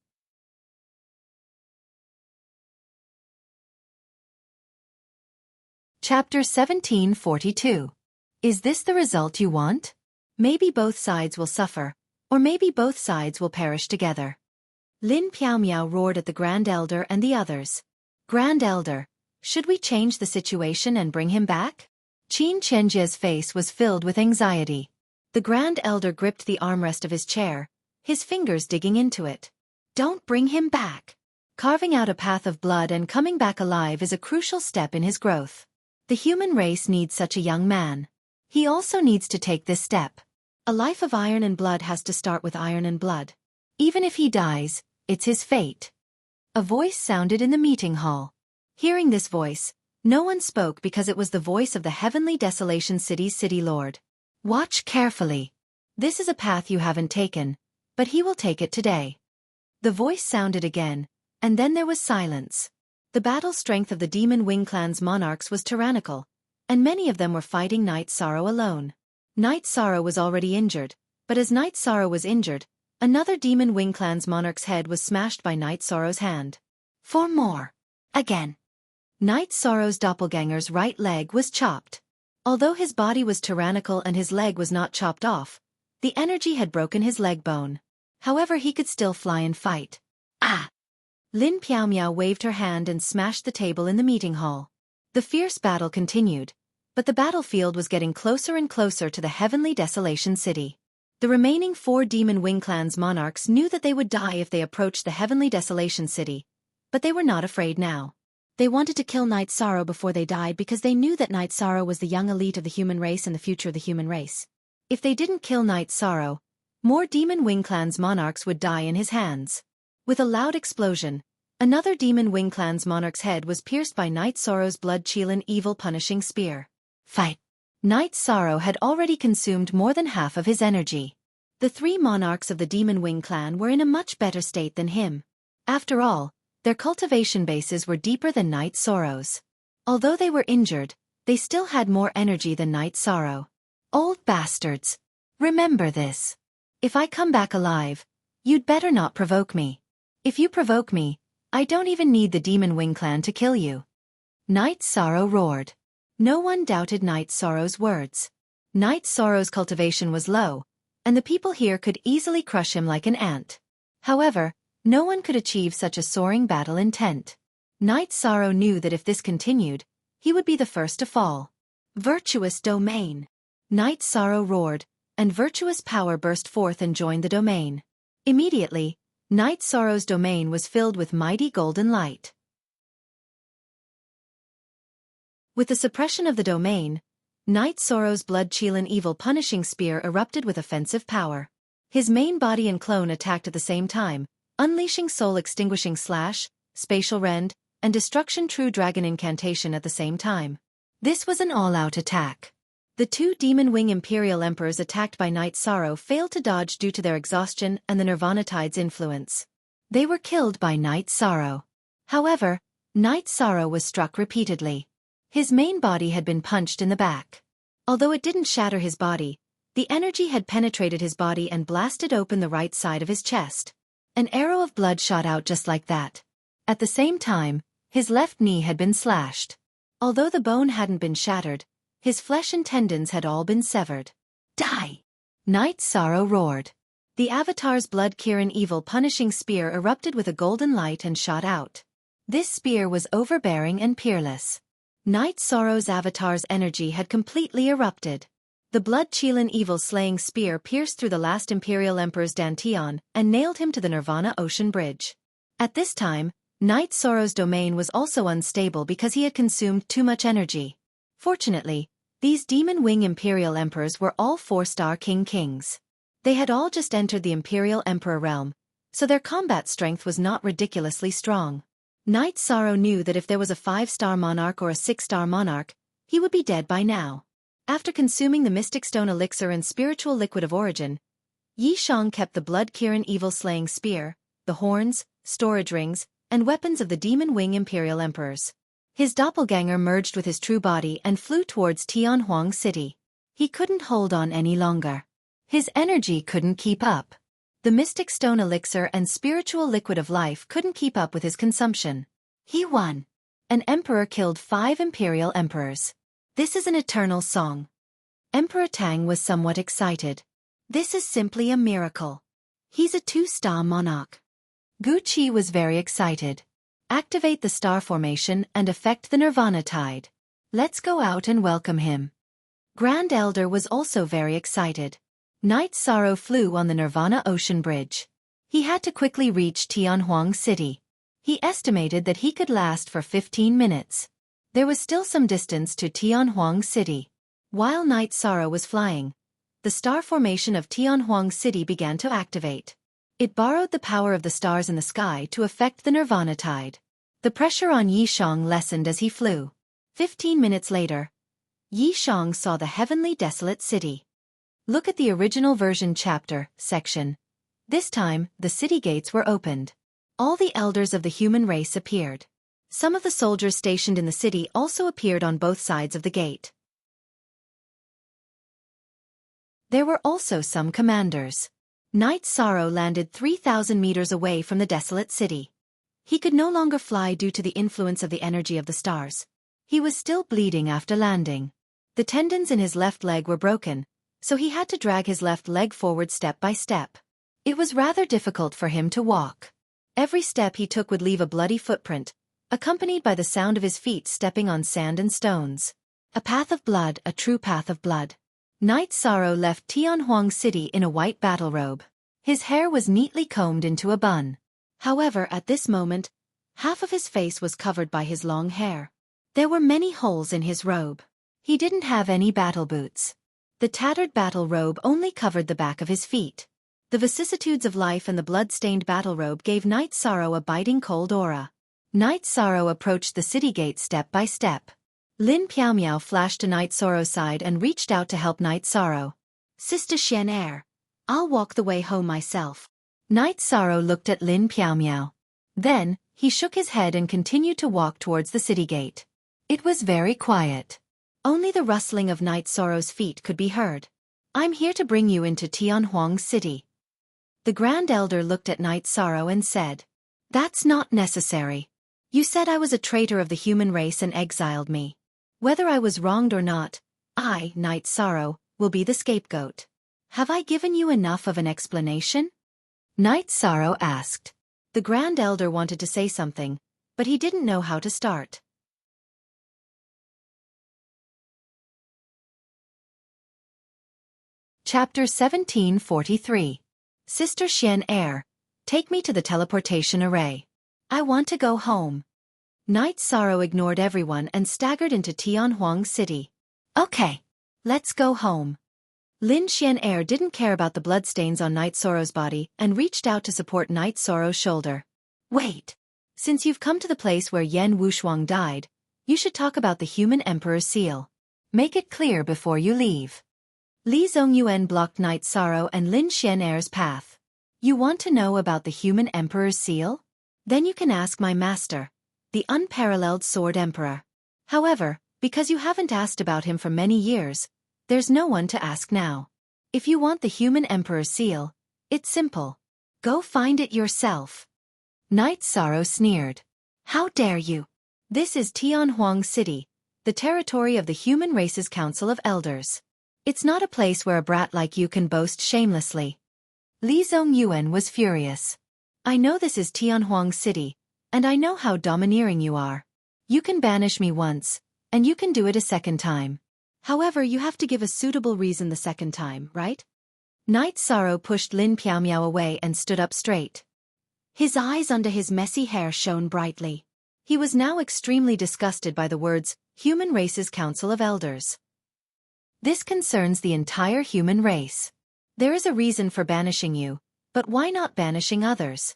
Chapter 1742. Is this the result you want? Maybe both sides will suffer, or maybe both sides will perish together. Lin Piao Miao roared at the Grand Elder and the others. Grand Elder, should we change the situation and bring him back? Qin Chenjie's face was filled with anxiety. The Grand Elder gripped the armrest of his chair, his fingers digging into it. Don't bring him back. Carving out a path of blood and coming back alive is a crucial step in his growth. The human race needs such a young man. He also needs to take this step. A life of iron and blood has to start with iron and blood. Even if he dies, it's his fate. A voice sounded in the meeting hall. Hearing this voice, no one spoke because it was the voice of the Heavenly Desolation City's City Lord. Watch carefully. This is a path you haven't taken, but he will take it today. The voice sounded again, and then there was silence. The battle strength of the Demon Wing clan's monarchs was tyrannical, and many of them were fighting Night Sorrow alone. Night Sorrow was already injured, but as Night Sorrow was injured, another Demon Wing clan's monarch's head was smashed by Night Sorrow's hand. 4 more. Again. Night Sorrow's doppelganger's right leg was chopped. Although his body was tyrannical and his leg was not chopped off, the energy had broken his leg bone. However, he could still fly and fight. Ah! Lin Piao Miao waved her hand and smashed the table in the meeting hall. The fierce battle continued, but the battlefield was getting closer and closer to the Heavenly Desolation City. The remaining 4 Demon Wing clan's monarchs knew that they would die if they approached the Heavenly Desolation City, but they were not afraid now. They wanted to kill Night Sorrow before they died because they knew that Night Sorrow was the young elite of the human race and the future of the human race. If they didn't kill Night Sorrow, more Demon Wing Clan's monarchs would die in his hands. With a loud explosion, another Demon Wing Clan's monarch's head was pierced by Night Sorrow's blood-chilling evil punishing spear. Fight! Night Sorrow had already consumed more than half of his energy. The three monarchs of the Demon Wing Clan were in a much better state than him. After all, their cultivation bases were deeper than Night Sorrow's. Although they were injured, they still had more energy than Night Sorrow. Old bastards! Remember this. If I come back alive, you'd better not provoke me. If you provoke me, I don't even need the Demon Wing Clan to kill you. Night Sorrow roared. No one doubted Night Sorrow's words. Night Sorrow's cultivation was low, and the people here could easily crush him like an ant. However, no one could achieve such a soaring battle intent. Night Sorrow knew that if this continued, he would be the first to fall. Virtuous domain! Night Sorrow roared, and virtuous power burst forth and joined the domain. Immediately, Night Sorrow's domain was filled with mighty golden light. With the suppression of the domain, Night Sorrow's blood-chilling evil punishing spear erupted with offensive power. His main body and clone attacked at the same time, unleashing soul-extinguishing slash, spatial rend, and destruction true dragon incantation at the same time. This was an all-out attack. The two Demon Wing Imperial Emperors attacked by Night Sorrow failed to dodge due to their exhaustion and the Nirvana Tide's influence. They were killed by Night Sorrow. However, Night Sorrow was struck repeatedly. His main body had been punched in the back. Although it didn't shatter his body, the energy had penetrated his body and blasted open the right side of his chest. An arrow of blood shot out just like that. At the same time, his left knee had been slashed. Although the bone hadn't been shattered, his flesh and tendons had all been severed. Die! Night Sorrow roared. The Avatar's blood-Kirin evil punishing spear erupted with a golden light and shot out. This spear was overbearing and peerless. Night Sorrow's Avatar's energy had completely erupted. The blood-chilling evil slaying spear pierced through the last Imperial Emperor's Dantian and nailed him to the Nirvana Ocean Bridge. At this time, Night Sorrow's domain was also unstable because he had consumed too much energy. Fortunately, these Demon Wing Imperial Emperors were all 4-star kings. They had all just entered the Imperial Emperor realm, so their combat strength was not ridiculously strong. Night Sorrow knew that if there was a 5-star monarch or a 6-star monarch, he would be dead by now. After consuming the Mystic Stone Elixir and Spiritual Liquid of Origin, Yi Shang kept the blood-Kirin evil slaying spear, the horns, storage rings, and weapons of the Demon Wing Imperial Emperors. His doppelganger merged with his true body and flew towards Tianhuang City. He couldn't hold on any longer. His energy couldn't keep up. The Mystic Stone Elixir and Spiritual Liquid of Life couldn't keep up with his consumption. He won. An emperor killed 5 Imperial Emperors. This is an eternal song. Emperor Tang was somewhat excited. This is simply a miracle. He's a 2-star monarch. Gu Qi was very excited. Activate the star formation and affect the Nirvana Tide. Let's go out and welcome him. Grand Elder was also very excited. Night Sorrow flew on the Nirvana Ocean Bridge. He had to quickly reach Tianhuang City. He estimated that he could last for 15 minutes. There was still some distance to Tianhuang City. While Night Sorrow was flying, the star formation of Tianhuang City began to activate. It borrowed the power of the stars in the sky to affect the Nirvana Tide. The pressure on Yi Shang lessened as he flew. 15 minutes later, Yi Shang saw the heavenly desolate city. Look at the original version chapter, section. This time, the city gates were opened. All the elders of the human race appeared. Some of the soldiers stationed in the city also appeared on both sides of the gate. There were also some commanders. Night Sorrow landed 3,000 meters away from the desolate city. He could no longer fly due to the influence of the energy of the stars. He was still bleeding after landing. The tendons in his left leg were broken, so he had to drag his left leg forward step by step. It was rather difficult for him to walk. Every step he took would leave a bloody footprint, accompanied by the sound of his feet stepping on sand and stones. A path of blood, a true path of blood. Night Sorrow left Tianhuang City in a white battle robe. His hair was neatly combed into a bun. However, at this moment, Half of his face was covered by his long hair. There were many holes in his robe. He didn't have any battle boots. The tattered battle robe only covered the back of his feet. The vicissitudes of life and the blood-stained battle robe gave Night Sorrow a biting cold aura. Night Sorrow approached the city gate step by step. Lin Piaomiao flashed to Night Sorrow's side and reached out to help Night Sorrow. Sister Xian, I'll walk the way home myself. Night Sorrow looked at Lin Piaomiao. Then, he shook his head and continued to walk towards the city gate. It was very quiet. Only the rustling of Night Sorrow's feet could be heard. I'm here to bring you into Tianhuang City. The Grand Elder looked at Night Sorrow and said, That's not necessary. You said I was a traitor of the human race and exiled me. Whether I was wronged or not, I, Night Sorrow, will be the scapegoat. Have I given you enough of an explanation? Night Sorrow asked. The Grand Elder wanted to say something, but he didn't know how to start. Chapter 1743. Sister Xian, take me to the teleportation array. I want to go home. Night Sorrow ignored everyone and staggered into Tianhuang City. Okay, let's go home. Lin Xian didn't care about the bloodstains on Night Sorrow's body and reached out to support Night Sorrow's shoulder. Wait. Since you've come to the place where Yan Wushuang died, you should talk about the human emperor's seal. Make it clear before you leave. Li Zongyuan blocked Night Sorrow and Lin Xian's path. You want to know about the human emperor's seal? Then you can ask my master, the unparalleled Sword Emperor. However, because you haven't asked about him for many years, there's no one to ask now. If you want the human emperor's seal, it's simple. Go find it yourself. Night Sorrow sneered. How dare you? This is Tianhuang City, the territory of the human race's council of elders. It's not a place where a brat like you can boast shamelessly. Li Zongyuan was furious. I know this is Tianhuang City, and I know how domineering you are. You can banish me once, and you can do it a second time. However, you have to give a suitable reason the second time, right? Night Sorrow pushed Lin Piaomiao away and stood up straight. His eyes under his messy hair shone brightly. He was now extremely disgusted by the words, Human Race's Council of Elders. This concerns the entire human race. There is a reason for banishing you, but why not banishing others?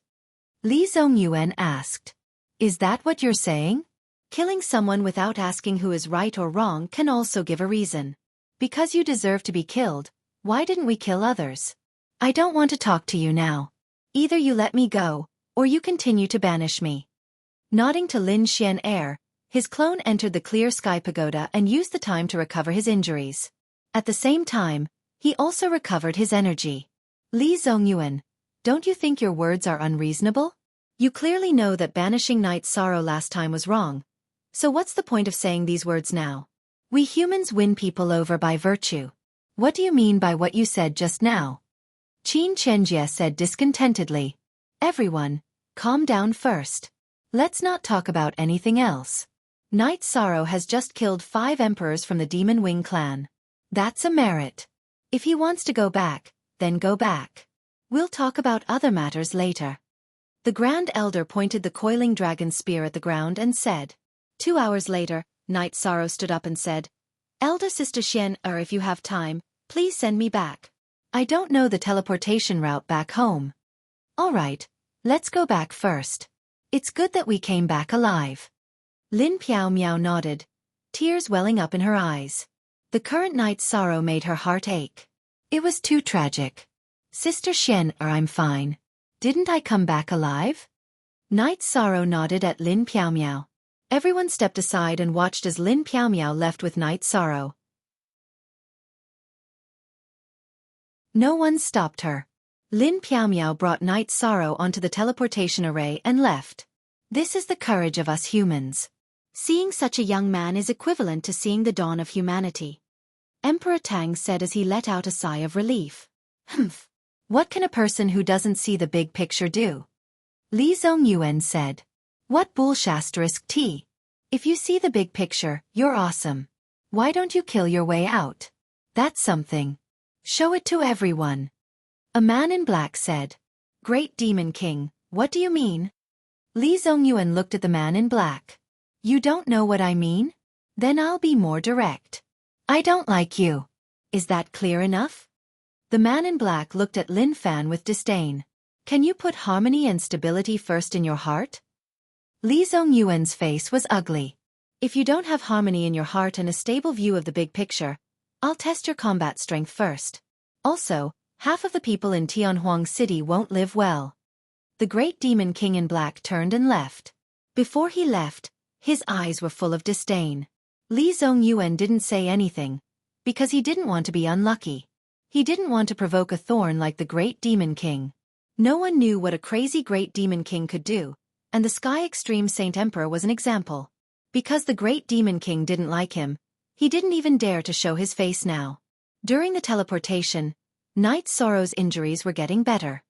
Li Zongyuan asked. Is that what you're saying? Killing someone without asking who is right or wrong can also give a reason. Because you deserve to be killed, why didn't we kill others? I don't want to talk to you now. Either you let me go, or you continue to banish me. Nodding to Lin Xian, his clone entered the clear sky pagoda and used the time to recover his injuries. At the same time, he also recovered his energy. Li Zongyuan, don't you think your words are unreasonable? You clearly know that banishing Night Sorrow last time was wrong. So what's the point of saying these words now? We humans win people over by virtue. What do you mean by what you said just now? Qin Chenjie said discontentedly. Everyone, calm down first. Let's not talk about anything else. Night Sorrow has just killed 5 emperors from the Demon Wing clan. That's a merit. If he wants to go back, then go back. We'll talk about other matters later. The Grand Elder pointed the coiling dragon spear at the ground and said. 2 hours later, Night Sorrow stood up and said, Elder Sister Xian, if you have time, please send me back. I don't know the teleportation route back home. All right, let's go back first. It's good that we came back alive. Lin Piaomiao nodded, tears welling up in her eyes. The current Night Sorrow made her heart ache. It was too tragic. Sister Xian, I'm fine. Didn't I come back alive? Night Sorrow nodded at Lin Piaomiao. Everyone stepped aside and watched as Lin Piaomiao left with Night Sorrow. No one stopped her. Lin Piaomiao brought Night Sorrow onto the teleportation array and left. This is the courage of us humans. Seeing such a young man is equivalent to seeing the dawn of humanity. Emperor Tang said as he let out a sigh of relief. Humph. What can a person who doesn't see the big picture do? Li Zongyuan said. What bullshit tea? If you see the big picture, you're awesome. Why don't you kill your way out? That's something. Show it to everyone. A man in black said. Great Demon King, what do you mean? Li Zongyuan looked at the man in black. You don't know what I mean? Then I'll be more direct. I don't like you. Is that clear enough? The man in black looked at Lin Fan with disdain. Can you put harmony and stability first in your heart? Li Zongyuan's face was ugly. If you don't have harmony in your heart and a stable view of the big picture, I'll test your combat strength first. Also, half of the people in Tianhuang City won't live well. The great demon king in black turned and left. Before he left, his eyes were full of disdain. Li Zongyuan didn't say anything, because he didn't want to be unlucky. He didn't want to provoke a thorn like the great demon king. No one knew what a crazy great demon king could do, and the Sky Extreme Saint Emperor was an example. Because the great demon king didn't like him, he didn't even dare to show his face now. During the teleportation, Knight Sorrow's injuries were getting better.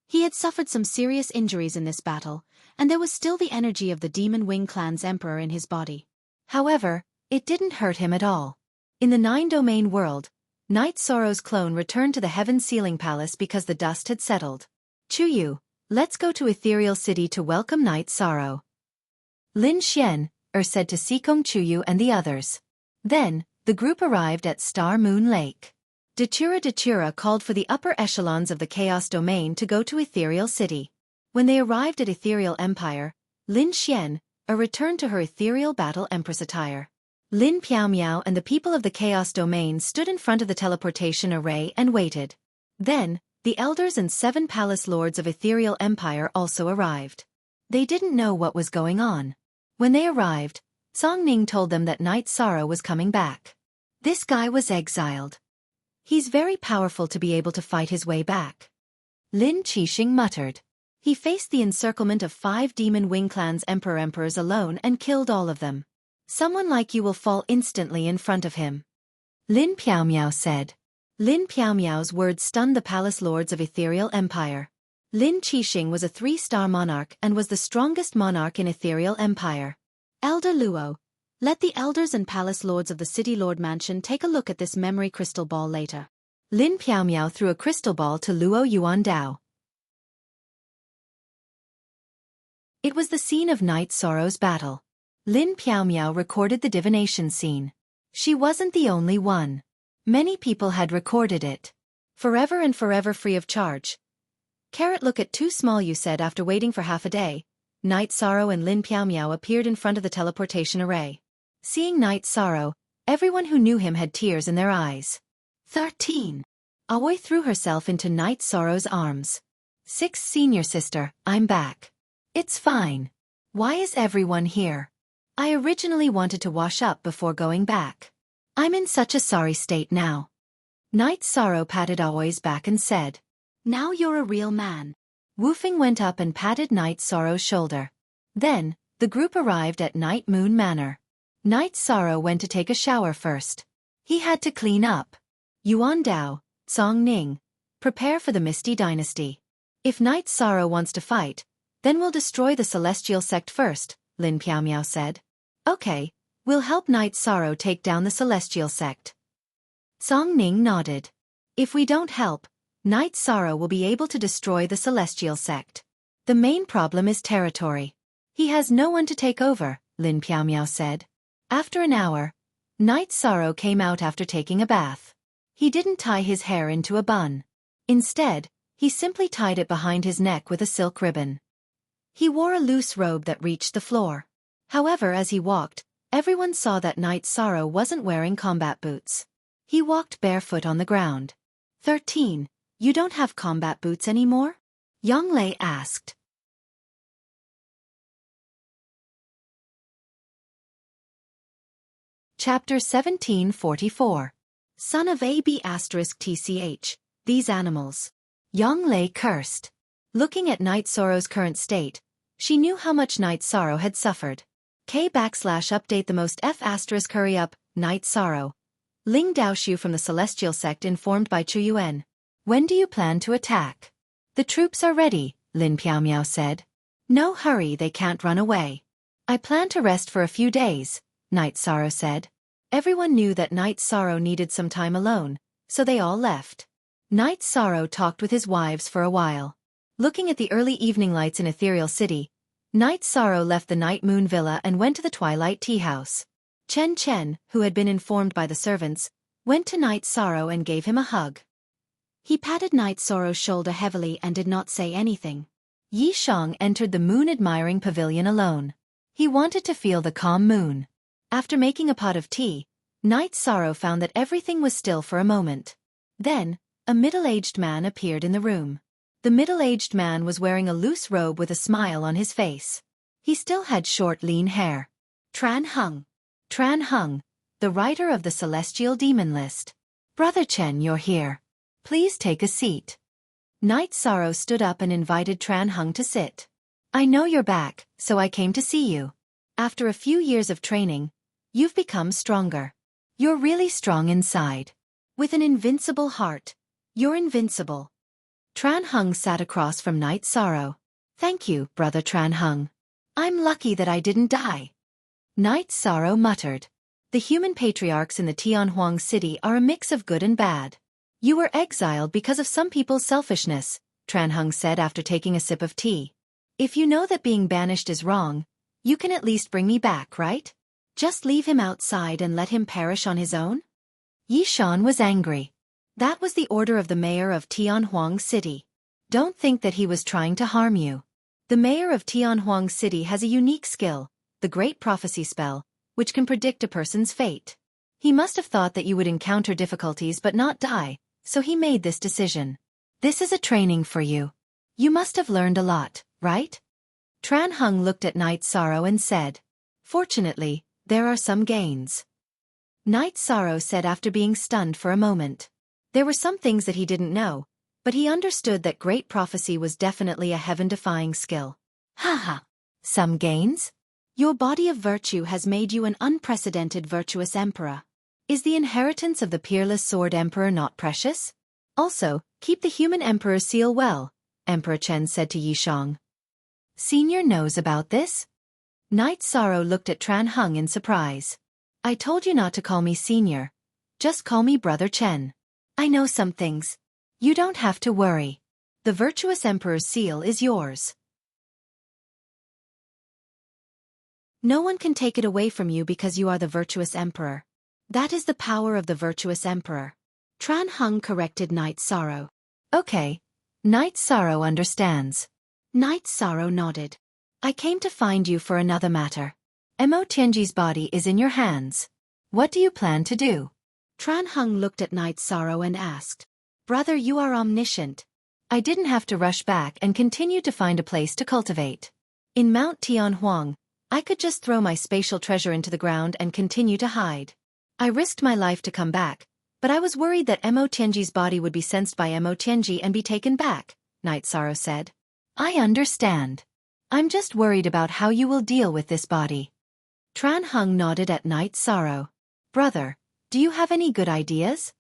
He had suffered some serious injuries in this battle, and there was still the energy of the Demon Wing Clan's emperor in his body. However, it didn't hurt him at all. In the 9-domain world, Knight Sorrow's clone returned to the Heaven Sealing Palace because the dust had settled. Chuyu, let's go to Ethereal City to welcome Knight Sorrow. Lin Xian said to Sikong Chuyu and the others. Then, the group arrived at Star Moon Lake. Datura called for the upper echelons of the Chaos Domain to go to Ethereal City. When they arrived at Ethereal Empire, Lin Xian returned to her Ethereal Battle Empress attire. Lin Piaomiao and the people of the Chaos Domain stood in front of the teleportation array and waited. Then, the elders and 7 palace lords of Ethereal Empire also arrived. They didn't know what was going on. When they arrived, Song Ning told them that Knight Sorrow was coming back. This guy was exiled. He's very powerful to be able to fight his way back. Lin Qixing muttered. He faced the encirclement of 5 Demon Wing Clan's emperors alone and killed all of them. Someone like you will fall instantly in front of him. Lin Piaomiao said. Lin Piaomiao's words stunned the palace lords of Ethereal Empire. Lin Qixing was a 3-star monarch and was the strongest monarch in Ethereal Empire. Elder Luo, let the elders and palace lords of the City Lord Mansion take a look at this memory crystal ball later. Lin Piaomiao threw a crystal ball to Luo Yuandao. It was the scene of Knight Sorrow's battle. Lin Piaomiao recorded the divination scene. She wasn't the only one. Many people had recorded it. Forever and forever free of charge. Look at too small, you said after waiting for half a day. Knight Sorrow and Lin Piaomiao appeared in front of the teleportation array. Seeing Knight Sorrow, everyone who knew him had tears in their eyes. 13. Aoi threw herself into Knight Sorrow's arms. 6 senior sister, I'm back. It's fine. Why is everyone here? I originally wanted to wash up before going back. I'm in such a sorry state now. Knight Sorrow patted Aoi's back and said, now you're a real man. Wufeng went up and patted Knight Sorrow's shoulder. Then, the group arrived at Night Moon Manor. Knight Sorrow went to take a shower first. He had to clean up. Yuan Dao, Song Ning, prepare for the Misty Dynasty. If Knight Sorrow wants to fight, then we'll destroy the Celestial Sect first, Lin Piaomiao said. Okay, we'll help Knight Sorrow take down the Celestial Sect. Song Ning nodded. If we don't help, Knight Sorrow will be able to destroy the Celestial Sect. The main problem is territory. He has no one to take over, Lin Piaomiao said. After an hour, Knight Sorrow came out after taking a bath. He didn't tie his hair into a bun. Instead, he simply tied it behind his neck with a silk ribbon. He wore a loose robe that reached the floor. However, as he walked, everyone saw that Knight Sorrow wasn't wearing combat boots. He walked barefoot on the ground. 13. You don't have combat boots anymore? Yang Lei asked. Chapter 1744. Son of AB*TCH, these animals. Yang Lei cursed. Looking at Knight Sorrow's current state, she knew how much Knight Sorrow had suffered. K\update the most hurry up, Knight Sorrow. Ling Daoshu from the Celestial Sect informed by Chu Yuan. When do you plan to attack? The troops are ready, Lin Piaomiao said. No hurry, they can't run away. I plan to rest for a few days, Knight Sorrow said. Everyone knew that Knight Sorrow needed some time alone, so they all left. Knight Sorrow talked with his wives for a while. Looking at the early evening lights in Ethereal City, Night Sorrow left the Night Moon Villa and went to the Twilight Tea House. Chen, who had been informed by the servants, went to Night Sorrow and gave him a hug. He patted Night Sorrow's shoulder heavily and did not say anything. Yi Shang entered the moon-admiring pavilion alone. He wanted to feel the calm moon. After making a pot of tea, Night Sorrow found that everything was still for a moment. Then, a middle-aged man appeared in the room. The middle-aged man was wearing a loose robe with a smile on his face. He still had short lean hair. Tran Hung, the writer of the Celestial Demon List. Brother Chen, you're here. Please take a seat. Night Sorrow stood up and invited Tran Hung to sit. I know you're back, so I came to see you. After a few years of training, you've become stronger. You're really strong inside. With an invincible heart, you're invincible. Tran Hung sat across from Night Sorrow. Thank you, Brother Tran Hung. I'm lucky that I didn't die. Night Sorrow muttered. The human patriarchs in the Tianhuang city are a mix of good and bad. You were exiled because of some people's selfishness, Tran Hung said after taking a sip of tea. If you know that being banished is wrong, you can at least bring me back, right? Just leave him outside and let him perish on his own? Yi Shan was angry. That was the order of the mayor of Tianhuang City. Don't think that he was trying to harm you. The mayor of Tianhuang City has a unique skill, the Great Prophecy spell, which can predict a person's fate. He must have thought that you would encounter difficulties but not die, so he made this decision. This is a training for you. You must have learned a lot, right? Tran Hung looked at Night Sorrow and said, Fortunately, there are some gains. Night Sorrow said after being stunned for a moment. There were some things that he didn't know, but he understood that Great Prophecy was definitely a heaven-defying skill. Haha. Some gains? Your body of virtue has made you an unprecedented virtuous emperor. Is the inheritance of the peerless Sword Emperor not precious? Also, keep the human emperor's seal well, Emperor Chen said to Yi Shang. Senior knows about this? Night Sorrow looked at Tran Hung in surprise. I told you not to call me senior. Just call me Brother Chen. I know some things. You don't have to worry. The virtuous emperor's seal is yours. No one can take it away from you because you are the virtuous emperor. That is the power of the virtuous emperor. Tran Hung corrected Night Sorrow. Okay. Night Sorrow understands. Night Sorrow nodded. I came to find you for another matter. Mo Tianji's body is in your hands. What do you plan to do? Tran Hung looked at Night Sorrow and asked. Brother, you are omniscient. I didn't have to rush back and continue to find a place to cultivate. In Mount Tianhuang, I could just throw my spatial treasure into the ground and continue to hide. I risked my life to come back, but I was worried that Mo Tianji's body would be sensed by Mo Tianji and be taken back, Night Sorrow said. I understand. I'm just worried about how you will deal with this body. Tran Hung nodded at Night Sorrow. Brother, do you have any good ideas?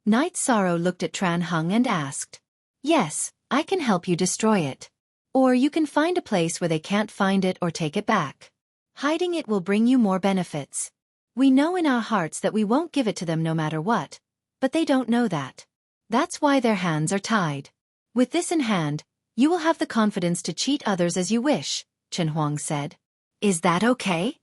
Night Sorrow looked at Tran Hung and asked. Yes, I can help you destroy it. Or you can find a place where they can't find it or take it back. Hiding it will bring you more benefits. We know in our hearts that we won't give it to them no matter what, but they don't know that. That's why their hands are tied. With this in hand, you will have the confidence to cheat others as you wish, Chen Huang said. Is that okay?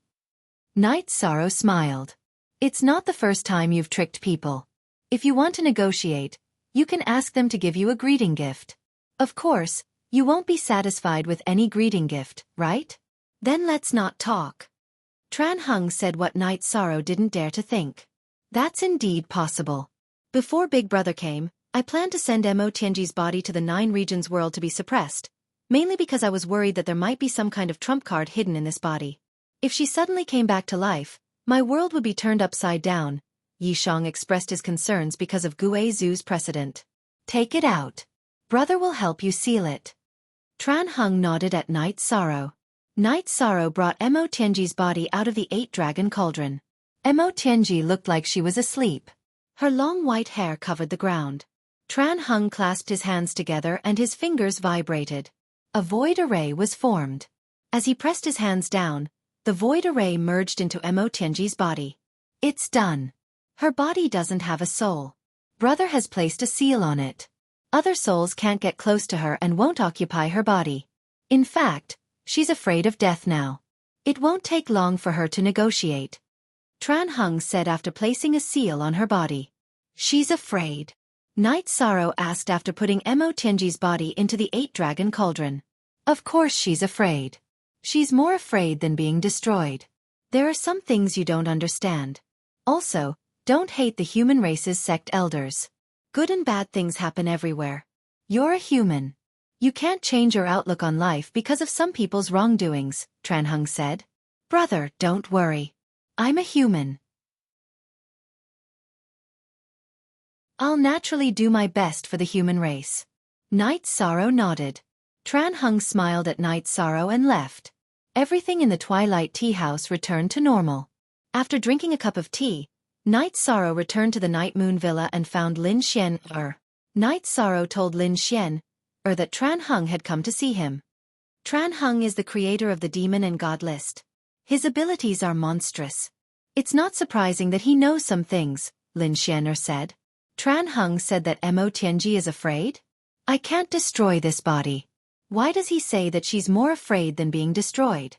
Night Sorrow smiled. It's not the first time you've tricked people. If you want to negotiate, you can ask them to give you a greeting gift. Of course, you won't be satisfied with any greeting gift, right? Then let's not talk. Tran Hung said what Night Sorrow didn't dare to think. That's indeed possible. Before Big Brother came, I planned to send Mo Tianji's body to the 9 regions world to be suppressed, mainly because I was worried that there might be some kind of trump card hidden in this body. If she suddenly came back to life, my world would be turned upside down. Yi Shang expressed his concerns because of Gue Zhu's precedent. Take it out. Brother will help you seal it. Tran Hung nodded at Night Sorrow. Night Sorrow brought Mo Tianji's body out of the 8-dragon cauldron. Mo Tianji looked like she was asleep. Her long white hair covered the ground. Tran Hung clasped his hands together and his fingers vibrated. A void array was formed. As he pressed his hands down, the void array merged into Mo Tianji's body. It's done. Her body doesn't have a soul. Brother has placed a seal on it. Other souls can't get close to her and won't occupy her body. In fact, She's afraid of death now. It won't take long for her to negotiate. Tran Heng said after placing a seal on her body. She's afraid. Night Sorrow asked after putting Mo Tianji's body into the 8-dragon cauldron. Of course she's afraid. She's more afraid than being destroyed. There are some things you don't understand. Also, don't hate the human race's sect elders. Good and bad things happen everywhere. You're a human. You can't change your outlook on life because of some people's wrongdoings, Tran Heng said. Brother, don't worry. I'm a human. I'll naturally do my best for the human race. Night Sorrow nodded. Tran Heng smiled at Night Sorrow and left. Everything in the Twilight Tea House returned to normal. After drinking a cup of tea, Night Sorrow returned to the Night Moon Villa and found Lin Xian. Night Sorrow told Lin Xian that Tran Heng had come to see him. Tran Heng is the creator of the Demon and God list. His abilities are monstrous. It's not surprising that he knows some things, Lin Xian said. Tran Heng said that Mo Tianji is afraid? I can't destroy this body. Why does he say that she's more afraid than being destroyed?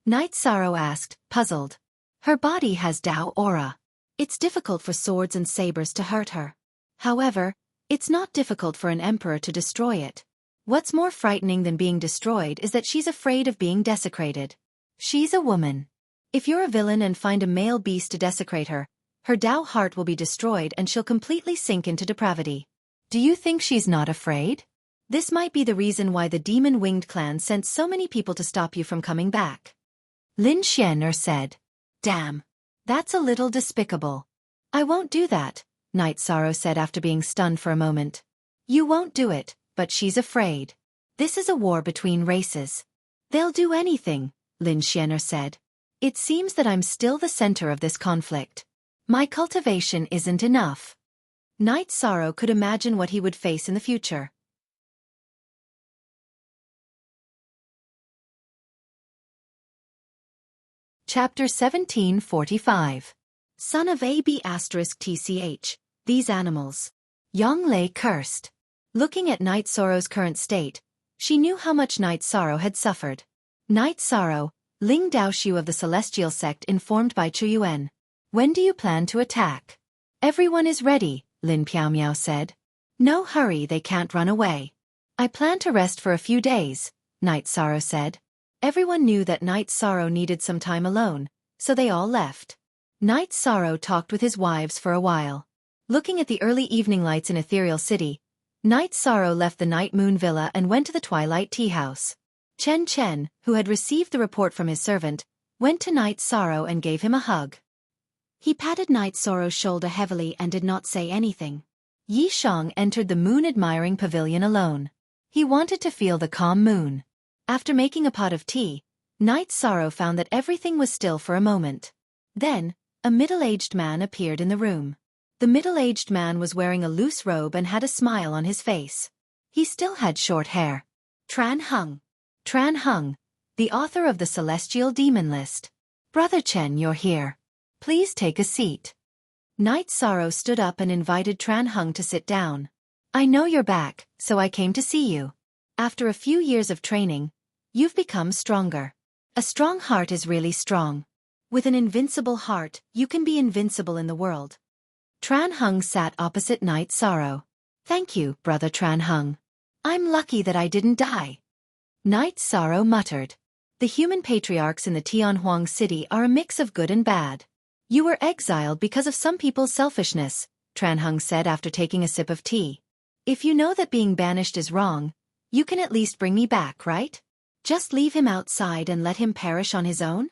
Night Sorrow asked, puzzled. Her body has Dao aura. It's difficult for swords and sabers to hurt her. However, it's not difficult for an emperor to destroy it. What's more frightening than being destroyed is that she's afraid of being desecrated. She's a woman. If you're a villain and find a male beast to desecrate her, her Dao heart will be destroyed and she'll completely sink into depravity. Do you think she's not afraid? This might be the reason why the demon-winged clan sent so many people to stop you from coming back. Lin Xian said. Damn. That's a little despicable. I won't do that, Night Sorrow said after being stunned for a moment. You won't do it, but she's afraid. This is a war between races. They'll do anything, Lin Xian said. It seems that I'm still the center of this conflict. My cultivation isn't enough. Night Sorrow could imagine what he would face in the future. Chapter 1745. Son of AB*TCH, these animals. Yang Lei cursed. Looking at Night Sorrow's current state, she knew how much Night Sorrow had suffered. Night Sorrow, Ling Daoshu of the Celestial Sect informed by Chu Yuan. When do you plan to attack? Everyone is ready, Lin Piaomiao said. No hurry, they can't run away. I plan to rest for a few days, Night Sorrow said. Everyone knew that Night Sorrow needed some time alone, so they all left. Night Sorrow talked with his wives for a while. Looking at the early evening lights in Ethereal City, Night Sorrow left the Night Moon Villa and went to the Twilight Tea House. Chen Chen, who had received the report from his servant, went to Night Sorrow and gave him a hug. He patted Night Sorrow's shoulder heavily and did not say anything. Yi Shang entered the moon-admiring pavilion alone. He wanted to feel the calm moon. After making a pot of tea, Night Sorrow found that everything was still for a moment. Then, a middle-aged man appeared in the room. The middle-aged man was wearing a loose robe and had a smile on his face. He still had short hair. Tran Heng. Tran Heng, the author of the Celestial Demon List. Brother Chen, you're here. Please take a seat. Night Sorrow stood up and invited Tran Heng to sit down. I know you're back, so I came to see you. After a few years of training, you've become stronger. A strong heart is really strong. With an invincible heart, you can be invincible in the world. Tran Heng sat opposite Night Sorrow. Thank you, Brother Tran Heng. I'm lucky that I didn't die. Night Sorrow muttered. The human patriarchs in the Tianhuang city are a mix of good and bad. You were exiled because of some people's selfishness, Tran Heng said after taking a sip of tea. If you know that being banished is wrong, you can at least bring me back, right? Just leave him outside and let him perish on his own?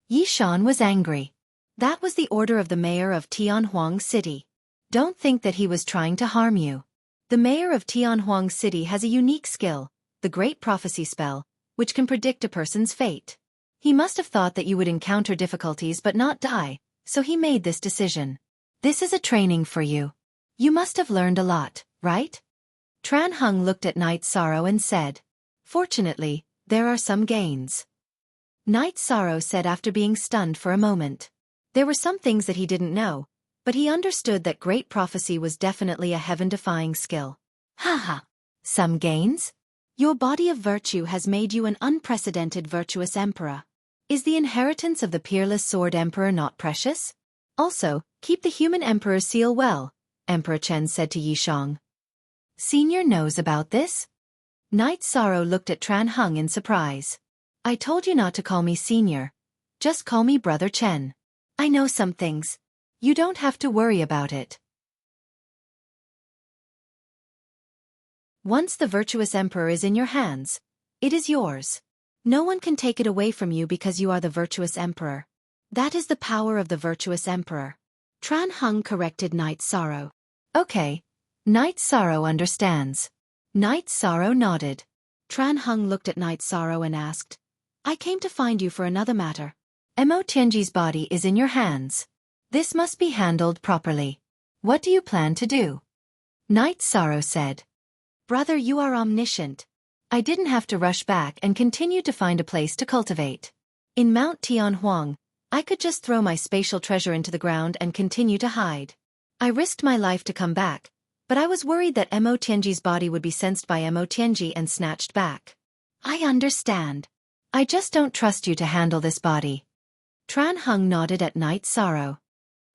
Yi Shan was angry. That was the order of the mayor of Tianhuang City. Don't think that he was trying to harm you. The mayor of Tianhuang City has a unique skill, the Great Prophecy spell, which can predict a person's fate. He must have thought that you would encounter difficulties but not die, so he made this decision. This is a training for you. You must have learned a lot, right? Tran Heng looked at Night Sorrow and said, Fortunately, there are some gains. Night Sorrow said after being stunned for a moment. There were some things that he didn't know, but he understood that Great Prophecy was definitely a heaven-defying skill. Haha. Some gains? Your body of virtue has made you an unprecedented virtuous emperor. Is the inheritance of the peerless sword emperor not precious? Also, keep the human emperor's seal well, Emperor Chen said to Yishang. Senior knows about this? Knight Sorrow looked at Tran Hung in surprise. I told you not to call me senior. Just call me Brother Chen. I know some things. You don't have to worry about it. Once the virtuous emperor is in your hands, it is yours. No one can take it away from you because you are the virtuous emperor. That is the power of the virtuous emperor. Tran Hung corrected Knight Sorrow. Okay. Knight Sorrow understands. Knight Sorrow nodded. Tran Hung looked at Knight Sorrow and asked, I came to find you for another matter. Mo Tianji's body is in your hands. This must be handled properly. What do you plan to do? Knight Sorrow said. Brother, you are omniscient. I didn't have to rush back and continue to find a place to cultivate. In Mount Tianhuang, I could just throw my spatial treasure into the ground and continue to hide. I risked my life to come back, but I was worried that Mo Tianji's body would be sensed by Mo Tianji and snatched back. I understand. I just don't trust you to handle this body. Tran Hung nodded at Knight Sorrow.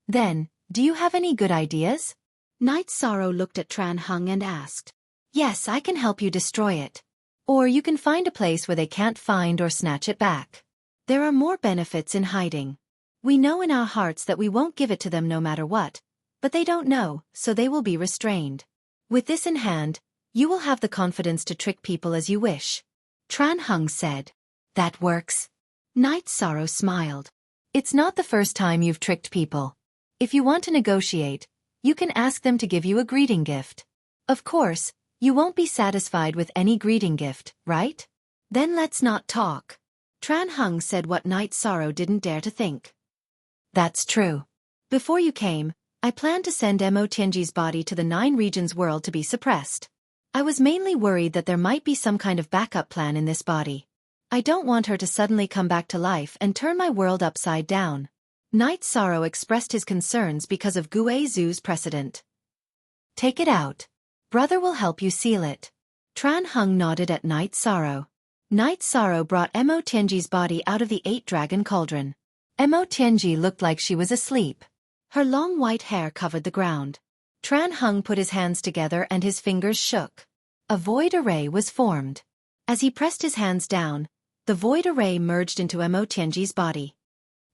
Then, do you have any good ideas? Knight Sorrow looked at Tran Hung and asked. Yes, I can help you destroy it. Or you can find a place where they can't find or snatch it back. There are more benefits in hiding. We know in our hearts that we won't give it to them no matter what, but they don't know, so they will be restrained. With this in hand, you will have the confidence to trick people as you wish. Tran Hung said. That works. Knight Sorrow smiled. It's not the first time you've tricked people. If you want to negotiate, you can ask them to give you a greeting gift. Of course, you won't be satisfied with any greeting gift, right? Then let's not talk. Tran Hung said what Knight Sorrow didn't dare to think. That's true. Before you came, I planned to send Mo Tianji's body to the 9 regions world to be suppressed. I was mainly worried that there might be some kind of backup plan in this body. I don't want her to suddenly come back to life and turn my world upside down. Knight Sorrow expressed his concerns because of Gue Zhu's precedent. Take it out. Brother will help you seal it. Tran Hung nodded at Knight Sorrow. Knight Sorrow brought Mo Tianji's body out of the 8-dragon cauldron. Mo Tianji looked like she was asleep. Her long white hair covered the ground. Tran Hung put his hands together and his fingers shook. A void array was formed. As he pressed his hands down, the void array merged into Mo Tianji's body.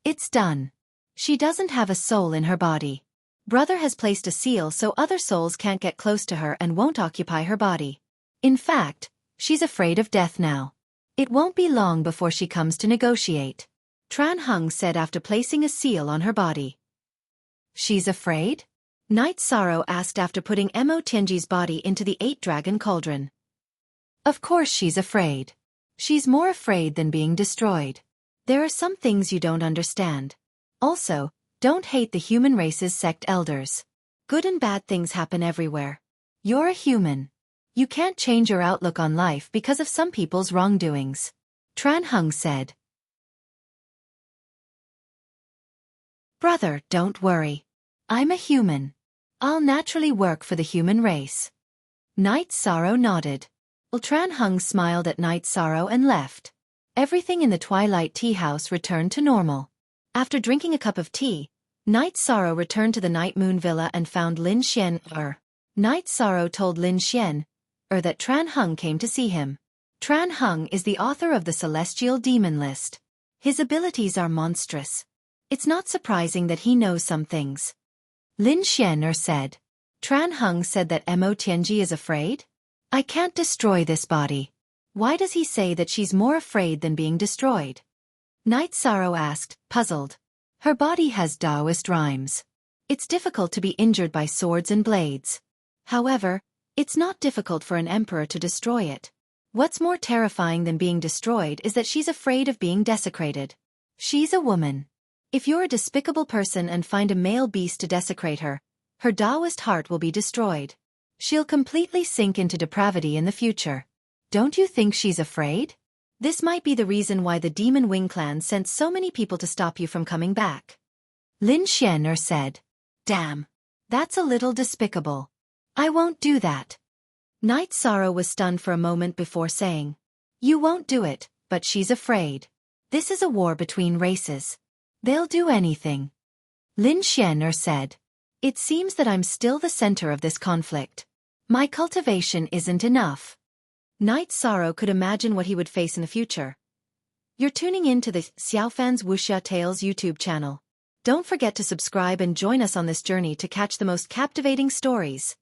It's done. She doesn't have a soul in her body. Brother has placed a seal so other souls can't get close to her and won't occupy her body. In fact, she's afraid of death now. It won't be long before she comes to negotiate. Tran Hung said after placing a seal on her body. She's afraid? Knight Sorrow asked after putting Mo Tianji's body into the 8-dragon cauldron. Of course she's afraid. She's more afraid than being destroyed. There are some things you don't understand. Also, don't hate the human race's sect elders. Good and bad things happen everywhere. You're a human. You can't change your outlook on life because of some people's wrongdoings. Tran Hung said. Brother, don't worry. I'm a human. I'll naturally work for the human race. Knight Sorrow nodded. Tran Hung smiled at Knight Sorrow and left. Everything in the Twilight Tea House returned to normal. After drinking a cup of tea, Knight Sorrow returned to the Night Moon Villa and found Lin Xian. Knight Sorrow told Lin Xian that Tran Hung came to see him. Tran Hung is the author of the Celestial Demon List. His abilities are monstrous. It's not surprising that he knows some things. Lin Xian said. Tran Hung said that Mo Tianji is afraid? I can't destroy this body. Why does he say that she's more afraid than being destroyed? Knight Sorrow asked, puzzled. Her body has Taoist rhymes. It's difficult to be injured by swords and blades. However, it's not difficult for an emperor to destroy it. What's more terrifying than being destroyed is that she's afraid of being desecrated. She's a woman. If you're a despicable person and find a male beast to desecrate her, her Taoist heart will be destroyed. She'll completely sink into depravity in the future. Don't you think she's afraid? This might be the reason why the Demon Wing clan sent so many people to stop you from coming back. Lin Xian said. Damn. That's a little despicable. I won't do that. Night Sorrow was stunned for a moment before saying, "You won't do it, but she's afraid. This is a war between races. They'll do anything." Lin Xian'er said, "It seems that I'm still the center of this conflict. My cultivation isn't enough." Night Sorrow could imagine what he would face in the future. You're tuning in to the Xiaofan's Wuxia Tales YouTube channel. Don't forget to subscribe and join us on this journey to catch the most captivating stories.